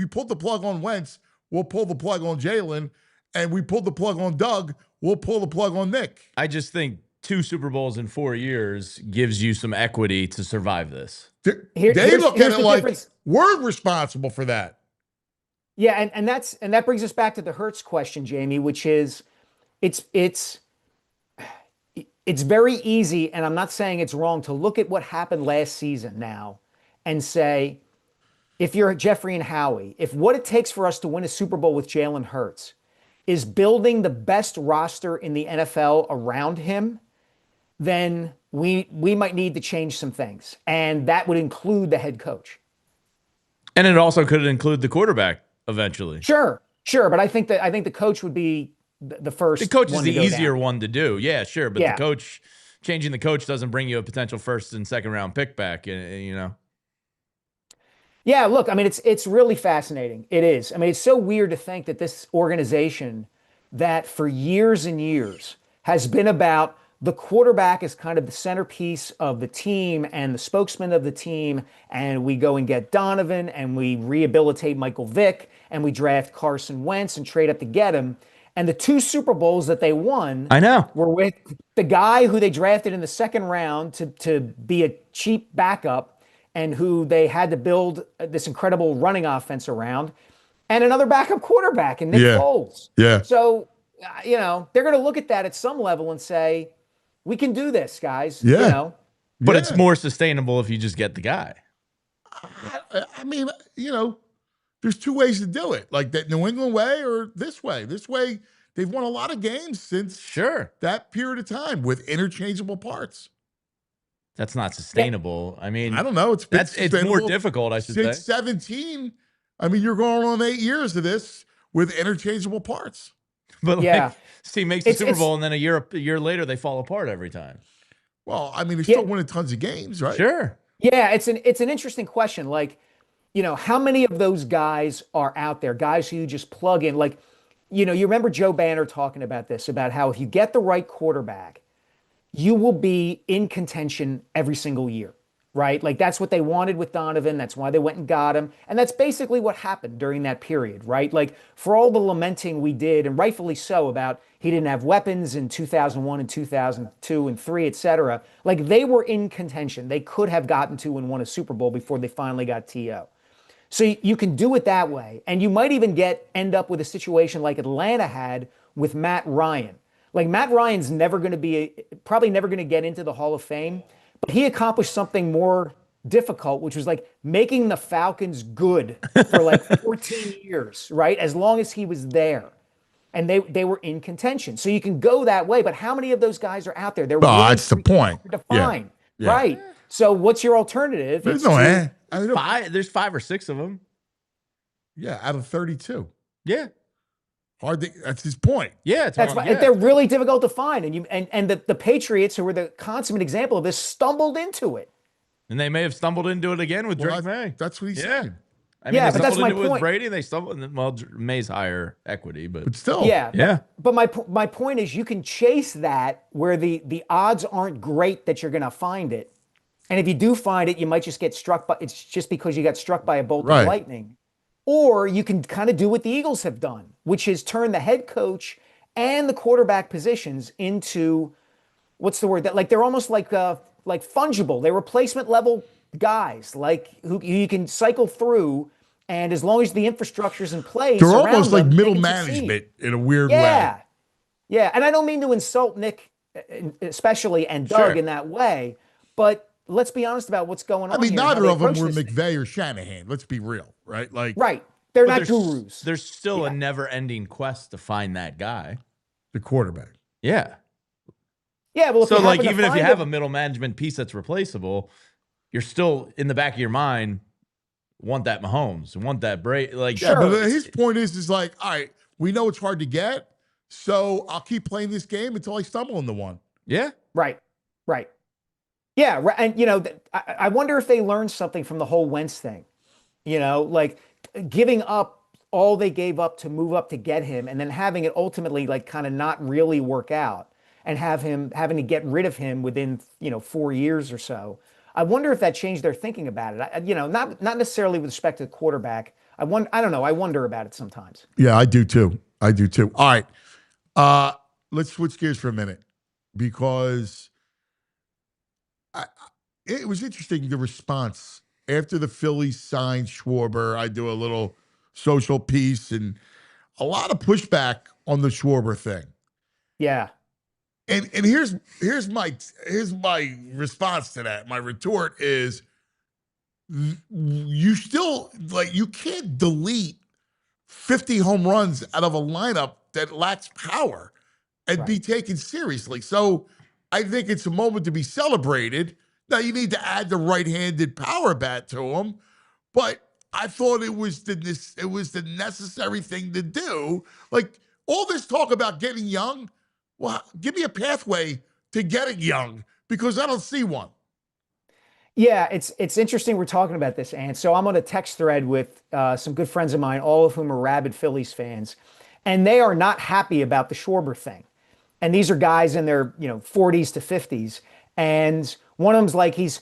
pulled the plug on Wentz. We'll pull the plug on Jalen. And we pulled the plug on Doug. We'll pull the plug on Nick. I just think 2 Super Bowls in 4 years gives you some equity to survive this. They look at it like we're responsible for that. Yeah, and that brings us back to the Hurts question, Jamie, which is it's very easy, and I'm not saying it's wrong, to look at what happened last season now and say, if you're Jeffrey and Howie, if what it takes for us to win a Super Bowl with Jalen Hurts is building the best roster in the NFL around him, then we might need to change some things. And that would include the head coach. And it also could include the quarterback eventually. Sure. But I think the coach would be the first. The coach is one the to go easier down. one to do. Yeah, sure. But Yeah. the coach, changing the coach doesn't bring you a potential first and second round pick back, you know? Yeah, look, I mean, it's really fascinating. It is. I mean, it's so weird to think that this organization that for years and years has been about the quarterback is kind of the centerpiece of the team and the spokesman of the team, and we go and get Donovan and we rehabilitate Michael Vick and we draft Carson Wentz and trade up to get him. And the 2 Super Bowls that they won, I know, were with the guy who they drafted in the second round to be a cheap backup, and who they had to build this incredible running offense around, and another backup quarterback in Nick Foles. Yeah. So, they're going to look at that at some level and say, we can do this, guys. Yeah. But it's more sustainable if you just get the guy. I mean, there's 2 ways to do it, like that New England way or this way. This way, they've won a lot of games since that period of time with interchangeable parts. That's not sustainable. I mean, I don't know. It's more difficult, I should say. Since 17, I mean, you're going on 8 years of this with interchangeable parts. But team makes the Super Bowl, and then a year later, they fall apart every time. Well, I mean, they're still winning tons of games, right? Sure. Yeah, it's an interesting question. Like, how many of those guys are out there? Guys who you just plug in. Like, you remember Joe Banner talking about this, about how if you get the right quarterback, you will be in contention every single year, right? Like that's what they wanted with Donovan. That's why they went and got him. And that's basically what happened during that period, right? Like for all the lamenting we did, and rightfully so, about he didn't have weapons in 2001 and 2002 and 3, et cetera. Like they were in contention. They could have gotten to and won a Super Bowl before they finally got T.O. So you can do it that way. And you might even end up with a situation like Atlanta had with Matt Ryan. Like Matt Ryan's probably never going to get into the Hall of Fame, but he accomplished something more difficult, which was like making the Falcons good for like 14 years, right? As long as he was there. And they were in contention. So you can go that way, but how many of those guys are out there? They're really that's the point. To find, right? So what's your alternative? There's there's 5 or 6 of them. Yeah, out of 32. Yeah. That's his point. Yeah, they're really difficult to find, and the Patriots, who were the consummate example of this, stumbled into it. And they may have stumbled into it again with Drake May. That's what he said. I mean, but that's my into it with point. Brady. They stumbled. Well, May's higher equity, but still, yeah. But my point is, you can chase that where the odds aren't great that you're going to find it, and if you do find it, you might just get struck by. It's just because you got struck by a bolt of lightning. Or you can kind of do what the Eagles have done, which is turn the head coach and the quarterback positions into, what's the word? That like they're almost like fungible. They're replacement level guys, like who you can cycle through, and as long as the infrastructure's in place, they're almost like them, middle management in a weird way. Yeah, and I don't mean to insult Nick, especially, and Doug in that way, but let's be honest about what's going on. I mean, here neither of them were McVay McVay or Shanahan. Let's be real, right? Like, right. They're But not there's, gurus. There's still Yeah. a never-ending quest to find that guy. The quarterback. Yeah. Yeah, well, if So you like, happen to even if you find have it- a middle management piece that's replaceable, you're still in the back of your mind want that Mahomes, want that Brady. Like, Yeah, Sure. but his point is like, all right, we know it's hard to get, so I'll keep playing this game until I stumble into one. yeah. Right. Yeah, right. And I wonder if they learned something from the whole Wentz thing. Like giving up all they gave up to move up to get him, and then having it ultimately like kind of not really work out, and having to get rid of him within 4 years or so. I wonder if that changed their thinking about it. Not necessarily with respect to the quarterback. I don't know. I wonder about it sometimes. Yeah, I do too. All right. Let's switch gears for a minute because it was interesting, the response after the Phillies signed Schwarber. I do a little social piece and a lot of pushback on the Schwarber thing. Yeah. And here's my response to that. My retort is you still you can't delete 50 home runs out of a lineup that lacks power and be taken seriously. So I think it's a moment to be celebrated. Now you need to add the right-handed power bat to him, but I thought it was the necessary thing to do. Like all this talk about getting young, well, give me a pathway to getting young because I don't see one. Yeah, it's interesting we're talking about this, and so I'm on a text thread with some good friends of mine, all of whom are rabid Phillies fans, and they are not happy about the Schwarber thing. And these are guys in their 40s to 50s, and one of them's like he's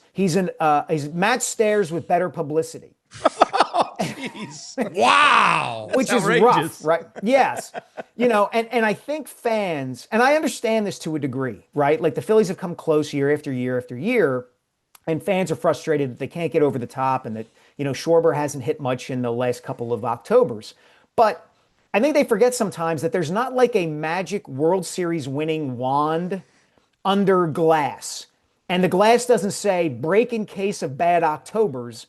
Matt Stairs with better publicity. Jeez. Wow. Which is rough, right? Yes. And I think fans, and I understand this to a degree, right? Like the Phillies have come close year after year after year, and fans are frustrated that they can't get over the top and that, Schwarber hasn't hit much in the last couple of Octobers. But I think they forget sometimes that there's not like a magic World Series winning wand under glass. And the glass doesn't say break in case of bad Octobers.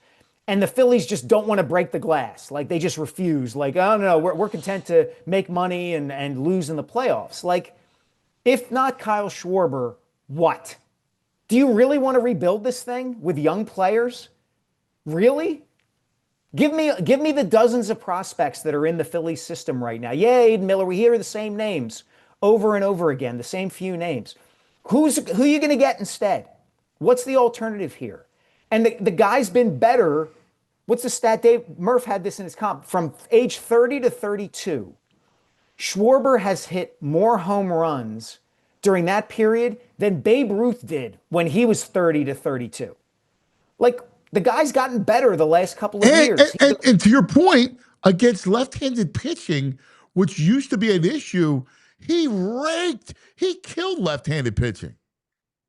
And the Phillies just don't want to break the glass. Like they just refuse. Like, oh no, we're content to make money and lose in the playoffs. Like, if not Kyle Schwarber, what? Do you really want to rebuild this thing with young players? Really? Give me the dozens of prospects that are in the Phillies system right now. Yeah, Aiden Miller, we hear the same names over and over again, the same few names. Who are you going to get instead? What's the alternative here? And the guy's been better. What's the stat? Dave Murph had this in his comp. From age 30 to 32, Schwarber has hit more home runs during that period than Babe Ruth did when he was 30 to 32. Like, the guy's gotten better the last couple of years. And to your point, against left-handed pitching, which used to be an issue, he killed left-handed pitching.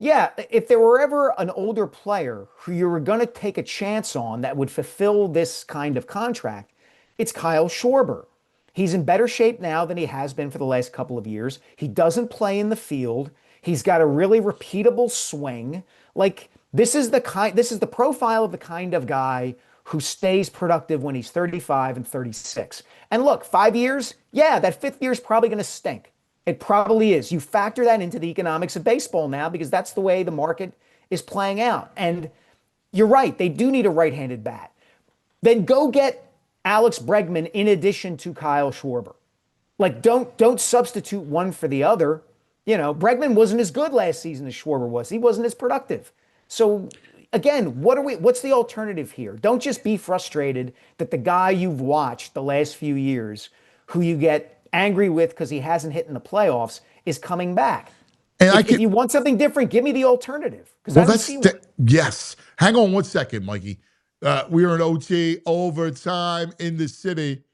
Yeah, if there were ever an older player who you were going to take a chance on that would fulfill this kind of contract, it's Kyle Schwarber. He's in better shape now than he has been for the last couple of years. He doesn't play in the field. He's got a really repeatable swing. Like, this is the profile of the kind of guy who stays productive when he's 35 and 36. And look, 5 years, yeah, that fifth year is probably going to stink. It probably is. You factor that into the economics of baseball now because that's the way the market is playing out. And you're right, they do need a right-handed bat. Then go get Alex Bregman in addition to Kyle Schwarber. Like, don't substitute one for the other. Bregman wasn't as good last season as Schwarber was. He wasn't as productive. So again, what's the alternative here? Don't just be frustrated that the guy you've watched the last few years, who you get angry with because he hasn't hit in the playoffs, is coming back. And if you want something different, give me the alternative. Because I don't see one. Yes. Hang on one second, Mikey. We are in OT, overtime in the city.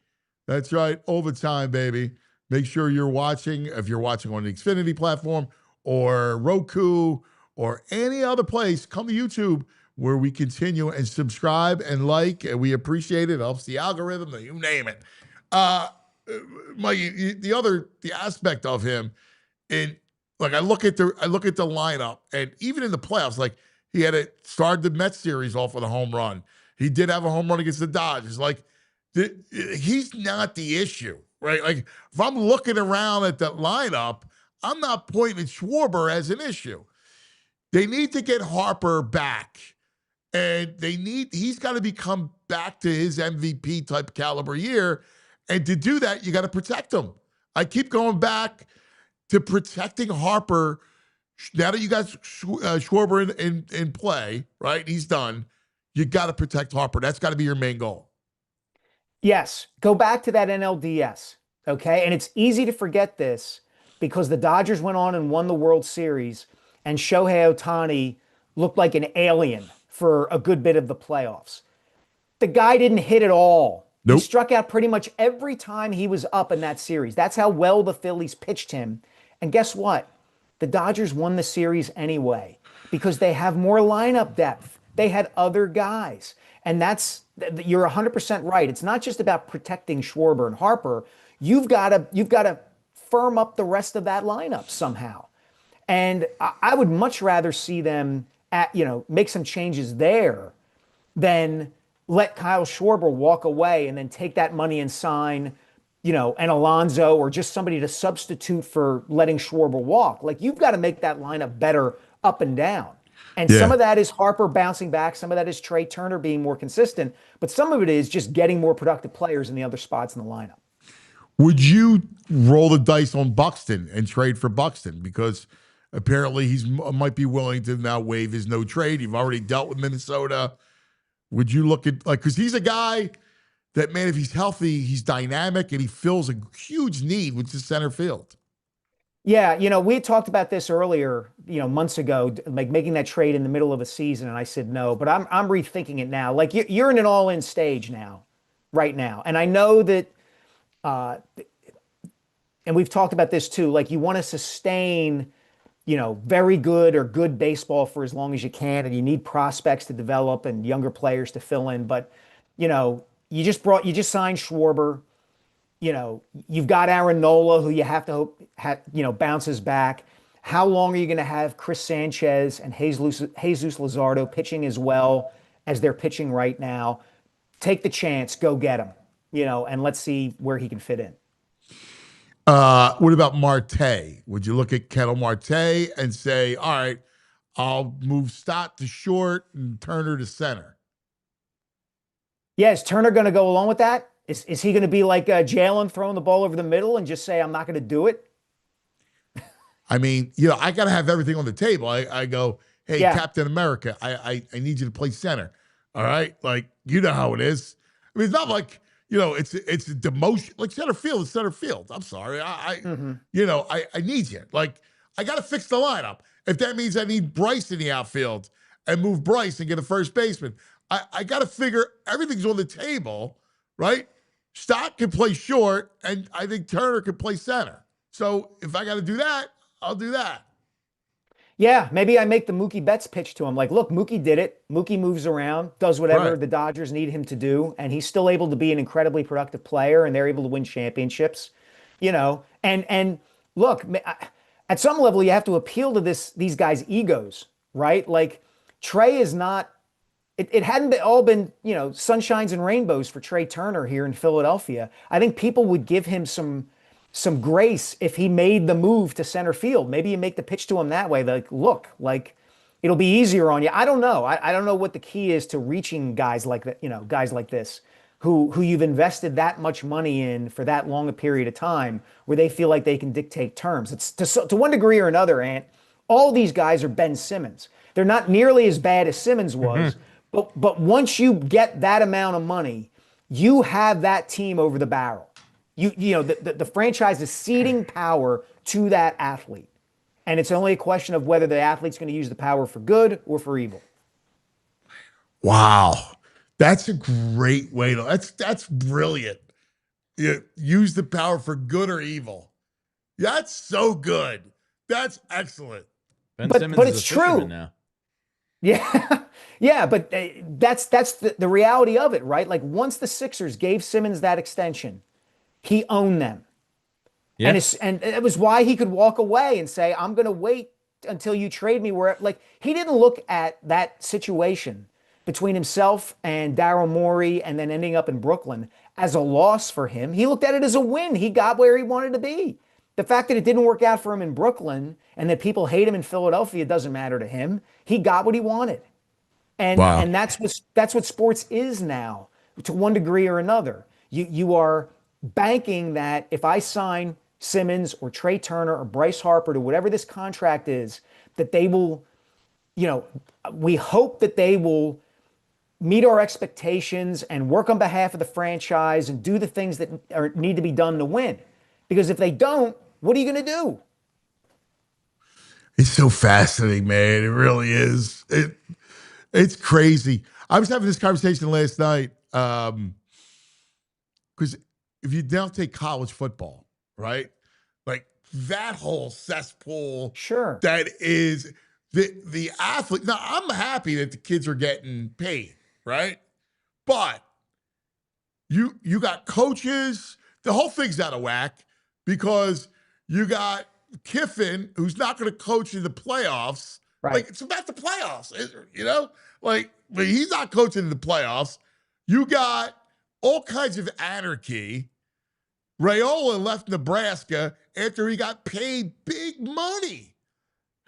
That's right, overtime, baby. Make sure you're watching, if you're watching on the Xfinity platform or Roku or any other place, come to YouTube where we continue and subscribe and like, and we appreciate it. It helps the algorithm, you name it. Mikey, the aspect of him, and like I look at the lineup, and even in the playoffs, like he had started the Mets series off with a home run. He did have a home run against the Dodgers. Like He's not the issue, right? Like if I'm looking around at the lineup, I'm not pointing at Schwarber as an issue. They need to get Harper back. And he's got to become back to his MVP type caliber year. And to do that, you got to protect him. I keep going back to protecting Harper. Now that you got Schwarber in play, right? He's done. You got to protect Harper. That's got to be your main goal. Yes. Go back to that NLDS. Okay. And it's easy to forget this because the Dodgers went on and won the World Series, and Shohei Ohtani looked like an alien for a good bit of the playoffs. The guy didn't hit at all. Nope. He struck out pretty much every time he was up in that series. That's how well the Phillies pitched him. And guess what? The Dodgers won the series anyway because they have more lineup depth. They had other guys. And you're 100% right. It's not just about protecting Schwarber and Harper. You've got to firm up the rest of that lineup somehow. And I would much rather see them make some changes there than let Kyle Schwarber walk away and then take that money and sign, an Alonso or just somebody to substitute for letting Schwarber walk. Like, you've got to make that lineup better up and down. And some of that is Harper bouncing back. Some of that is Trey Turner being more consistent. But some of it is just getting more productive players in the other spots in the lineup. Would you roll the dice on Buxton and trade for Buxton? Because apparently he might be willing to now waive his no trade. You've already dealt with Minnesota. Would you look at, because he's a guy that, man, if he's healthy, he's dynamic and he fills a huge need with the center field. Yeah, we had talked about this earlier, months ago, like making that trade in the middle of a season, and I said no. But I'm rethinking it now. Like, you're in an all-in stage now, right now, and I know that, and we've talked about this too. Like, you want to sustain, very good or good baseball for as long as you can, and you need prospects to develop and younger players to fill in. But, you just signed Schwarber. You've got Aaron Nola, who you have to hope bounces back. How long are you going to have Chris Sanchez and Jesus Luzardo pitching as well as they're pitching right now? Take the chance, go get him, and let's see where he can fit in. What about Marte? Would you look at Kettle Marte and say, all right, I'll move Stott to short and Turner to center? Yeah, is Turner going to go along with that? Is he going to be like Jalen throwing the ball over the middle and just say, I'm not going to do it? I mean, I got to have everything on the table. I go, hey, Captain America, I need you to play center. All right? Like, you know how it is. I mean, it's not like, it's a demotion. Like, center field is center field. I'm sorry. I need you. Like, I got to fix the lineup. If that means I need Bryce in the outfield and move Bryce and get a first baseman, I got to figure everything's on the table, right? Stott can play short, and I think Turner can play center. So if I got to do that, I'll do that. Yeah, maybe I make the Mookie Betts pitch to him. Like, look, Mookie did it. Mookie moves around, does whatever the Dodgers need him to do, and he's still able to be an incredibly productive player, and they're able to win championships. And look, at some level, you have to appeal to these guys' egos, right? Like, Trey is not. It hadn't all been, sunshines and rainbows for Trey Turner here in Philadelphia. I think people would give him some grace if he made the move to center field. Maybe you make the pitch to him that way. Like, look, like, it'll be easier on you. I don't know. I don't know what the key is to reaching guys like that, guys like this, who you've invested that much money in for that long a period of time, where they feel like they can dictate terms. It's to one degree or another, Ant. All these guys are Ben Simmons. They're not nearly as bad as Simmons was. Mm-hmm. But once you get that amount of money, you have that team over the barrel. The franchise is ceding power to that athlete. And it's only a question of whether the athlete's going to use the power for good or for evil. Wow. That's a great way to, that's brilliant. Use the power for good or evil. That's so good. That's excellent. Ben Simmons but is it's a true fisherman now. Yeah. Yeah, but that's the reality of it, right? Like, once the Sixers gave Simmons that extension, he owned them. Yeah. And it was why he could walk away and say, I'm going to wait until you trade me. Where, like, he didn't look at that situation between himself and Daryl Morey and then ending up in Brooklyn as a loss for him. He looked at it as a win. He got where he wanted to be. The fact that it didn't work out for him in Brooklyn and that people hate him in Philadelphia doesn't matter to him. He got what he wanted. And that's what sports is now, to one degree or another. You are banking that if I sign Simmons or Trey Turner or Bryce Harper to whatever this contract is, that they will, we hope that they will meet our expectations and work on behalf of the franchise and do the things that need to be done to win. Because if they don't, what are you going to do? It's so fascinating, man. It really is. It's crazy. I was having this conversation last night because if you now take college football, right? Like that whole cesspool. Sure. That is the athlete. Now, I'm happy that the kids are getting paid, right? But you got coaches. The whole thing's out of whack because you got Kiffin, who's not going to coach in the playoffs. Right. Like, it's about the playoffs, but he's not coaching in the playoffs. You got all kinds of anarchy. Raiola left Nebraska after he got paid big money.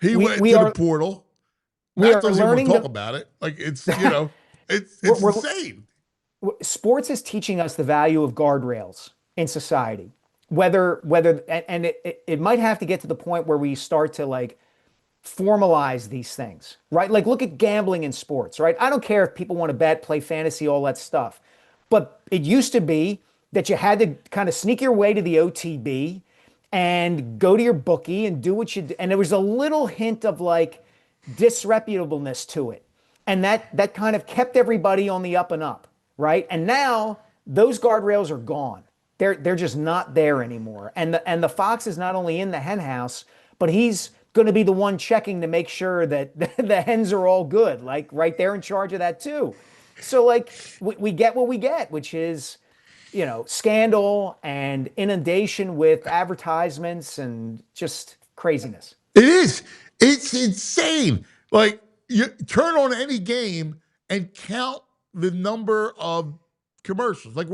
He went to the portal. Matt doesn't even want to talk about it. Like, it's, it's insane. Sports is teaching us the value of guardrails in society. Whether it might have to get to the point where we start to formalize these things, right? Like, look at gambling in sports, right? I don't care if people want to bet, play fantasy, all that stuff. But it used to be that you had to kind of sneak your way to the OTB and go to your bookie and do what you do. And there was a little hint of disreputableness to it. And that kind of kept everybody on the up and up, right? And now those guardrails are gone. They're just not there anymore. And the fox is not only in the hen house, but he's going to be the one checking to make sure that the hens are all good, right there in charge of that too. So we get what we get, which is, scandal and inundation with advertisements and just craziness. It is. It's insane. Like, you turn on any game and count the number of commercials. Like,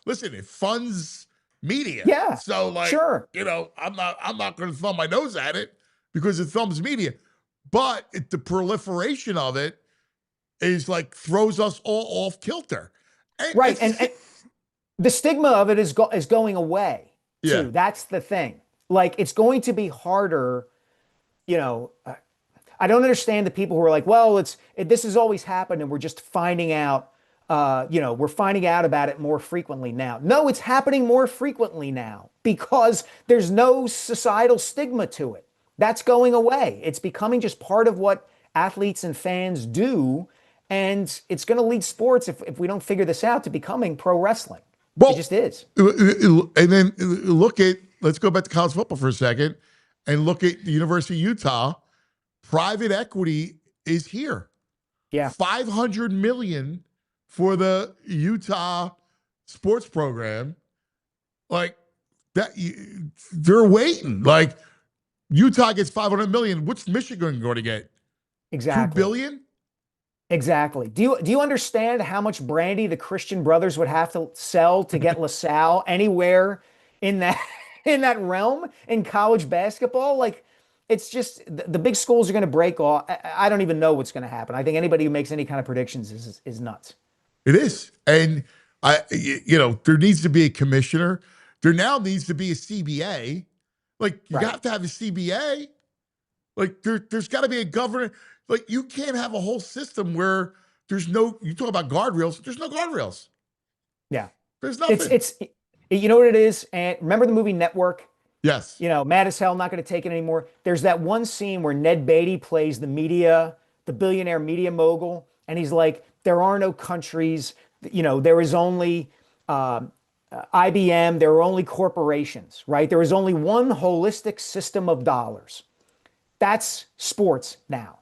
listen, it funds media. Yeah. So sure. I'm not going to thumb my nose at it because it thumbs media. But the proliferation of it is throws us all off kilter. Right. And the stigma of it is going away too. Yeah. That's the thing. It's going to be harder, I don't understand the people who are like, well, this has always happened and we're just finding out, we're finding out about it more frequently now. No, it's happening more frequently now because there's no societal stigma to it. That's going away. It's becoming just part of what athletes and fans do. And it's going to lead sports, if we don't figure this out, to becoming pro wrestling. Well, it just is. And then let's go back to college football for a second and look at the University of Utah. Private equity is here. Yeah. $500 million for the Utah sports program. They're waiting. Utah gets $500 million. What's Michigan going to get? Exactly. $2 billion? Exactly. Do you understand how much brandy the Christian brothers would have to sell to get LaSalle anywhere in that realm in college basketball? It's just the big schools are going to break off. I don't even know what's going to happen. I think anybody who makes any kind of predictions is nuts. It is. And there needs to be a commissioner. There now needs to be a CBA. You have to have a CBA. There's got to be a governor. You can't have a whole system where you talk about guardrails, there's no guardrails. Yeah. There's nothing. It's you know what it is? And remember the movie Network? Yes. Mad as hell, not going to take it anymore. There's that one scene where Ned Beatty plays the billionaire media mogul. And he's like, there are no countries, there is only IBM, there are only corporations, right? There is only one holistic system of dollars. That's sports now.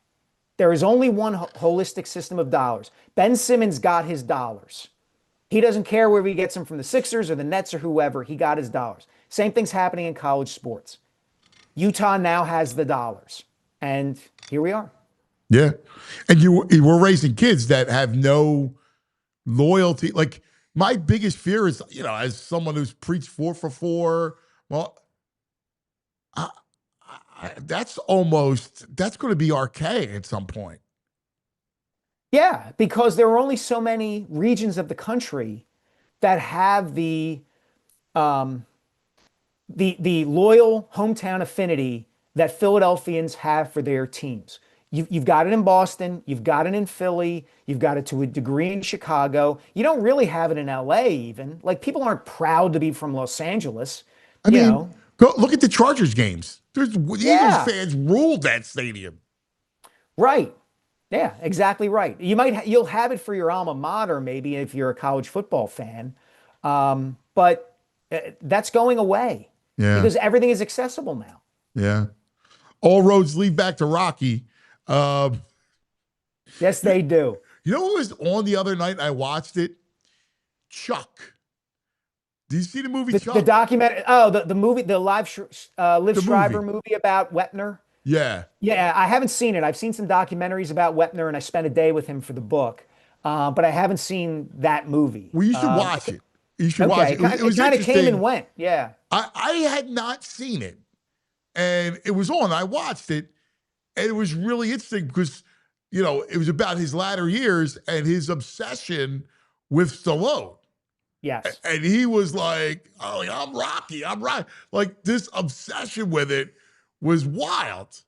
There is only one holistic system of dollars. Ben Simmons got his dollars. He doesn't care where he gets them from the Sixers or the Nets or whoever. He got his dollars. Same thing's happening in college sports. Utah now has the dollars. And here we are. Yeah. And you were raising kids that have no loyalty. my biggest fear is, as someone who's preached 4 for 4, well, that's going to be archaic at some point. Yeah, because there are only so many regions of the country that have the loyal hometown affinity that Philadelphians have for their teams. You've got it in Boston, you've got it in Philly, you've got it to a degree in Chicago. You don't really have it in LA even. Like, people aren't proud to be from Los Angeles. I mean, go look at the Chargers games. The Eagles fans ruled that stadium. Right. Yeah, exactly right. You'll have it for your alma mater, maybe, if you're a college football fan. But that's going away because everything is accessible now. Yeah. All roads lead back to Rocky. Yes, they do. You know what was on the other night? I watched it. Chuck. Do you see the movie Chuck? The documentary. Oh, the movie, the Liv Schreiber movie about Wepner. Yeah. Yeah, I haven't seen it. I've seen some documentaries about Wepner, and I spent a day with him for the book. But I haven't seen that movie. Well, you should watch it. You should watch it. It kind of came and went. Yeah. I had not seen it. And it was on. I watched it. And it was really interesting because, it was about his latter years and his obsession with Stallone. Yes. And he was like, oh, I'm Rocky. I'm right. Like, this obsession with it was wild.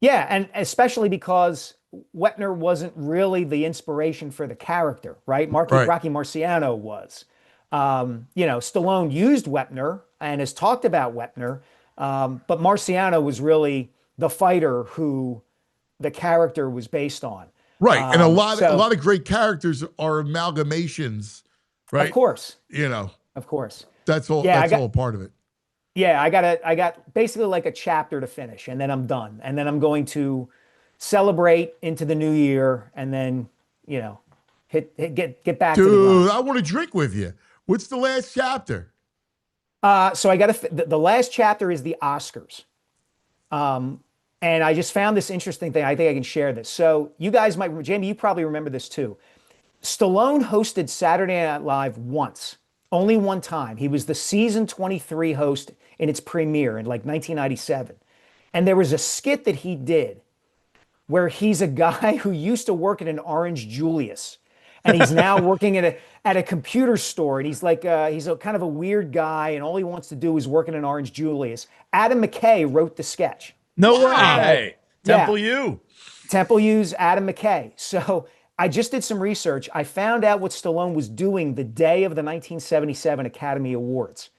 Yeah, and especially because Wepner wasn't really the inspiration for the character, right? Rocky Marciano was. Stallone used Wepner and has talked about Wepner, but Marciano was really the fighter who the character was based on. Right, and a lot of great characters are amalgamations, right? Of course. Of course. That's all. Yeah, that's all part of it. Yeah, I got basically like a chapter to finish, and then I'm done, and then I'm going to celebrate into the new year, and then get back. Dude, to the grind. I want to drink with you. What's the last chapter? So I got the last chapter is the Oscars. And I just found this interesting thing. I think I can share this. So you guys might, Jamie, you probably remember this too. Stallone hosted Saturday Night Live once, only one time. He was the season 23 host in its premiere in like 1997. And there was a skit that he did where he's a guy who used to work at an Orange Julius. And he's now working at a computer store. And he's like, he's a kind of a weird guy. And all he wants to do is work at an Orange Julius. Adam McKay wrote the sketch. No way. Temple U. Temple U's Adam McKay. So I just did some research. I found out what Stallone was doing the day of the 1977 Academy Awards.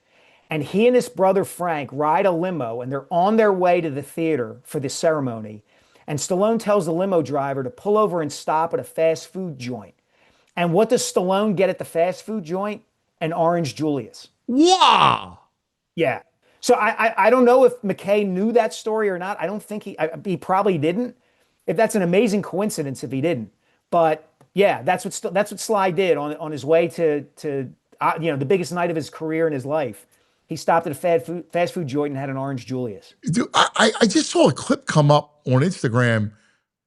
And he and his brother Frank ride a limo, and they're on their way to the theater for the ceremony. And Stallone tells the limo driver to pull over and stop at a fast food joint. And what does Stallone get at the fast food joint? An Orange Julius. Wow. Yeah. So I don't know if McKay knew that story or not. I don't think he probably didn't. If that's an amazing coincidence if he didn't. But yeah, that's what Sly did on his way to the biggest night of his career in his life. He stopped at a fast food joint and had an Orange Julius. Dude, I just saw a clip come up on Instagram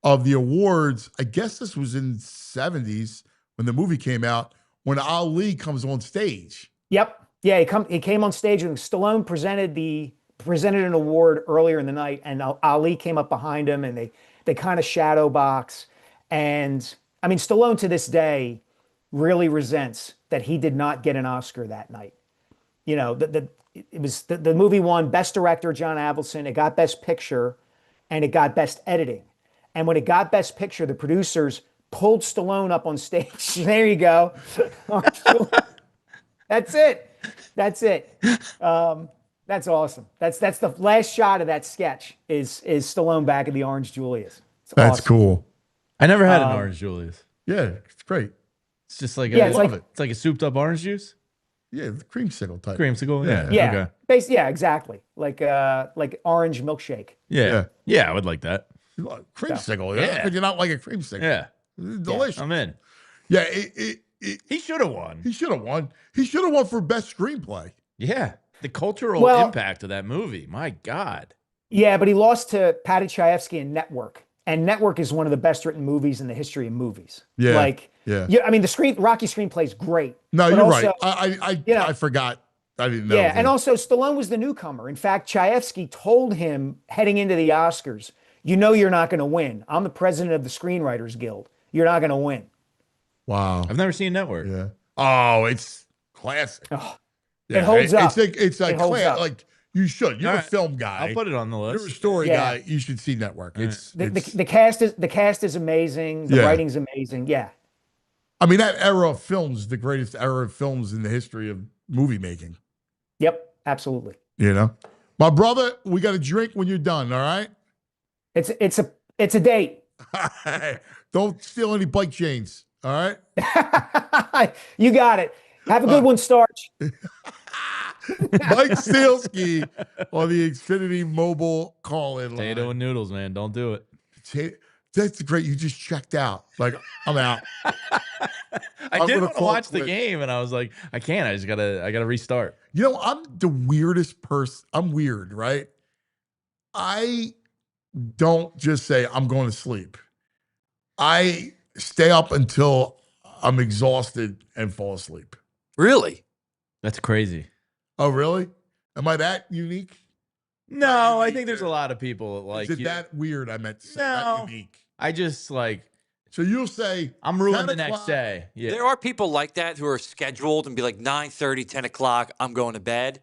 of the awards. I guess this was in the 70s when the movie came out, when Ali comes on stage. Yep. Yeah, he came on stage and Stallone presented an award earlier in the night, and Ali came up behind him, and they kind of shadow box. And I mean, Stallone to this day really resents that he did not get an Oscar that night. The movie won Best Director, John Avildsen. It got Best Picture, and it got Best Editing. And when it got Best Picture, the producers pulled Stallone up on stage. There you go. That's it. That's awesome. That's the last shot of that sketch is Stallone back at the Orange Julius. That's awesome. Cool. I never had an Orange Julius. Yeah, it's great. It's just like it's like a souped up orange juice. Yeah, the creamsicle type. Creamsicle. Yeah. Okay. Yeah, exactly. Like orange milkshake. Yeah. I would like that. Creamsicle. Yeah. Could you not like a creamsicle? Yeah. Delicious. I'm in. Yeah. He should have won. He should have won. He should have won for best screenplay. Yeah. The cultural impact of that movie. My God. Yeah, but he lost to Patty Chayefsky in Network. and Network is one of the best written movies in the history of movies. Yeah. Like, Yeah. I mean, Rocky screenplay is great. No, but you're also, right. you know, I forgot. I didn't know. Yeah, and also Stallone was the newcomer. In fact, Chayefsky told him heading into the Oscars, "You know you're not going to win. I'm the president of the Screenwriters Guild. You're not going to win." Wow. I've never seen Network. Yeah. Oh, it's classic. Oh, Yeah, it holds up. It's like It holds up. like you should. You're All a right. film guy. I'll put it on the list. You're a story Yeah. guy. You should see Network. It's The cast is amazing. The Yeah. writing's amazing. Yeah. I mean, that era of films, the greatest era of films in the history of movie making. Yep. Absolutely. You know, my brother, we got a drink when you're done. All right. It's a date. Don't steal any bike chains. All right. You got it. Have a good one, Starch. Mike Sielski on the Xfinity mobile call-in line. Potato and noodles, man. Don't do it. That's great. You just checked out. Like, I'm out. I did gonna want to call watch it the quits. game, and I was like, I can't. I gotta restart. You know, I'm the weirdest person. I'm weird, right? I don't just say I'm going to sleep. I stay up until I'm exhausted and fall asleep. Really? That's crazy. Oh, really? Am I that unique? No, I think there's a lot of people that like Is it you. that weird? I meant to say No. that unique. I just like So you'll say I'm ruined 10 the next o'clock. day. Yeah. There are people like that who are scheduled and be like 9:30, 10 o'clock, I'm going to bed.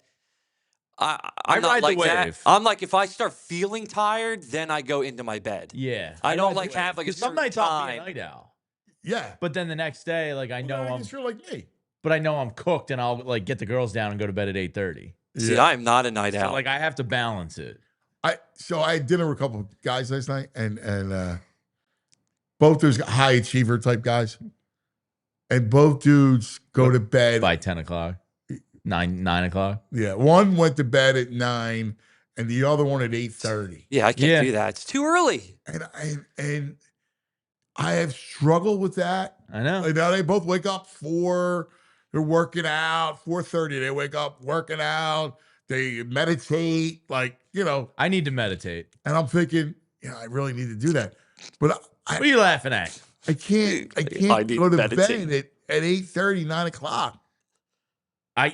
I'm I not ride the like that. wave. I'm like, if I start feeling tired, then I go into my bed. Yeah. I don't ride like the wave. have like a 'Cause some certain nights I'll be a time. night owl. Yeah. But then the next day, like I know I I'm guess you're like me. but I know I'm cooked and I'll like get the girls down and go to bed at 8:30. See, Yeah. I'm not a night So owl. like I have to balance it. So I had dinner with a couple of guys last night, and both those high achiever type guys, and both dudes go to bed By 10 o'clock. 9 o'clock. Yeah, one went to bed at 9, and the other one at 8:30. Yeah, I can't do that. It's too early. And I have struggled with that. I know. Like, now they both wake up 4. They're working out 4:30. They wake up working out. They meditate, like, you know. I need to meditate. And I'm thinking, yeah, I really need to do that. But What are you laughing at? I can't I need go to meditate. bed at 8:30, 9 o'clock.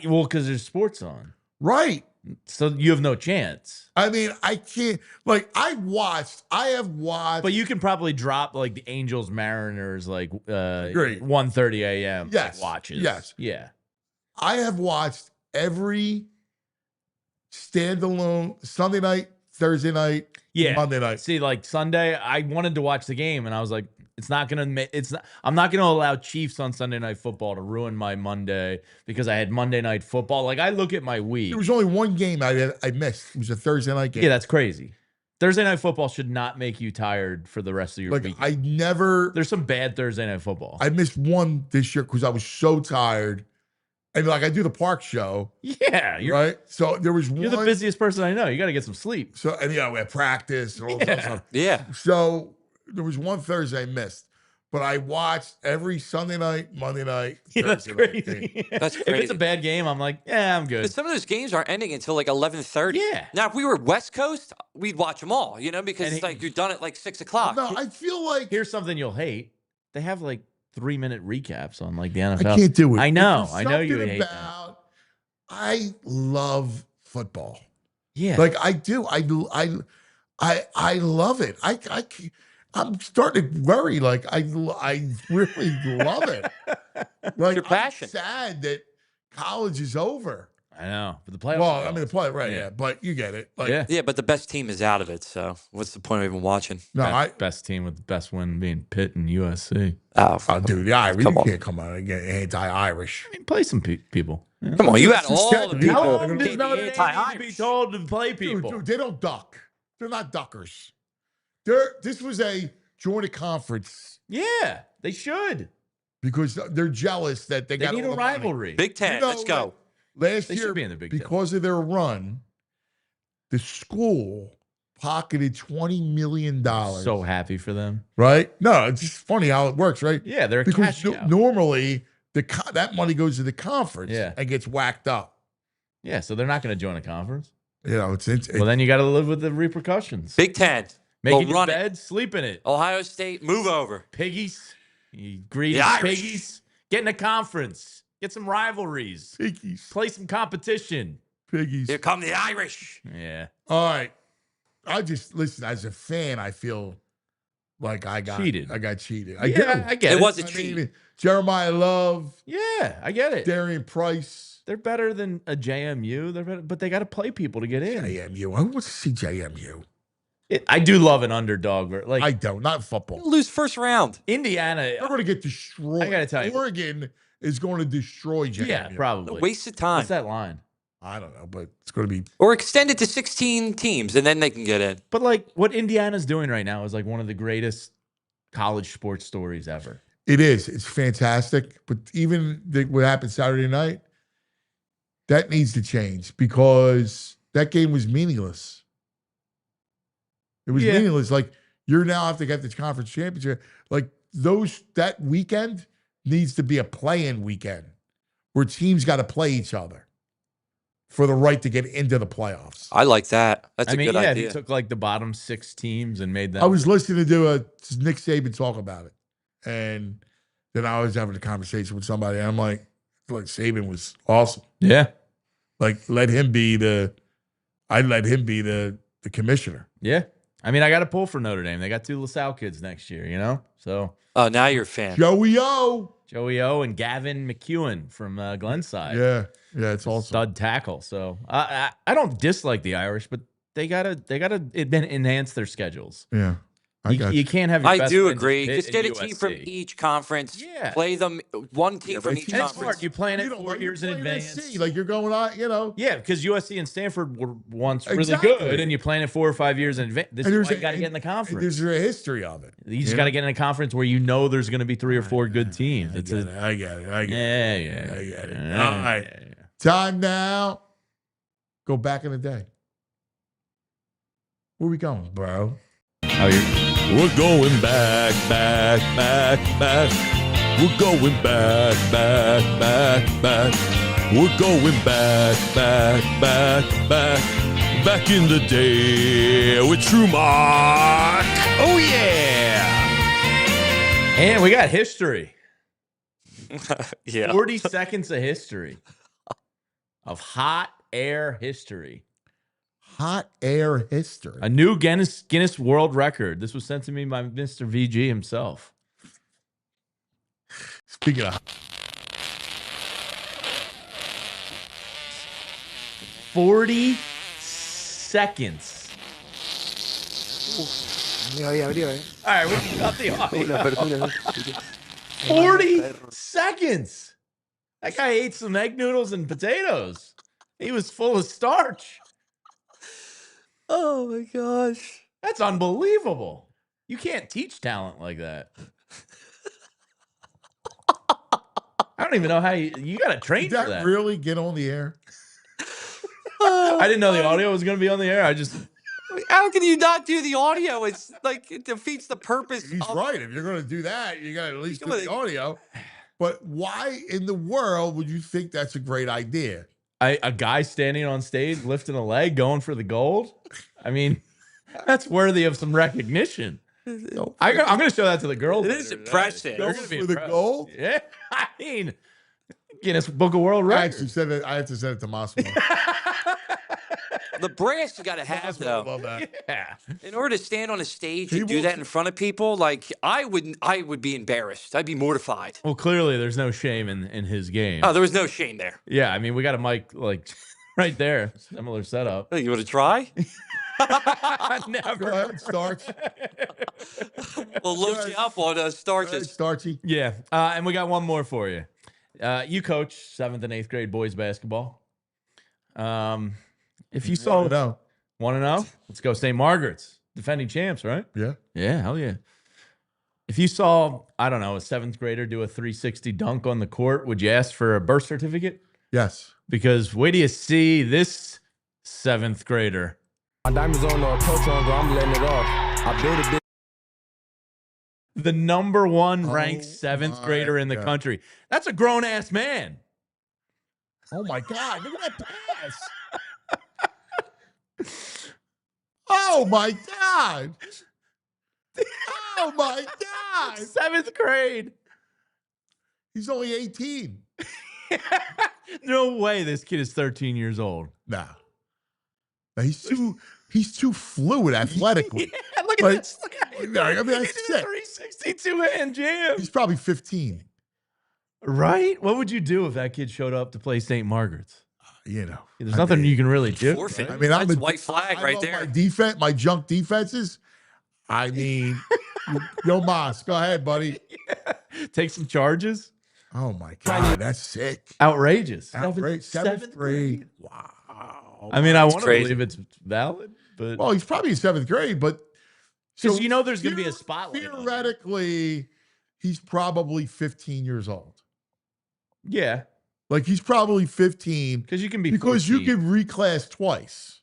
Well, because there's sports on. Right. So you have no chance. I mean, I can't, like, I have watched. But you can probably drop like the Angels Mariners like Great. 1:30 a.m. Yes. watches. Yes. Yeah. I have watched every standalone Sunday night, Thursday night, Yeah. Monday night. See, like Sunday, I wanted to watch the game and I was like, I'm not gonna allow Chiefs on Sunday Night Football to ruin my Monday because I had Monday Night Football. Like I look at my week. There was only one game I missed. It was a Thursday night game. Yeah, that's crazy. Thursday Night Football should not make you tired for the rest of your Like, week. I never, There's some bad Thursday Night Football. I missed one this year because I was so tired. And like, I do the park show, yeah, right? So there was you're one. the busiest person I know. You got to get some sleep. So, and we had practice and all that stuff. Yeah. So there was one Thursday I missed, but I watched every Sunday night, Monday night. Yeah, that's Thursday night game. crazy. That's If it's a crazy. bad game, I'm like, yeah, I'm good. But some of those games aren't ending until like 11:30. Yeah. Now, if we were West Coast, we'd watch them all, you know, because And it's like you're done at like 6 o'clock. No, I feel like Here's something you'll hate. They have like 3-minute recaps on like the I NFL. can't do it. I know. There's I know you something hate that. about. I love football. Yeah. Like I do. I love it. I'm starting to worry. Like I really love it. Like your passion. I'm sad that college is over. I know. But the playoffs. Well, are I mean the on. play, right? Yeah. Yeah, but you get it. Like, Yeah. Yeah, but the best team is out of it. So what's the point of even watching? No, Best team with the best win being Pitt and USC. Oh, dude, the Irish. Come You on. can't come out and get anti-Irish. I mean, play some people. Yeah. come on. You had This is all sad, the dude. people. How How long long does does not not an need to be told to play people? Dude, they don't duck. They're not duckers. This was a joint conference Yeah, they should. because they're jealous that they They got need all a the money. rivalry. Big Ten. You know Let's go. that Last They should year, be in the Big Ten. because of their run, the school pocketed $20 million. So happy for them. Right? No, it's just funny how it works, right? Yeah, they're a Because cash cow. normally that money goes to the conference Yeah. and gets whacked up. Yeah, so they're not going to join a conference. You know, it's Well, then you got to live with the repercussions. Big Ten. Making your run it. bed, sleep in it. Ohio State, move over. Piggies. You greedy The Irish. piggies. Get in a conference. Get some rivalries. Piggies. Play some competition. Piggies. Here come the Irish. Yeah. All right. I just listen. As a fan, I feel like I got cheated. I got cheated. I get it. It was a I cheat. mean, Jeremiah Love, Yeah, I get it. Darian Price, They're better than a JMU. They're better, but they got to play people to get in. JMU. I want to see JMU. I do love an underdog. Like I don't. Not football. Lose first round. Indiana. They're going to get destroyed. I gotta tell you. Oregon is going to destroy JMU. Yeah, probably. A waste of time. What's that line? I don't know, but it's going to be. Or extend it to 16 teams, and then they can get in. But like what Indiana's doing right now is like one of the greatest college sports stories ever. It is. It's fantastic. But even what happened Saturday night, that needs to change because that game was meaningless. It was meaningless. Like, you now have to get this conference championship. Like, that weekend needs to be a play-in weekend where teams got to play each other for the right to get into the playoffs. I like that. That's a good if idea. you took like the bottom 6 teams and made them. I was listening to Nick Saban talk about it. And then I was having a conversation with somebody. And I'm like, I feel like Saban was awesome. Yeah. Like, let him be the commissioner. Yeah. I mean, I got to pull for Notre Dame. They got 2 LaSalle kids next year, you know? So. Oh, now you're a fan. Joey O. And Gavin McEwen from Glenside. Yeah, it's awesome. Stud tackle. So I don't dislike the Irish, but they gotta enhance their schedules. Yeah, you can't have. Your I best do friend agree. hit Just get a in team USC. from each conference. Yeah. Play them one team from each That's conference. smart. You plan it 4 years in advance. Like, you're going on, you know. Yeah, because USC and Stanford were once really Exactly. good, and you plan it 4 or 5 years in advance. This is why you got to get in the conference. There's a history of it. You just got to get in a conference where you know there's going to be 3 or 4 good teams. I get it. I get it. I get it. Yeah. All right. Time now. Go back in the day. Where we going, bro? We're going back. We're going back. We're going back in the day with True Mark. Oh, yeah. And we got history. Yeah. 40 seconds of history. Of hot air history. Hot air history. A new Guinness World Record. This was sent to me by Mr. VG himself. Speaking of 40 seconds. All right, we got the audio. 40 seconds. That guy ate some egg noodles and potatoes. He was full of starch. Oh my gosh. That's unbelievable. You can't teach talent like that. I don't even know how you got to train Did for that. really get on the air? I didn't know the audio was going to be on the air. How can you not do the audio? It's like it defeats the purpose. He's right. If you're going to do that, you got to at least do the audio. But why in the world would you think that's a great idea? A guy standing on stage, lifting a leg, going for the gold. I mean, that's worthy of some recognition. I'm going to show that to the girls. It is impressive. Going for the gold? Yeah, I mean, Guinness Book of World I Records. I have to send it to Moscow. The brass you got to have, though. Love that. Yeah. In order to stand on a stage He and do will- that in front of people, like I would be embarrassed. I'd be mortified. Well, clearly there's no shame in his game. Oh, there was no shame there. Yeah, I mean, we got a mic like right there, similar setup. You want to try? Go Never. ahead, Starch. We'll load you up on starches. Starchy. Yeah, and we got one more for you. You coach 7th and 8th grade boys basketball. If you saw, No. want to know? Let's go St. Margaret's, defending champs, right? Yeah. Yeah, hell yeah. If you saw, I don't know, a 7th grader do a 360 dunk on the court, would you ask for a birth certificate? Yes. Because wait till you see this 7th grader. My diamonds on or approach on, bro. I'm letting it off. I built a big. The number 1 ranked Oh 7th my grader in the God. country. That's a grown ass man. Oh my God. Look at that pass. Oh my God. Oh my God. 7th grade. He's only 18. No way this kid is 13 years old. Nah. He's too fluid athletically. Yeah, look at Like, this. Look at him. I mean, He that's did a sick. 362 hand jam. He's probably 15. Right? What would you do if that kid showed up to play St. Margaret's? You know. There's nothing you can really do. Forfeit. I mean, That's white flag right love there. My junk defenses. I mean, yo, Moss, go ahead, buddy. Yeah. Take some charges. Oh my God, that's sick. Outrageous. Seventh grade. Wow. I mean, I want to crazy. believe it's valid, but Well, he's probably in 7th grade, but because you know there's going to be a spotlight. on him. Theoretically, he's probably 15 years old. Yeah, Like he's probably 15 because you can be because 14. you can reclass twice.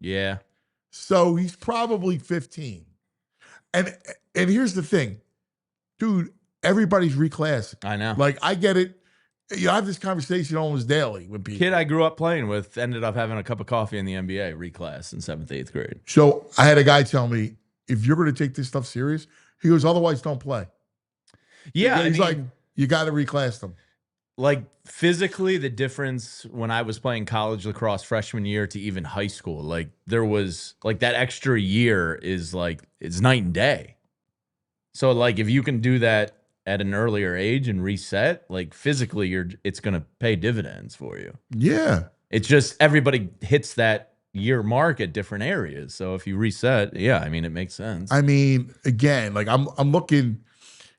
Yeah, So he's probably 15. And here's the thing, dude, everybody's reclassing. I know. Like I get it. You know, I have this conversation almost daily with people. Kid I grew up playing with ended up having a cup of coffee in the NBA reclass in 7th, 8th grade. So I had a guy tell me, if you're going to take this stuff serious, he goes, otherwise don't play. Yeah, He's I like, mean, you got to reclass them. like physically the difference when I was playing college lacrosse freshman year to even high school, like there was like that extra year is like it's night and day. So like if you can do that at an earlier age and reset, like physically it's going to pay dividends for you. Yeah. It's just everybody hits that year mark at different areas. So if you reset, yeah, I mean it makes sense. I mean, again, like I'm looking,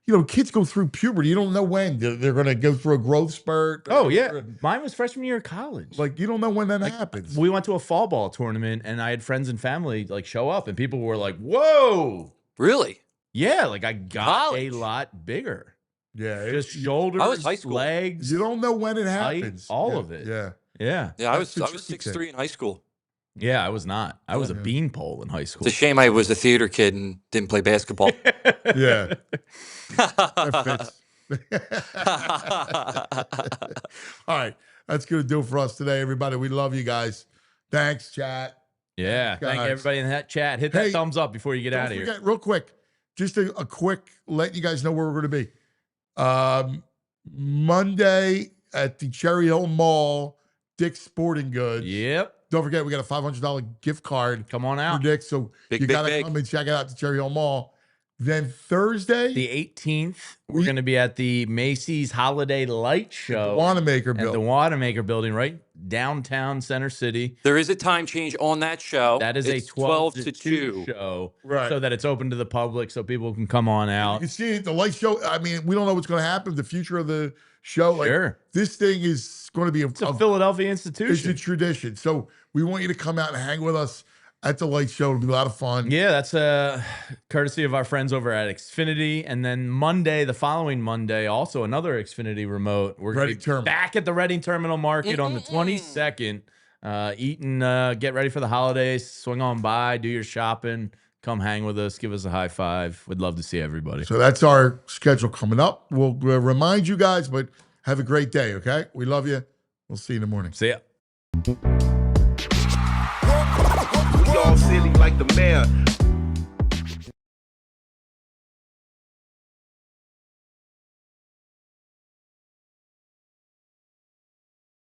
you know, kids go through puberty. You don't know when they're going to go through a growth spurt. Oh yeah, mine was freshman year of college. Like you don't know when that happens. We went to a fall ball tournament and I had friends and family like show up and people were like, "Whoa!" Really? Yeah, like I got College. a lot bigger. Yeah. Just shoulders, I was high school. legs, You don't know when it height, happens. all Yeah, of it. Yeah. Yeah, Yeah, I That's was the tricky 6'3" in high school. yeah. I was not. I was a Yeah. beanpole in high school. It's a shame I was a theater kid and didn't play basketball. Yeah. That fits. All right. That's going to do it for us today, everybody. We love you guys. Thanks, chat. Yeah, thank Guys. everybody in that chat. Hit that Hey, thumbs up before you get out of here. Real quick, just a quick let you guys know where we're going to be. Monday at the Cherry Hill Mall, Dick's Sporting Goods. Yep. Don't forget, we got a $500 gift card Come on for out. Dick's, so Big, you big, got to big. come and check it out at the Cherry Hill Mall. Then Thursday, The 18th, we're going to be at the Macy's Holiday Light Show Wanamaker at the Building. Wanamaker Building, right downtown Center City. There is a time change on that show. That is It's a 12 to 2 show, Right. so that it's open to the public, so people can come on You out. can see it, the light show. I mean, we don't know what's going to happen. The future of the show, like Sure. this thing is going to be It's a Philadelphia it's a institution. tradition. So we want you to come out and hang with us at the light show. It'll be a lot of fun. Yeah, that's courtesy of our friends over at Xfinity. And then Monday, the following Monday, also another Xfinity remote. We're going Reading to be Terminal. back at the Reading Terminal Market on the 22nd. Eating, get ready for the holidays. Swing on by, do your shopping. Come hang with us. Give us a high five. We'd love to see everybody. So that's our schedule coming up. We'll remind you guys, but have a great day, okay? We love you. We'll see you in the morning. See ya. We all silly like the mayor.